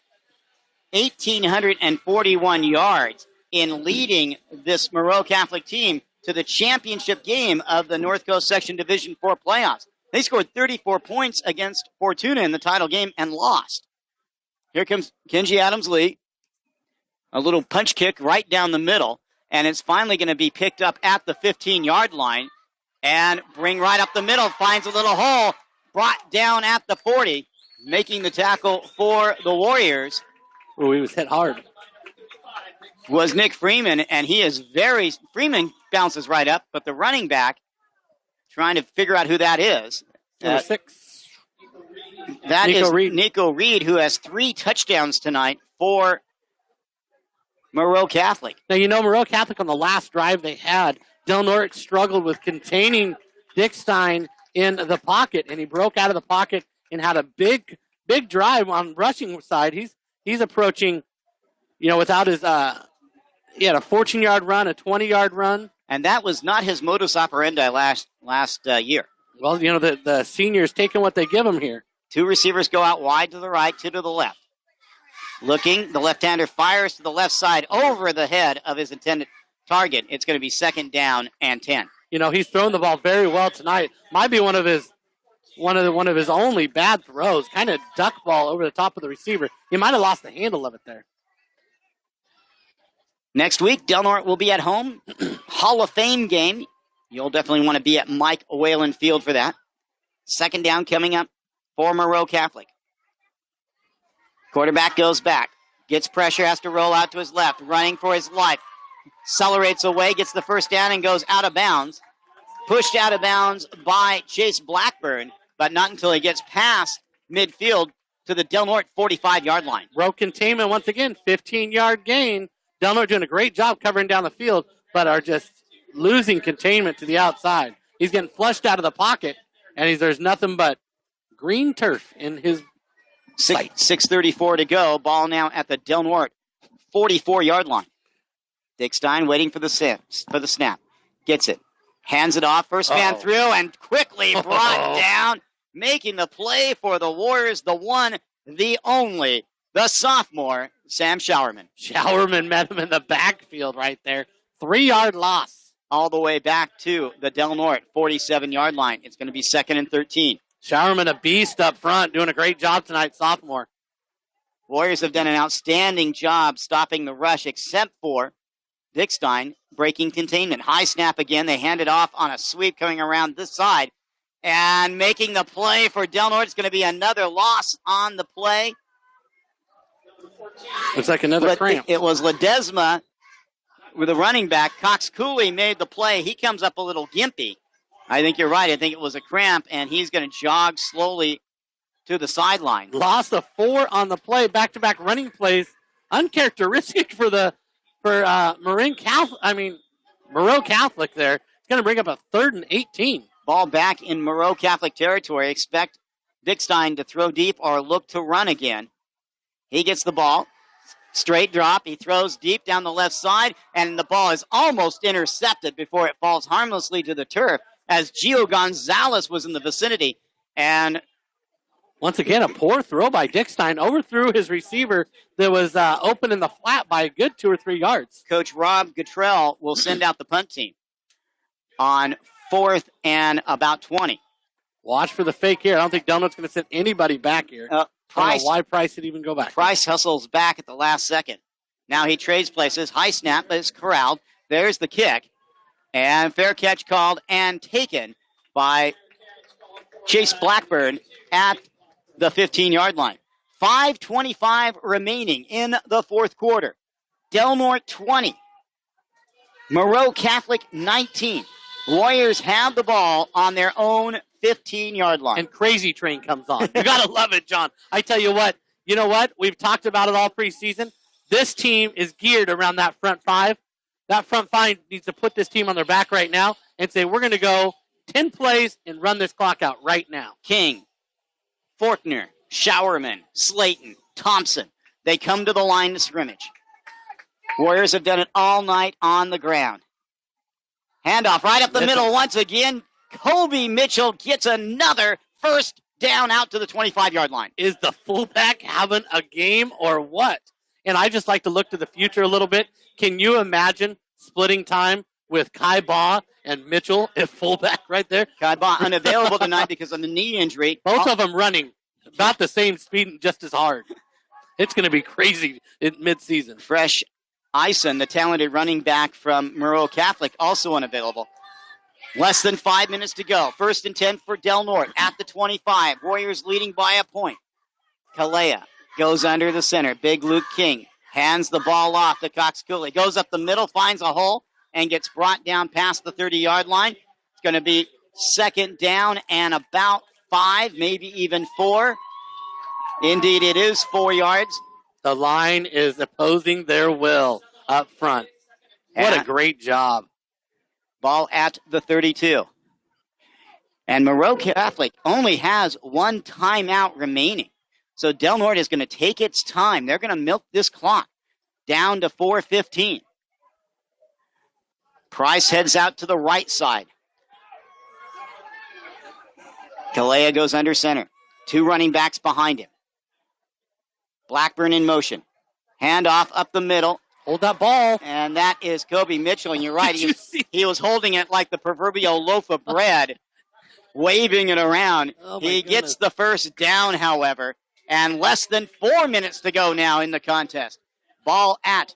1,841 yards, in leading this Moreau Catholic team to the championship game of the North Coast Section Division 4 playoffs. They scored 34 points against Fortuna in the title game and lost. Here comes Kenji Adams-Lee. A little punch kick right down the middle, and it's finally going to be picked up at the 15-yard line and bring right up the middle. Finds a little hole, brought down at the 40, making the tackle for the Warriors. Oh, he was hit hard. Was Nick Freeman, and Freeman bounces right up, but the running back, trying to figure out who that is. Number 6. That is Nico Reed, who has 3 touchdowns tonight for Moreau Catholic. Now, Moreau Catholic on the last drive they had, Del Norte struggled with containing Dick Stein in the pocket, and he broke out of the pocket and had a big drive on rushing side. He's approaching, without his, he had a 14-yard run, a 20-yard run. And that was not his modus operandi last year. Well, the seniors taking what they give him here. 2 receivers go out wide to the right, 2 to the left. Looking, the left-hander fires to the left side over the head of his intended target. It's going to be 2nd down and 10. He's thrown the ball very well tonight. Might be one of his only bad throws. Kind of duck ball over the top of the receiver. He might have lost the handle of it there. Next week, Del Norte will be at home. Hall of Fame game. You'll definitely want to be at Mike Whalen Field for that. 2nd down coming up for Moreau Catholic. Quarterback goes back. Gets pressure, has to roll out to his left. Running for his life. Accelerates away, gets the 1st down, and goes out of bounds. Pushed out of bounds by Chase Blackburn, but not until he gets past midfield to the Del Norte 45-yard line. Row containment once again, 15-yard gain. Del Norte doing a great job covering down the field, but are just losing containment to the outside. He's getting flushed out of the pocket, and there's nothing but green turf in his sight. 6:34 to go. Ball now at the Del Norte 44-yard line. Dick Stein waiting for the snap. Gets it. Hands it off. First man through and quickly brought down. Making the play for the Warriors. The one, the only, the sophomore, Sam Showerman. Showerman met him in the backfield right there. 3-yard loss. All the way back to the Del Norte 47-yard line. It's going to be 2nd and 13. Showerman, a beast up front, doing a great job tonight, sophomore. Warriors have done an outstanding job stopping the rush, except for Dick Stein breaking containment. High snap again. They hand it off on a sweep coming around this side. And making the play for Del Norte. It's going to be another loss on the play. Looks like another cramp. It was Ledesma with a running back. Cox Cooley made the play. He comes up a little gimpy. I think you're right. I think it was a cramp, and he's going to jog slowly to the sideline. Loss of 4 on the play. Back-to-back running plays. Uncharacteristic for Moreau Catholic there. It's going to bring up a 3rd and 18. Ball back in Moreau Catholic territory. Expect Dick Stein to throw deep or look to run again. He gets the ball. Straight drop. He throws deep down the left side, and the ball is almost intercepted before it falls harmlessly to the turf as Gio Gonzalez was in the vicinity. And once again, a poor throw by Dick Stein. Overthrew his receiver that was open in the flat by a good 2 or 3 yards. Coach Rob Guttrell will send out the punt team on 4th and about 20. Watch for the fake here. I don't think Del Norte's going to send anybody back here. Price, why Price did even go back. Price hustles back at the last second. Now he trades places. High snap, but it's corralled. There's the kick. And fair catch called and taken by Chase Blackburn at the 15-yard line. 5:25 remaining in the 4th quarter. Del Norte 20. Moreau Catholic 19. Warriors have the ball on their own 15-yard line. And Crazy Train comes on. You got to love it, John. I tell you what. You know what? We've talked about it all preseason. This team is geared around that front 5. That front 5 needs to put this team on their back right now and say, we're going to go 10 plays and run this clock out right now. King, Faulkner, Showerman, Slayton, Thompson. They come to the line to scrimmage. Warriors have done it all night on the ground. Handoff right up the middle once again. Kobe Mitchell gets another first down out to the 25-yard line. Is the fullback having a game or what? And I just like to look to the future a little bit. Can you imagine splitting time with Kai Ba and Mitchell at fullback right there? Kai Ba unavailable tonight because of the knee injury. Both of them running about the same speed and just as hard. It's going to be crazy in midseason. Fresh Eisen, the talented running back from Moreau Catholic, also unavailable. Less than 5 minutes to go. 1st and 10 for Del Norte at the 25. Warriors leading by a point. Kalea goes under the center. Big Luke King hands the ball off to Cox Cooley. Goes up the middle, finds a hole, and gets brought down past the 30-yard line. It's going to be 2nd down and about 5, maybe even 4. Indeed, it is 4 yards. The line is opposing their will up front. What a great job. Ball at the 32. And Moreau Catholic only has 1 timeout remaining. So Del Norte is going to take its time. They're going to milk this clock down to 4:15. Price heads out to the right side. Kalea goes under center. 2 running backs behind him. Blackburn in motion. Handoff up the middle. Hold that ball. And that is Kobe Mitchell. And you're right. He was holding it like the proverbial loaf of bread, waving it around. He gets the first down, however. And less than 4 minutes to go now in the contest. Ball at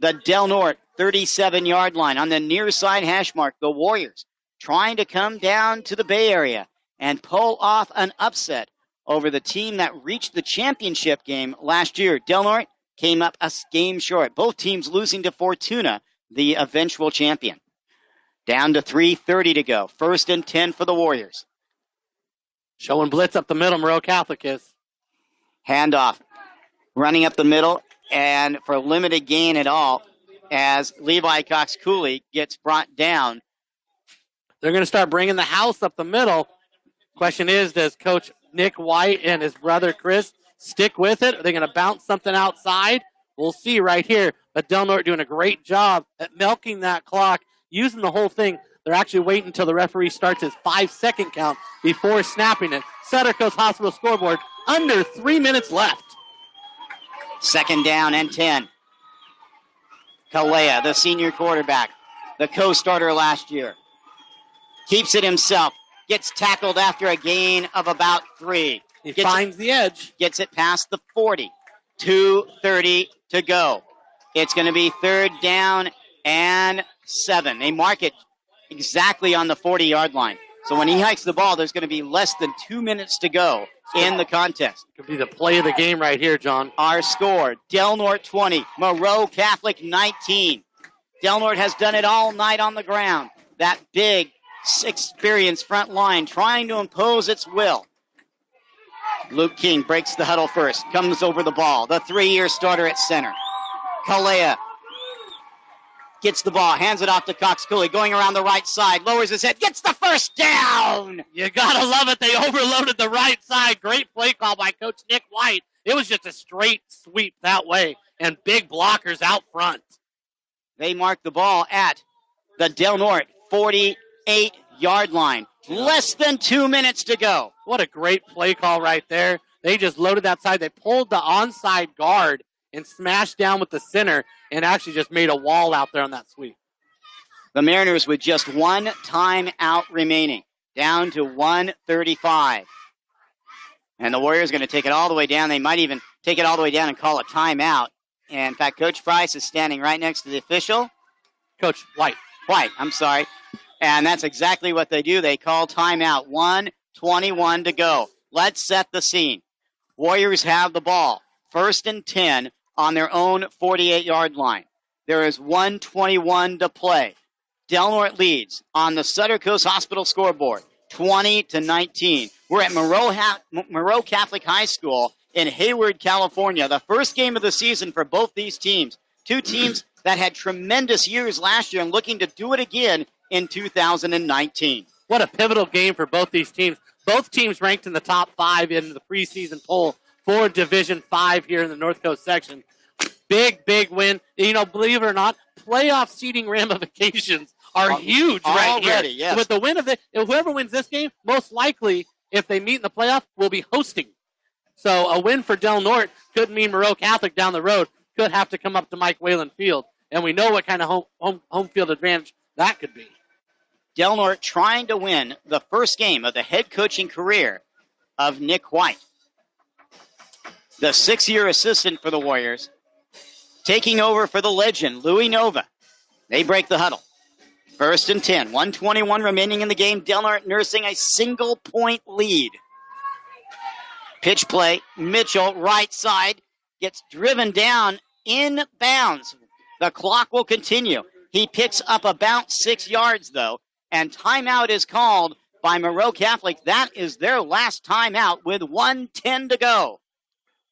the Del Norte 37-yard line. On the near side hash mark, the Warriors trying to come down to the Bay Area and pull off an upset over the team that reached the championship game last year. Del Norte came up a game short. Both teams losing to Fortuna, the eventual champion. Down to 3:30 to go. 1st and 10 for the Warriors. Showing blitz up the middle, Moreau Catholic is. Handoff. Running up the middle, and for limited gain at all, as Levi Cox Cooley gets brought down. They're going to start bringing the house up the middle. Question is, does Coach Nick White and his brother Chris stick with it? Are they going to bounce something outside? We'll see right here. But Del Norte doing a great job at milking that clock, using the whole thing. They're actually waiting until the referee starts his 5-second count before snapping it. Sutter Coast Hospital scoreboard, under 3 minutes left. 2nd down and 10. Kalea, the senior quarterback, the co-starter last year, keeps it himself. Gets tackled after a gain of about 3. He finds the edge. Gets it past the 40. 2:30 to go. It's going to be 3rd down and 7. They mark it exactly on the 40-yard line. So when he hikes the ball, there's going to be less than 2 minutes to go in the contest. Could be the play of the game right here, John. Our score, Del Norte 20, Moreau Catholic 19. Del Norte has done it all night on the ground. That big, experienced front line trying to impose its will. Luke King breaks the huddle first, comes over the ball. The 3-year starter at center. Kalea gets the ball, hands it off to Cox Cooley, going around the right side, lowers his head, gets the first down! You gotta love it. They overloaded the right side. Great play call by Coach Nick White. It was just a straight sweep that way, and big blockers out front. They mark the ball at the Del Norte 48-yard line. Less than 2 minutes to go. What a great play call right there. They just loaded that side. They pulled the onside guard and smashed down with the center and actually just made a wall out there on that sweep. The Mariners with just 1 timeout remaining, down to 1:35. And the Warriors are going to take it all the way down. They might even take it all the way down and call a timeout. And in fact, Coach Price is standing right next to the official. Coach White. I'm sorry. And that's exactly what they do. They call timeout. 1:21 to go. Let's set the scene. Warriors have the ball. 1st and 10 on their own 48-yard line. There is 1:21 to play. Del Norte leads on the Sutter Coast Hospital scoreboard, 20-19. We're at Moreau Catholic High School in Hayward, California. The first game of the season for both these teams. 2 teams that had tremendous years last year and looking to do it again in 2019. What a pivotal game for both these teams. Both teams ranked in the top 5 in the preseason poll for Division 5 here in the North Coast section. Big, big win. You know, believe it or not, playoff seeding ramifications are huge right here. Yes. With the win of whoever wins this game, most likely, if they meet in the playoff, will be hosting. So a win for Del Norte could mean Moreau Catholic down the road could have to come up to Mike Whalen Field, and we know what kind of home field advantage that could be. Del Norte trying to win the first game of the head coaching career of Nick White, the 6-year assistant for the Warriors, taking over for the legend, Louis Nova. They break the huddle. 1st and 10, 1:21 remaining in the game. Del Norte nursing a single-point lead. Pitch play, Mitchell, right side, gets driven down in bounds. The clock will continue. He picks up about 6 yards, though, and timeout is called by Moreau Catholic. That is their last timeout with 1:10 to go.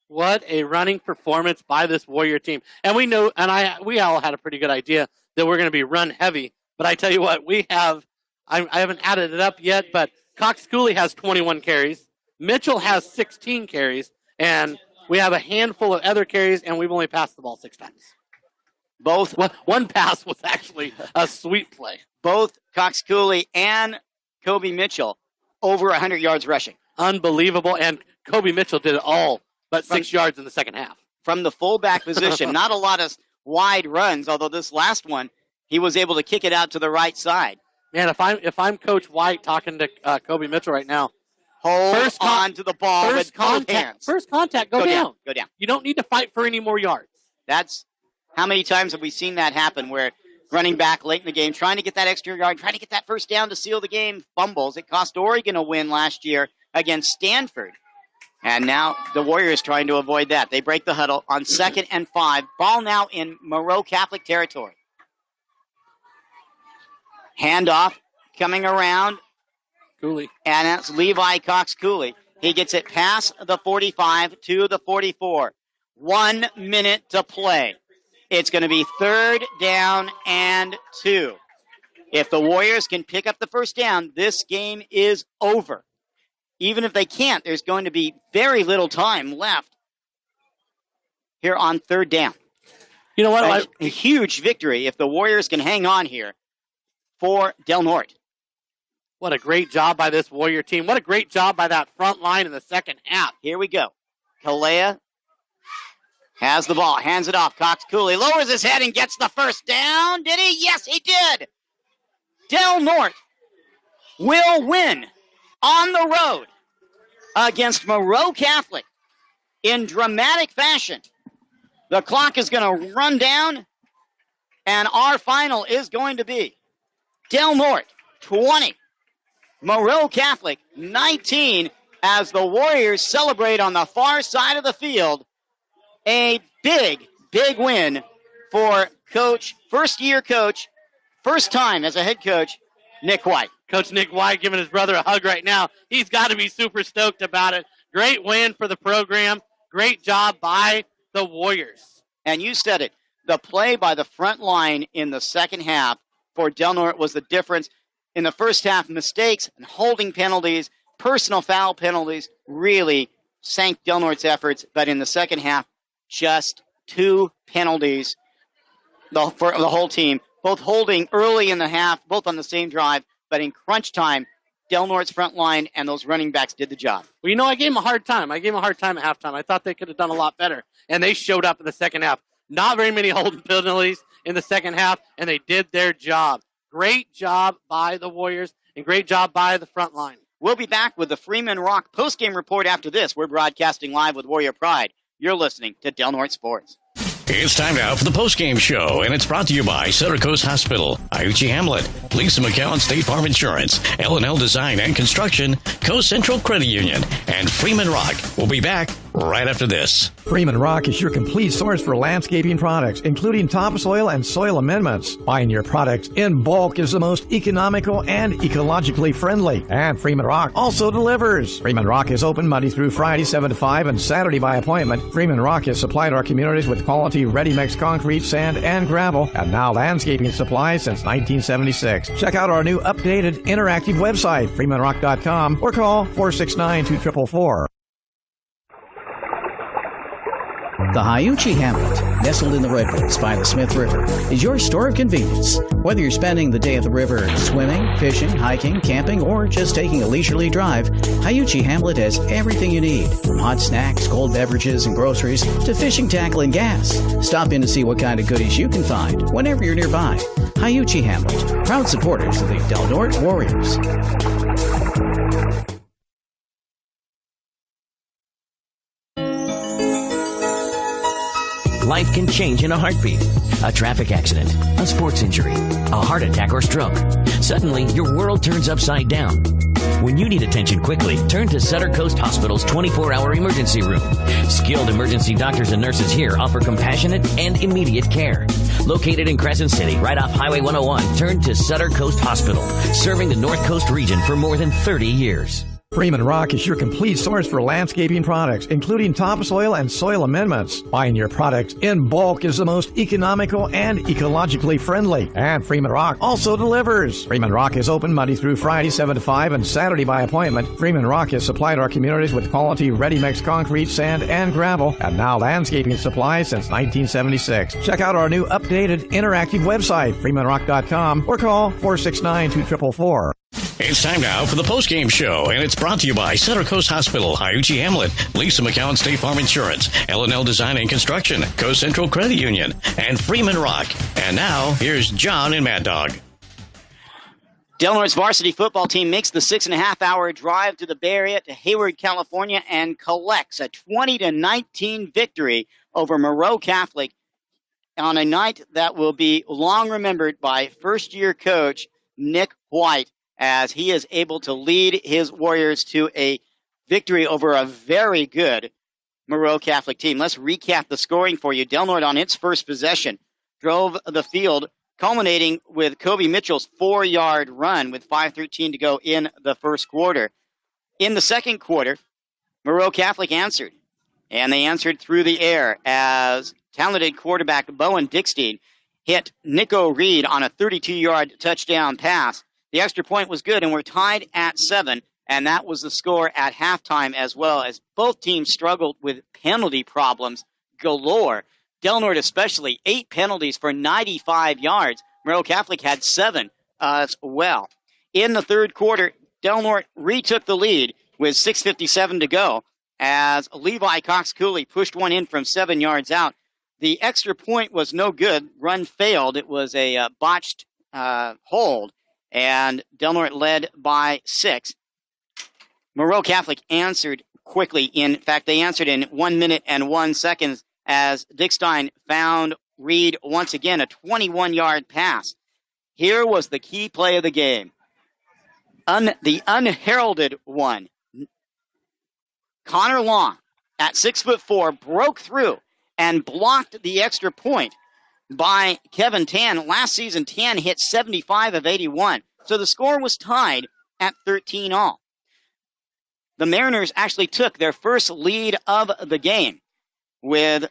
What a running performance by this Warrior team. And we know, and we all had a pretty good idea that we're going to be run heavy. But I tell you what, we have, I haven't added it up yet, but Cox Cooley has 21 carries. Mitchell has 16 carries. And we have a handful of other carries, and we've only passed the ball 6 times. One pass was actually a sweep play. Both Cox Cooley and Kobe Mitchell over 100 yards rushing. Unbelievable. And Kobe Mitchell did it all but 6 yards in the second half. From the fullback position, not a lot of wide runs, although this last one, he was able to kick it out to the right side. Man, if I'm Coach White talking to Kobe Mitchell right now, hold on to the ball with both hands. First contact, go down. Go down. You don't need to fight for any more yards. That's how many times have we seen that happen where running back late in the game, trying to get that extra yard, trying to get that first down to seal the game, fumbles. It cost Oregon a win last year against Stanford. And now the Warriors trying to avoid that. They break the huddle on 2nd and 5. Ball now in Moreau Catholic territory. Handoff coming around. Cooley. And that's Levi Cox Cooley. He gets it past the 45 to the 44. 1 minute to play. It's going to be 3rd down and 2. If the Warriors can pick up the first down, this game is over. Even if they can't, there's going to be very little time left here on 3rd down. You know what? A huge victory if the Warriors can hang on here for Del Norte. What a great job by this Warrior team. What a great job by that front line in the second half. Here we go. Kalea has the ball, hands it off. Cox Cooley lowers his head and gets the first down. Did he? Yes, he did. Del Norte will win on the road against Moreau Catholic in dramatic fashion. The clock is going to run down, and our final is going to be Del Norte 20, Moreau Catholic 19, as the Warriors celebrate on the far side of the field. A big, big win for first-year coach, first time as a head coach, Nick White. Coach Nick White giving his brother a hug right now. He's got to be super stoked about it. Great win for the program. Great job by the Warriors. And you said it. The play by the front line in the second half for Del Norte was the difference. In the first half, mistakes and holding penalties, personal foul penalties really sank Del Norte's efforts. But in the second half, just 2 penalties for the whole team, both holding early in the half, both on the same drive. But in crunch time, Del Norte's front line and those running backs did the job. Well, you know, I gave them a hard time. I gave them a hard time at halftime. I thought they could have done a lot better. And they showed up in the second half. Not very many holding penalties in the second half, and they did their job. Great job by the Warriors, and great job by the front line. We'll be back with the Freeman Rock postgame report after this. We're broadcasting live with Warrior Pride. You're listening to Del Norte Sports. It's time now for the postgame show, and it's brought to you by Center Coast Hospital, Iuchi Hamlet, Lisa McCowan State Farm Insurance, L&L Design and Construction, Coast Central Credit Union, and Freeman Rock. We'll be back right after this. Freeman Rock is your complete source for landscaping products, including topsoil and soil amendments. Buying your products in bulk is the most economical and ecologically friendly. And Freeman Rock also delivers. Freeman Rock is open Monday through Friday, 7 to 5, and Saturday by appointment. Freeman Rock has supplied our communities with quality ready-mix concrete, sand, and gravel, and now landscaping supplies since 1976. Check out our new updated interactive website, freemanrock.com, or call 469-2444. The Hayuchi Hamlet, nestled in the redwoods by the Smith River, is your store of convenience. Whether you're spending the day at the river swimming, fishing, hiking, camping, or just taking a leisurely drive, Hayuchi Hamlet has everything you need, from hot snacks, cold beverages, and groceries to fishing tackle and gas. Stop in to see what kind of goodies you can find whenever you're nearby. Hayuchi Hamlet, proud supporters of the Del Norte Warriors. Life can change in a heartbeat. A traffic accident, a sports injury, a heart attack or stroke. Suddenly, your world turns upside down. When you need attention quickly, turn to Sutter Coast Hospital's 24-hour emergency room. Skilled emergency doctors and nurses here offer compassionate and immediate care. Located in Crescent City, right off Highway 101, turn to Sutter Coast Hospital, serving the North Coast region for more than 30 years. Freeman Rock is your complete source for landscaping products, including topsoil and soil amendments. Buying your products in bulk is the most economical and ecologically friendly. And Freeman Rock also delivers. Freeman Rock is open Monday through Friday, 7 to 5, and Saturday by appointment. Freeman Rock has supplied our communities with quality ready-mix concrete, sand, and gravel, and now landscaping supplies since 1976. Check out our new updated interactive website, freemanrock.com, or call 469-2444. It's time now for the postgame show, and it's brought to you by Center Coast Hospital, Hayuchi Hamlet, Lisa McCowan State Farm Insurance, L&L Design and Construction, Coast Central Credit Union, and Freeman Rock. And now, here's John and Mad Dog. Del Norte's varsity football team makes the 6.5-hour drive to the Bay Area to Hayward, California, and collects a 20-19 victory over Moreau Catholic on a night that will be long remembered by first-year coach Nick White, as he is able to lead his Warriors to a victory over a very good Moreau Catholic team. Let's recap the scoring for you. Del Norte on its first possession drove the field, culminating with Kobe Mitchell's 4-yard run with 5:13 to go in the first quarter. In the second quarter, Moreau Catholic answered, and they answered through the air as talented quarterback Bowen Dickstein hit Nico Reed on a 32-yard touchdown pass. The extra point was good, and we're tied at 7, and that was the score at halftime as well, as both teams struggled with penalty problems galore. Del Norte especially, 8 penalties for 95 yards. Moreau Catholic had 7 as well. In the third quarter, Del Norte retook the lead with 6:57 to go as Levi Cox-Cooley pushed one in from 7 yards out. The extra point was no good. Run failed. It was a botched hold. And Del Norte led by 6. Moreau Catholic answered quickly. In fact, they answered in 1 minute and 1 second as Dickstein found Reed once again, a 21-yard pass. Here was the key play of the game. The unheralded one. Connor Long, at 6'4", broke through and blocked the extra point by Kevin Tan. Last season, Tan hit 75 of 81. So the score was tied at 13 all. The Mariners actually took their first lead of the game with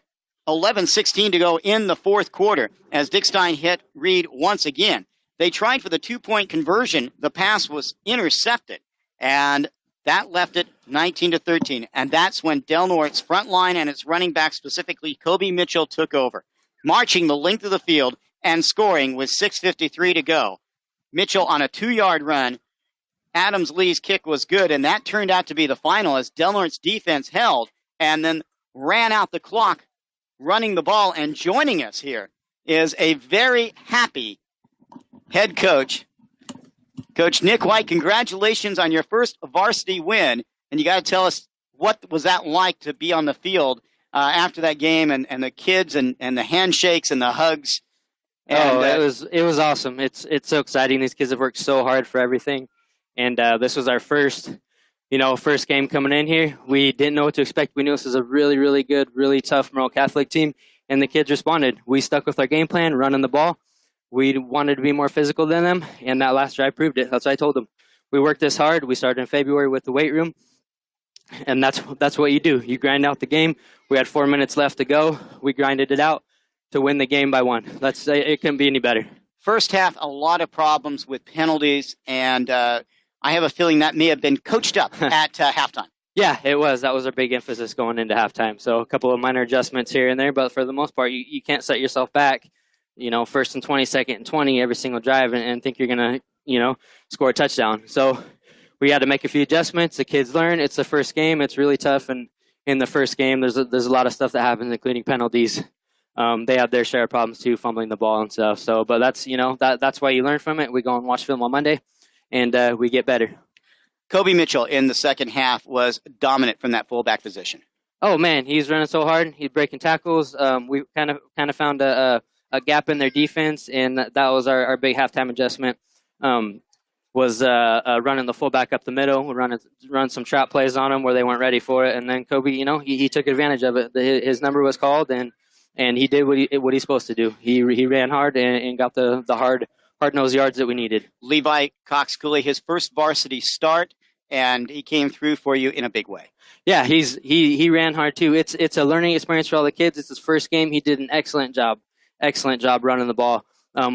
11:16 to go in the fourth quarter as Dickstein hit Reed once again. They tried for the 2-point conversion. The pass was intercepted, and that left it 19-13. And that's when Del Norte's front line and its running back, specifically Kobe Mitchell, took over, marching the length of the field and scoring with 6:53 to go. Mitchell on a 2-yard run. Adams Lee's kick was good, and that turned out to be the final as Del Norte's defense held and then ran out the clock running the ball. And joining us here is a very happy head coach, Coach Nick White. Congratulations on your first varsity win, and you got to tell us, what was that like to be on the field after that game, and the kids and the handshakes and the hugs? And, it was awesome. It's so exciting. These kids have worked so hard for everything, and this was our first game coming in here. We didn't know what to expect. We knew this was a really, really good, really tough Moreau Catholic team, and the kids responded. We stuck with our game plan, running the ball. We wanted to be more physical than them, and that last drive proved it. That's what I told them. We worked this hard. We started in February with the weight room, and that's what you do. You grind out the game. We had 4 minutes left to go. We grinded it out to win the game by 1. It couldn't be any better. First half, a lot of problems with penalties, and I have a feeling that may have been coached up at halftime. Yeah, it was. That was our big emphasis going into halftime. So a couple of minor adjustments here and there, but for the most part, you can't set yourself back, first and 20, second and 20 every single drive and think you're going to, score a touchdown. So we had to make a few adjustments. The kids learn. It's the first game. It's really tough. And in the first game, there's a lot of stuff that happens, including penalties. They have their share of problems too, fumbling the ball and stuff. So, but that's, that's why you learn from it. We go and watch film on Monday and we get better. Kobe Mitchell in the second half was dominant from that fullback position. Oh man, he's running so hard. He's breaking tackles. We kind of found a gap in their defense, and that was our big halftime adjustment. Was running the fullback up the middle. We run some trap plays on him where they weren't ready for it, and then Kobe, he took advantage of it. His number was called, and he did what he's supposed to do. He ran hard and got the hard-nosed yards that we needed. Levi Cox-Cooley, his first varsity start, and he came through for you in a big way. Yeah, he ran hard too. It's a learning experience for all the kids. It's his first game. He did an excellent job running the ball.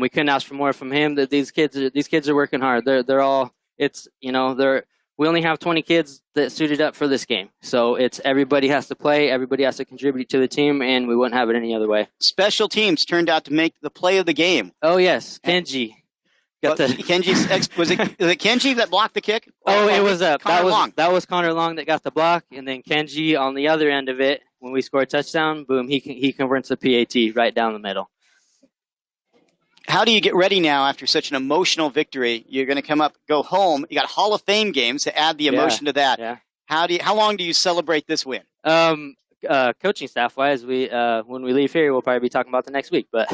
We couldn't ask for more from him. That these kids are working hard. They're all. We only have 20 kids that suited up for this game. So it's everybody has to play, everybody has to contribute to the team, and we wouldn't have it any other way. Special teams turned out to make the play of the game. Oh yes, Kenji. Was it Kenji that blocked the kick? It was Long. That was Connor Long that got the block, and then Kenji on the other end of it. When we score a touchdown, boom, he converts a PAT right down the middle. How do you get ready now after such an emotional victory? You're going to go home. You got Hall of Fame games to add the emotion to that. Yeah. How long do you celebrate this win? Coaching staff wise, when we leave here, we'll probably be talking about the next week. But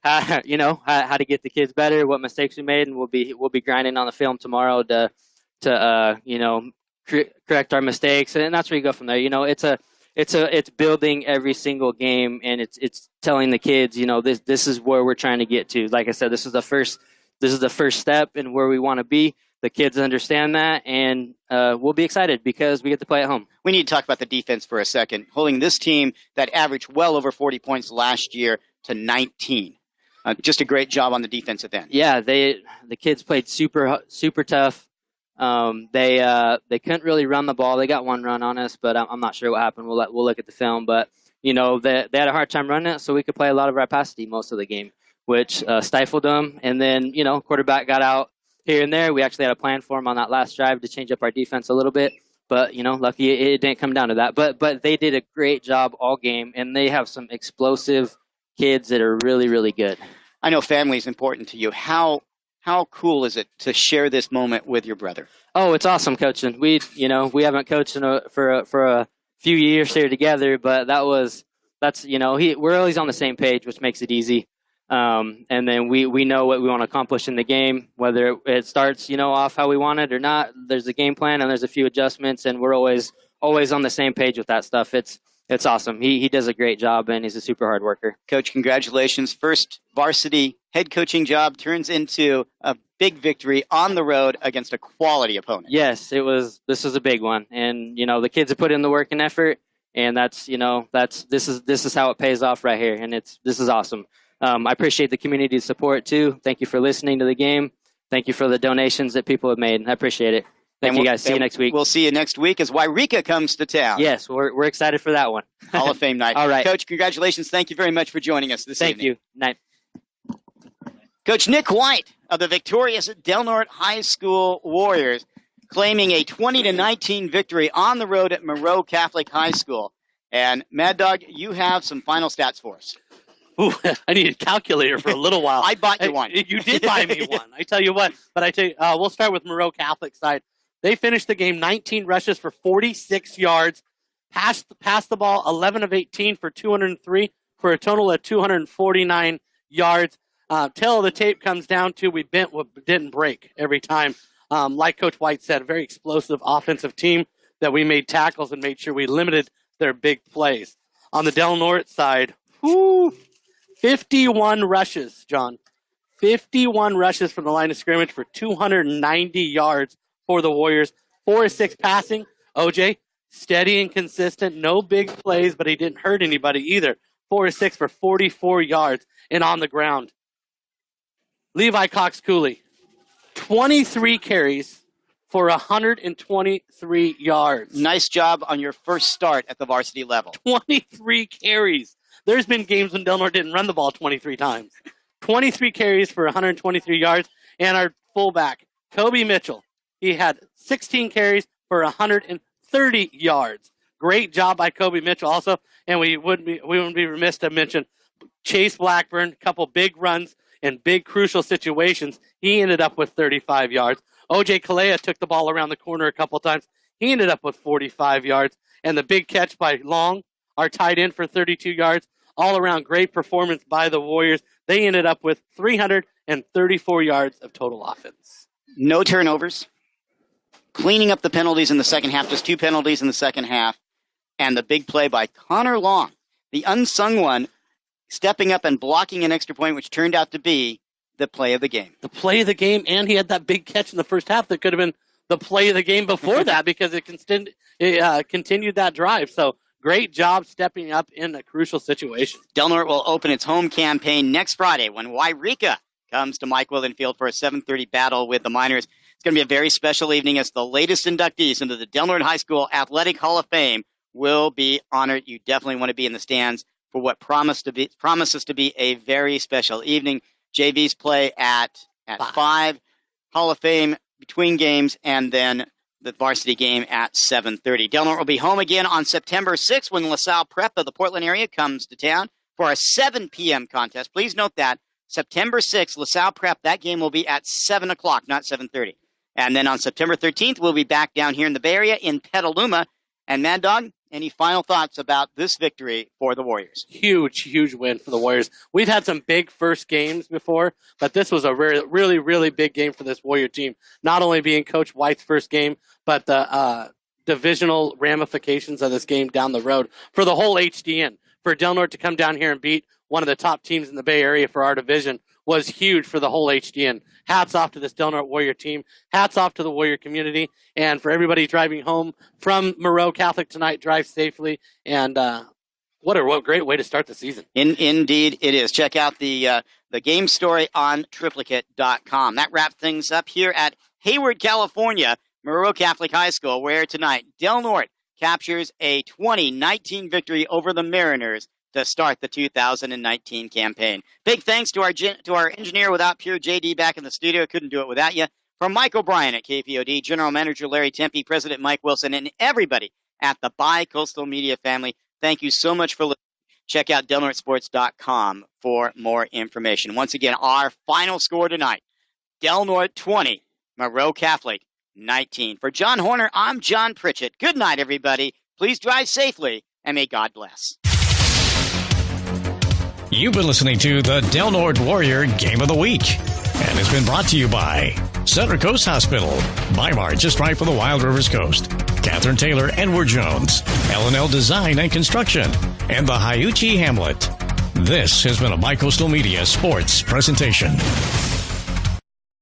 how to get the kids better, what mistakes we made, and we'll be grinding on the film tomorrow to correct our mistakes, and that's where you go from there. It's building every single game, and it's telling the kids, this is where we're trying to get to. Like I said, this is the first step in where we want to be. The kids understand that, and we'll be excited because we get to play at home. We need to talk about the defense for a second. Holding this team that averaged well over 40 points last year to 19. Just a great job on the defensive end. Yeah, the kids played super tough. They couldn't really run the ball. They got one run on us, but I'm not sure what happened. We'll look at the film. But, they had a hard time running it, so we could play a lot of our pass D most of the game, which stifled them. And then, quarterback got out here and there. We actually had a plan for him on that last drive to change up our defense a little bit. But, lucky it didn't come down to that. But they did a great job all game, and they have some explosive kids that are really, really good. I know family is important to you. How cool is it to share this moment with your brother? Oh, it's awesome coaching. We haven't coached for a few years here together, but we're always on the same page, which makes it easy. And then we know what we want to accomplish in the game, whether it starts, off how we want it or not. There's a game plan and there's a few adjustments, and we're always on the same page with that stuff. It's awesome. He does a great job, and he's a super hard worker. Coach, congratulations. First varsity head coaching job turns into a big victory on the road against a quality opponent. Yes, this was a big one. And, the kids have put in the work and effort, and this is how it pays off right here. And this is awesome. I appreciate the community's support too. Thank you for listening to the game. Thank you for the donations that people have made. I appreciate it. Thank you guys. See you next week. We'll see you next week as Wairika comes to town. Yes, we're excited for that one. Hall of Fame night. All right. Coach, congratulations. Thank you very much for joining us this evening. Thank you. Night. Coach Nick White of the victorious Del Norte High School Warriors claiming a 20-19 victory on the road at Moreau Catholic High School. And Mad Dog, you have some final stats for us. Ooh, I need a calculator for a little while. I bought you one. You did buy me one. I tell you what. But we'll start with Moreau Catholic side. They finished the game 19 rushes for 46 yards, passed the ball 11 of 18 for 203 for a total of 249 yards. Till the tape comes down to we bent what didn't break every time. Like Coach White said, a very explosive offensive team that we made tackles and made sure we limited their big plays. On the Del Norte side, 51 rushes, John. 51 rushes from the line of scrimmage for 290 yards for the Warriors. 4 of 6 passing. OJ, steady and consistent. No big plays, but he didn't hurt anybody either. 4 of 6 for 44 yards and on the ground. Levi Cox-Cooley, 23 carries for 123 yards. Nice job on your first start at the varsity level. 23 carries. There's been games when Del Norte didn't run the ball 23 times. 23 carries for 123 yards. And our fullback, Kobe Mitchell, he had 16 carries for 130 yards. Great job by Kobe Mitchell also. And we wouldn't be remiss to mention Chase Blackburn, a couple big runs in big crucial situations. He ended up with 35 yards. O.J. Kalea took the ball around the corner a couple times. He ended up with 45 yards. And the big catch by Long, our tight end, for 32 yards. All around great performance by the Warriors. They ended up with 334 yards of total offense. No turnovers. Cleaning up the penalties in the second half. Just 2 penalties in the second half. And the big play by Connor Long, the unsung one, stepping up and blocking an extra point, which turned out to be the play of the game. The play of the game, and he had that big catch in the first half that could have been the play of the game before that because it continued that drive. So great job stepping up in a crucial situation. Del Norte will open its home campaign next Friday when Wairika comes to Mike Witham Field for a 7:30 battle with the Miners. It's going to be a very special evening as the latest inductees into the Del Norte High School Athletic Hall of Fame will be honored. You definitely want to be in the stands for what promises to be a very special evening. JVs play at 5, Hall of Fame between games, and then the varsity game at 7:30. Del Norte will be home again on September 6th when LaSalle Prep of the Portland area comes to town for a 7 p.m. contest. Please note that September 6th, LaSalle Prep, that game will be at 7 o'clock, not 7:30. And then on September 13th, we'll be back down here in the Bay Area in Petaluma. And Mad Dog, any final thoughts about this victory for the Warriors? Huge, huge win for the Warriors. We've had some big first games before, but this was a really, really big game for this Warrior team. Not only being Coach White's first game, but the divisional ramifications of this game down the road for the whole HDN. For Del Norte to come down here and beat one of the top teams in the Bay Area for our division was huge for the whole HDN. Hats off to this Del Norte Warrior team. Hats off to the Warrior community. And for everybody driving home from Moreau Catholic tonight, drive safely. And what a great way to start the season. Indeed it is. Check out the game story on triplicate.com. That wraps things up here at Hayward, California, Moreau Catholic High School, where tonight Del Norte captures a 2019 victory over the Mariners to start the 2019 campaign. Big thanks to our engineer without Pure, JD, back in the studio. Couldn't do it without you. From Mike O'Brien at KPOD, General Manager Larry Tempe, President Mike Wilson, and everybody at the Bi-Coastal Media family, thank you so much for listening. Check out DelNorteSports.com for more information. Once again, our final score tonight, Del Norte 20, Moreau Catholic 19. For John Horner, I'm John Pritchett. Good night, everybody. Please drive safely, and may God bless. You've been listening to the Del Norte Warrior Game of the Week, and it's been brought to you by Center Coast Hospital, Weimar, just right for the Wild Rivers Coast, Catherine Taylor, Edward Jones, L&L Design and Construction, and the Hiuchi Hamlet. This has been a Bi-Coastal Media Sports presentation.